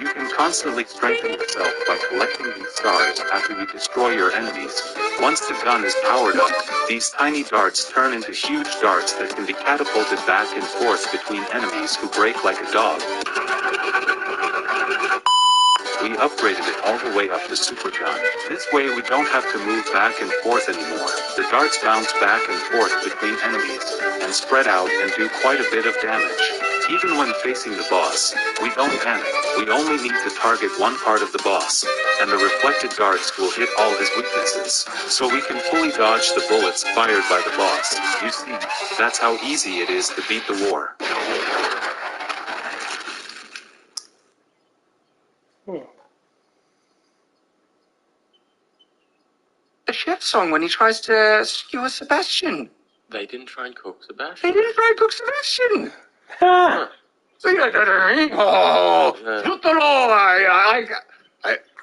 [SPEAKER 12] you can constantly strengthen yourself by collecting these stars after you destroy your enemies. Once the gun is powered up, these tiny darts turn into huge darts that can be catapulted back and forth between enemies who break like a dog. We upgraded it all the way up to Super Gun. This way we don't have to move back and forth anymore. The darts bounce back and forth between enemies, and spread out and do quite a bit of damage. Even when facing the boss, we don't panic. We only need to target one part of the boss, and the reflected darts will hit all his weaknesses, so we can fully dodge the bullets fired by the boss. You see, that's how easy it is to beat the war.
[SPEAKER 1] The chef song when he tries to skewer Sebastian.
[SPEAKER 11] They didn't try and cook Sebastian.
[SPEAKER 1] They didn't try and cook Sebastian.
[SPEAKER 11] Huh.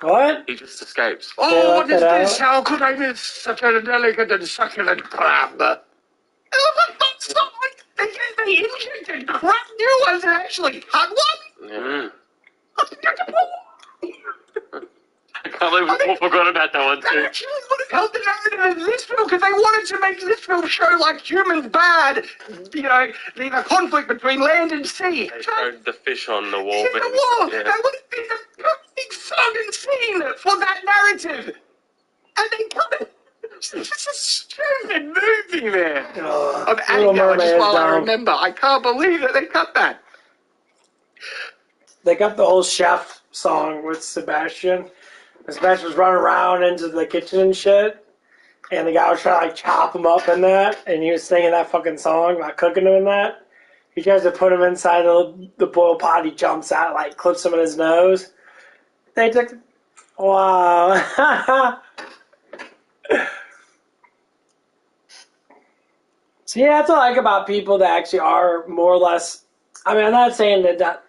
[SPEAKER 2] What?
[SPEAKER 11] He just escapes.
[SPEAKER 10] Oh, what
[SPEAKER 2] left
[SPEAKER 10] is
[SPEAKER 2] it
[SPEAKER 10] this?
[SPEAKER 2] out.
[SPEAKER 10] How could I miss such a delicate and succulent crab? Oh, for God's sake! They injected crab new ones and actually had one?
[SPEAKER 11] Yeah. I can't believe we all forgot about that one
[SPEAKER 10] That
[SPEAKER 11] too.
[SPEAKER 10] actually would have helped the narrative of this film because they wanted to make this film show like humans bad. You know, the conflict between land and sea.
[SPEAKER 11] They showed the fish on the wall.
[SPEAKER 10] In
[SPEAKER 11] But
[SPEAKER 10] the wall!
[SPEAKER 11] yeah.
[SPEAKER 10] That would have been the perfect song and scene for that narrative. And they cut it. It's just a stupid movie, man. I'm
[SPEAKER 2] Little
[SPEAKER 10] adding that one
[SPEAKER 2] Mermaid
[SPEAKER 10] just
[SPEAKER 2] is
[SPEAKER 10] while I
[SPEAKER 2] dumb.
[SPEAKER 10] remember. I can't believe that they cut that.
[SPEAKER 2] They got the whole chef song with Sebastian. And Sebastian was running around into the kitchen and shit. And the guy was trying to like chop him up in that. And he was singing that fucking song, like cooking him in that. He tries to put him inside the boiled pot. He jumps out, like clips him in his nose. They took. Wow. So yeah, that's what I like about people that actually are more or less. I mean, I'm not saying that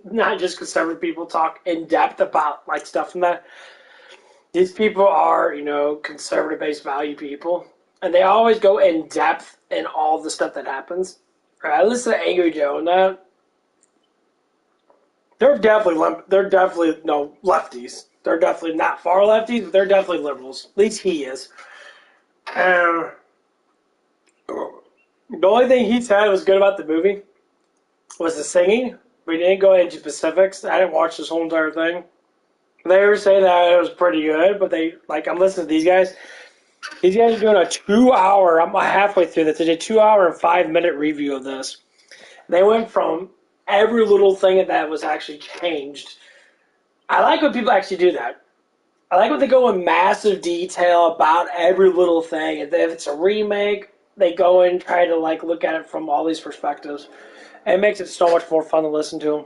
[SPEAKER 2] not just conservative people talk in depth about like stuff from that. These people are, conservative-based value people, and they always go in depth in all the stuff that happens. Right? I listen to Angry Joe and that. They're definitely no lefties. They're definitely not far lefties, but they're definitely liberals. At least he is. And the only thing he said was good about the movie was the singing. We didn't go into specifics. I didn't watch this whole entire thing. They were saying that it was pretty good, but I'm listening to these guys. These guys are doing a 2 hour, I'm halfway through this. They did a 2 hour and 5 minute review of this. They went from every little thing that was actually changed. I like when people actually do that. I like when they go in massive detail about every little thing. If it's a remake, they go in and try to look at it from all these perspectives. And it makes it so much more fun to listen to them.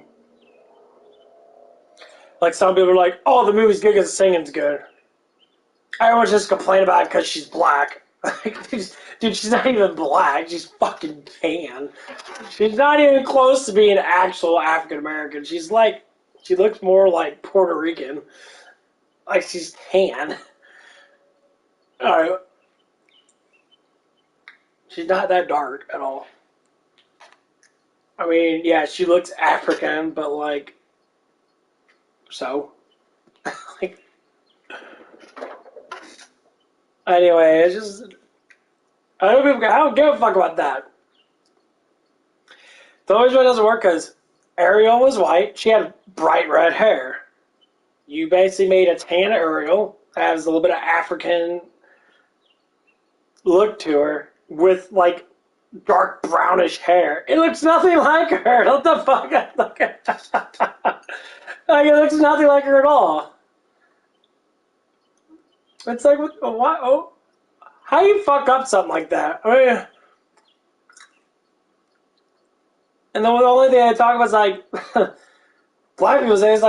[SPEAKER 2] Like some people are like, oh, the movie's good because the singing's good. Everyone's just complaining about it because she's black. Dude, she's not even black. She's fucking tan. She's not even close to being actual African American. She looks more like Puerto Rican. Like she's tan. Alright. She's not that dark at all. I mean, yeah, she looks African, but so. Anyway, it's just I don't give a fuck about that. The only reason it doesn't work because Ariel was white. She had bright red hair. You basically made a tan Ariel that has a little bit of African look to her with dark brownish hair. It looks nothing like her. What the fuck? It looks nothing like her at all. It's like, what? Oh, how do you fuck up something like that? I mean, and the only thing I talk about is black people say is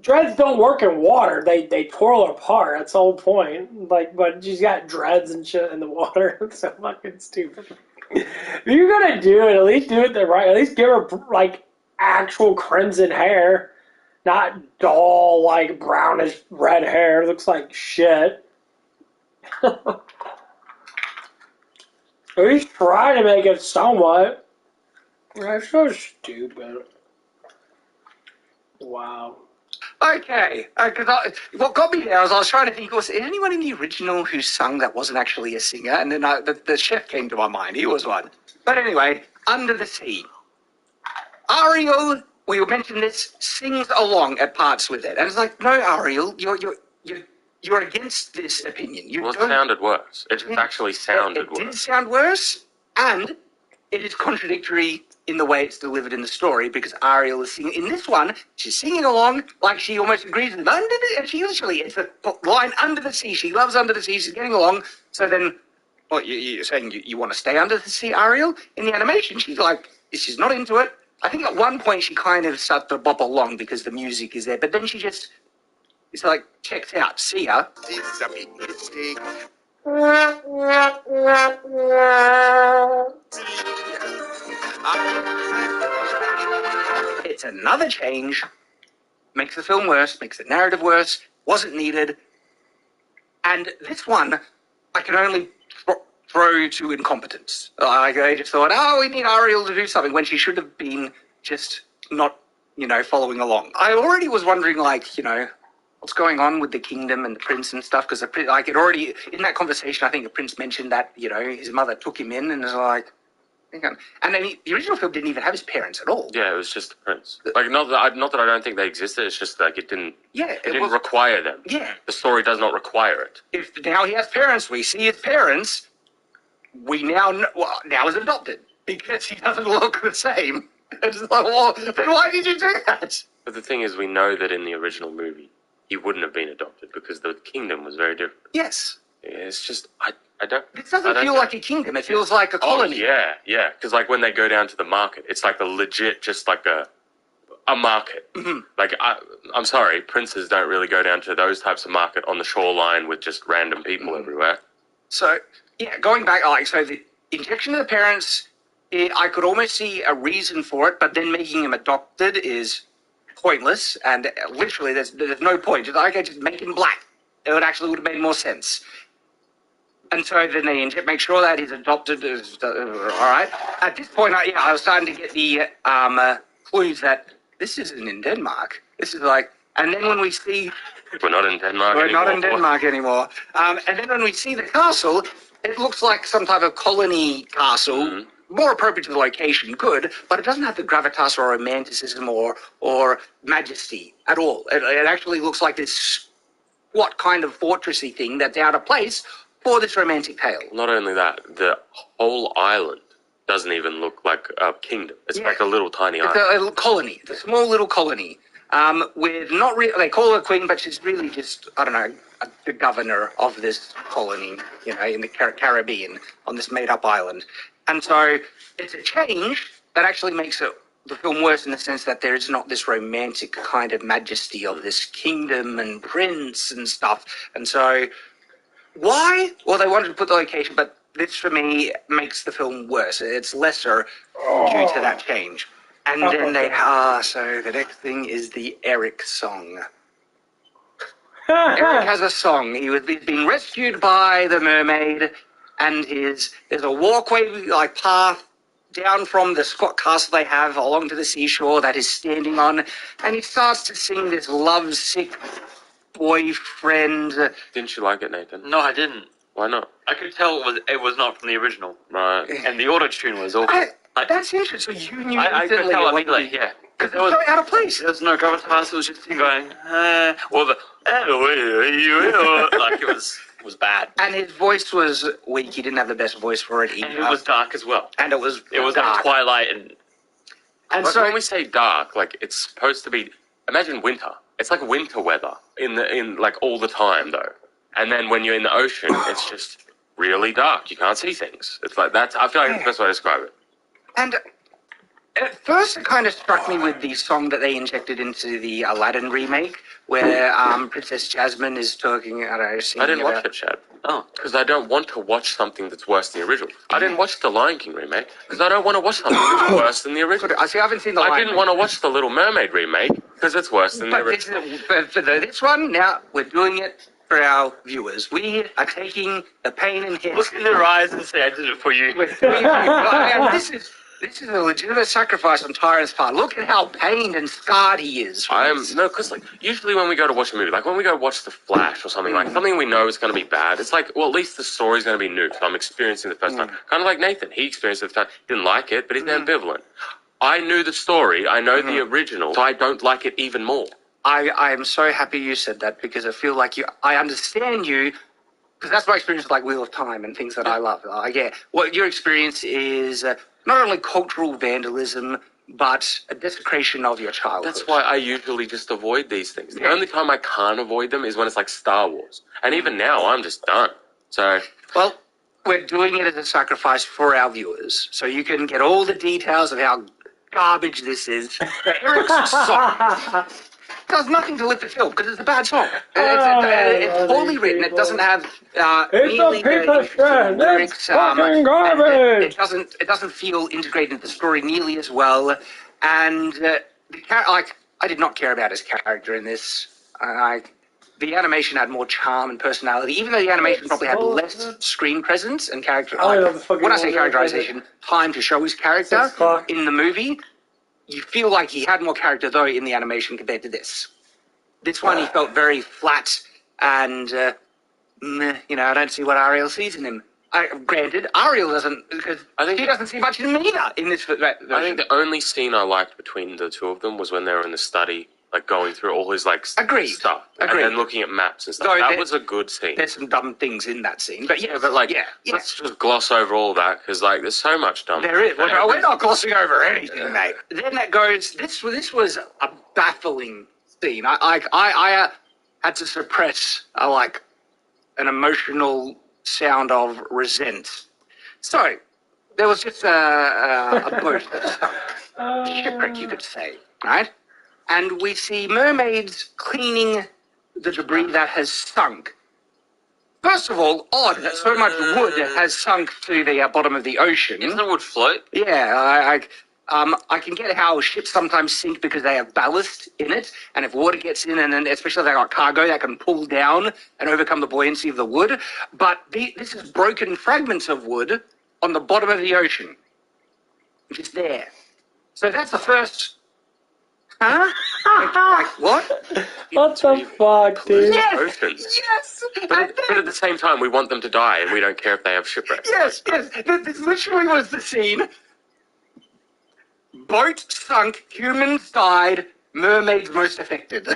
[SPEAKER 2] dreads don't work in water. They twirl apart. That's the whole point. But she's got dreads and shit in the water. It's so fucking stupid. If you're gonna do it, at least do it the right. At least give her actual crimson hair, not dull brownish red hair. It looks like shit. At least try to make it somewhat. That's so stupid. Wow.
[SPEAKER 10] Okay, because what got me there was I was trying to think, was there anyone in the original who sung that wasn't actually a singer? And then the chef came to my mind. He was one. But anyway, Under the Sea. Ariel, we mentioned this, sings along at parts with it. And it's like, no, Ariel, you're against this opinion.
[SPEAKER 11] It sounded worse. It actually sounded worse.
[SPEAKER 10] It did sound worse, and it is contradictory in the way it's delivered in the story because Ariel is singing. In this one, she's singing along like she almost agrees with them. It's the line Under the Sea. She loves Under the Sea. She's getting along. So then, what, you're saying you want to stay under the sea, Ariel? In the animation, she's she's not into it. I think at one point she kind of starts to bop along because the music is there, but then she just, it's checked out. See ya. It's a big mistake.
[SPEAKER 1] another change, makes the film worse, makes the narrative worse, wasn't needed. And this one, I can only throw to incompetence. I just thought, oh, we need Ariel to do something when she should have been just not, following along. I already was wondering, what's going on with the kingdom and the prince and stuff, because it already, in that conversation, I think the prince mentioned that, his mother took him in and was like, and then the original film didn't even have his parents at all.
[SPEAKER 11] Yeah, it was just the prince. Like, not that I don't think they existed. It's just like it didn't require them.
[SPEAKER 1] Yeah,
[SPEAKER 11] the story does not require it.
[SPEAKER 1] If now he has parents, we see his parents. We now know, now he's adopted because he doesn't look the same. It's like, well, then why did you do that?
[SPEAKER 11] But the thing is, we know that in the original movie, he wouldn't have been adopted because the kingdom was very different.
[SPEAKER 1] Yes.
[SPEAKER 11] It's just I don't.
[SPEAKER 1] This doesn't feel like a kingdom. It feels like a colony.
[SPEAKER 11] Oh, yeah. Because like when they go down to the market, it's like just like a market.
[SPEAKER 1] Mm-hmm.
[SPEAKER 11] Like I'm sorry, princes don't really go down to those types of market on the shoreline with just random people everywhere.
[SPEAKER 1] So yeah, going back, so the injection of the parents, I could almost see a reason for it, but then making him adopted is pointless, and literally there's no point. Just make him black. It would have made more sense. And so then they make sure that he's adopted. All right. At this point, I was starting to get the clues that this isn't in Denmark. This is like, and then when we see,
[SPEAKER 11] we're not in Denmark.
[SPEAKER 1] We're not in Denmark anymore. And then when we see the castle, it looks like some type of colony castle, more appropriate to the location, good, but it doesn't have the gravitas or romanticism or majesty at all. It actually looks like this what kind of fortressy thing that's out of place for this romantic tale.
[SPEAKER 11] Not only that, the whole island doesn't even look like a kingdom. It's like a little tiny island.
[SPEAKER 1] It's a little colony. It's a small little colony. With not really, they call her a queen, but she's really just, I don't know, the governor of this colony, in the Caribbean, on this made-up island. And so it's a change that actually makes the film worse in the sense that there is not this romantic kind of majesty of this kingdom and prince and stuff. And so why? Well, they wanted to put the location, but this, for me, makes the film worse. It's lesser due to that change. And then so the next thing is the Eric song. Eric has a song. He's being rescued by the mermaid, and there's a walkway, path down from the squat castle they have along to the seashore that he's standing on, and he starts to sing this lovesick boyfriend.
[SPEAKER 11] Didn't you like it, Nathan?
[SPEAKER 4] No, I didn't.
[SPEAKER 11] Why not?
[SPEAKER 4] I could tell it was not from the original.
[SPEAKER 11] Right.
[SPEAKER 4] And the auto-tune was awful.
[SPEAKER 1] That's interesting. So you knew
[SPEAKER 4] I could tell immediately, yeah.
[SPEAKER 1] Because it was so out of place.
[SPEAKER 4] There was no gravitas, it was just him going, like it was bad.
[SPEAKER 1] And his voice was weak. He didn't have the best voice for it either.
[SPEAKER 4] And it was dark as well.
[SPEAKER 1] And it was
[SPEAKER 4] dark.
[SPEAKER 1] Like
[SPEAKER 4] Twilight
[SPEAKER 11] And so when we say dark, it's supposed to be, imagine winter. It's like winter weather in all the time though. And then when you're in the ocean, it's just really dark. You can't see things. It's like that's, I feel like that's the best way to describe it.
[SPEAKER 1] And at first, it kind of struck me with the song that they injected into the Aladdin remake, where Princess Jasmine is talking. I
[SPEAKER 11] didn't watch it, Chad. Oh, because I don't want to watch something that's worse than the original. I didn't watch the Lion King remake because I don't want to watch something that's worse than the original.
[SPEAKER 1] I haven't seen the Lion King.
[SPEAKER 11] I didn't want to watch the Little Mermaid remake because it's worse than the original.
[SPEAKER 1] For this one, now we're doing it for our viewers. We are taking the pain and hit.
[SPEAKER 4] Look in their eyes and say, I did it for you.
[SPEAKER 1] This is a legitimate sacrifice on Tyron's part. Look at how pained and scarred he is.
[SPEAKER 11] Because usually when we go to watch a movie, when we go watch The Flash or something, something we know is going to be bad, it's at least the story's going to be new, so I'm experiencing it the first time. Kind of like Nathan. He experienced it the first time. Didn't like it, but he's ambivalent. I knew the story. I know the original, so I don't like it even more.
[SPEAKER 1] I am so happy you said that because I feel like I understand you. Because that's my experience with Wheel of Time and things that I love. What your experience is not only cultural vandalism, but a desecration of your childhood.
[SPEAKER 11] That's why I usually just avoid these things. The only time I can't avoid them is when it's like Star Wars. And even now, I'm just done. So,
[SPEAKER 1] well, we're doing it as a sacrifice for our viewers. So you can get all the details of how garbage this is. Eric's song does nothing to lift the film because it's a bad song. It's poorly written. It doesn't have nearly the lyrics.
[SPEAKER 2] Fucking garbage.
[SPEAKER 1] It doesn't feel integrated into the story nearly as well. And I did not care about his character in this. The animation had more charm and personality, even though the animation probably had less screen presence and character. When I say characterization, time to show his character in the movie, you feel like he had more character though in the animation compared to this. This one, he felt very flat and, I don't see what Ariel sees in him. Granted, Ariel doesn't, because he doesn't see much in him either in this version.
[SPEAKER 11] I think the only scene I liked between the two of them was when they were in the study, like going through all his like stuff, and then looking at maps and stuff. That was a good scene.
[SPEAKER 1] There's some dumb things in that scene, but
[SPEAKER 11] let's just gloss over all that because like there's so much dumb.
[SPEAKER 1] There is. We're not glossing over anything, mate. Then that goes. This was a baffling scene. I had to suppress an emotional sound of resent. So there was just a boat shipwreck, you could say, right? And we see mermaids cleaning the debris that has sunk. First of all, odd that so much wood has sunk to the bottom of the ocean.
[SPEAKER 11] Doesn't the wood float?
[SPEAKER 1] Yeah, I can get how ships sometimes sink because they have ballast in it, and if water gets in, and then especially if they got cargo, that can pull down and overcome the buoyancy of the wood. But this is broken fragments of wood on the bottom of the ocean, which is there. So that's the first. Huh? What?
[SPEAKER 2] What the fuck, dude?
[SPEAKER 1] Yes!
[SPEAKER 11] But at the same time, we want them to die, and we don't care if they have shipwrecks.
[SPEAKER 1] Yes. This literally was the scene. Boat sunk, humans died, mermaids most affected.
[SPEAKER 11] Do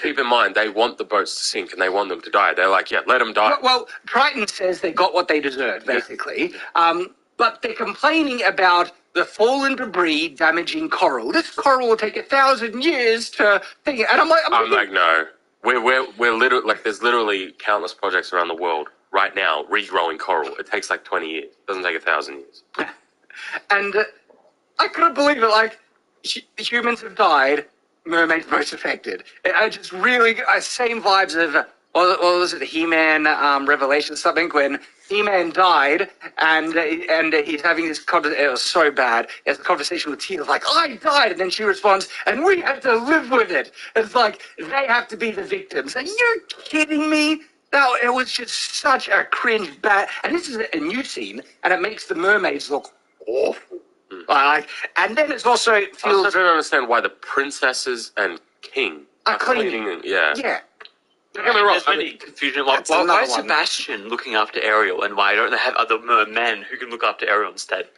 [SPEAKER 11] keep in mind, they want the boats to sink, and they want them to die. They're like, yeah, let them die.
[SPEAKER 1] Well, Triton says they got what they deserved, basically. But they're complaining about the fallen debris damaging coral. This coral will take 1,000 years to think. And I'm like,
[SPEAKER 11] no. We're literally like, there's literally countless projects around the world right now regrowing coral. It takes like 20 years. It doesn't take 1,000 years.
[SPEAKER 1] And I couldn't believe it. Like, humans have died, mermaids most affected. I just really same vibes of what was it, the He-Man Revelation or something, when He-Man died and he's having this conversation. It was so bad. He has a conversation with Tina, like, I died, and then she responds, and we have to live with it. It's like they have to be the victims. Are you kidding me? No, it was just such a cringe bad. And this is a new scene, and it makes the mermaids look awful. And then it's also feels.
[SPEAKER 11] I also don't understand why the princesses and king are cleaning. Yeah.
[SPEAKER 4] Don't get me wrong, there's really confusion. Like, why is Sebastian looking after Ariel, and why don't they have other mermen who can look after Ariel instead?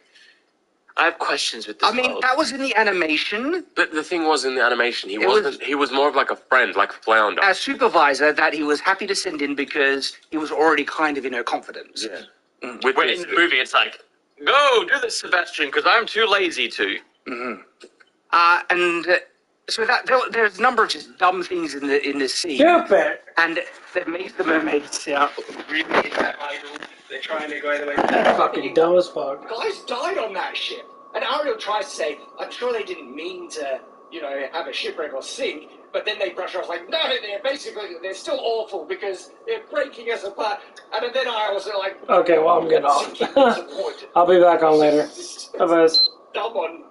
[SPEAKER 4] I have questions with this.
[SPEAKER 1] That was in the animation.
[SPEAKER 11] But the thing was, in the animation, he was more of like a friend, like Flounder.
[SPEAKER 1] A supervisor that he was happy to send in because he was already kind of in her confidence.
[SPEAKER 11] Yeah.
[SPEAKER 4] Where in the movie, it's like, go, do this, Sebastian, because I'm too lazy to.
[SPEAKER 1] Mm-hmm. So there's a number of just dumb things in this scene.
[SPEAKER 2] Stupid!
[SPEAKER 1] And that makes the mermaids sound really idle. They're trying to go the way.
[SPEAKER 2] That's fucking dumb as fuck.
[SPEAKER 1] Guys died on that ship. And Ariel tries to say, I'm sure they didn't mean to, have a shipwreck or sink. But then they brush off like, no, they're still awful because they're breaking us apart. And then I was like,
[SPEAKER 2] okay, well, I'm getting off. I'll be back on later. Bye, guys.
[SPEAKER 1] Dumb on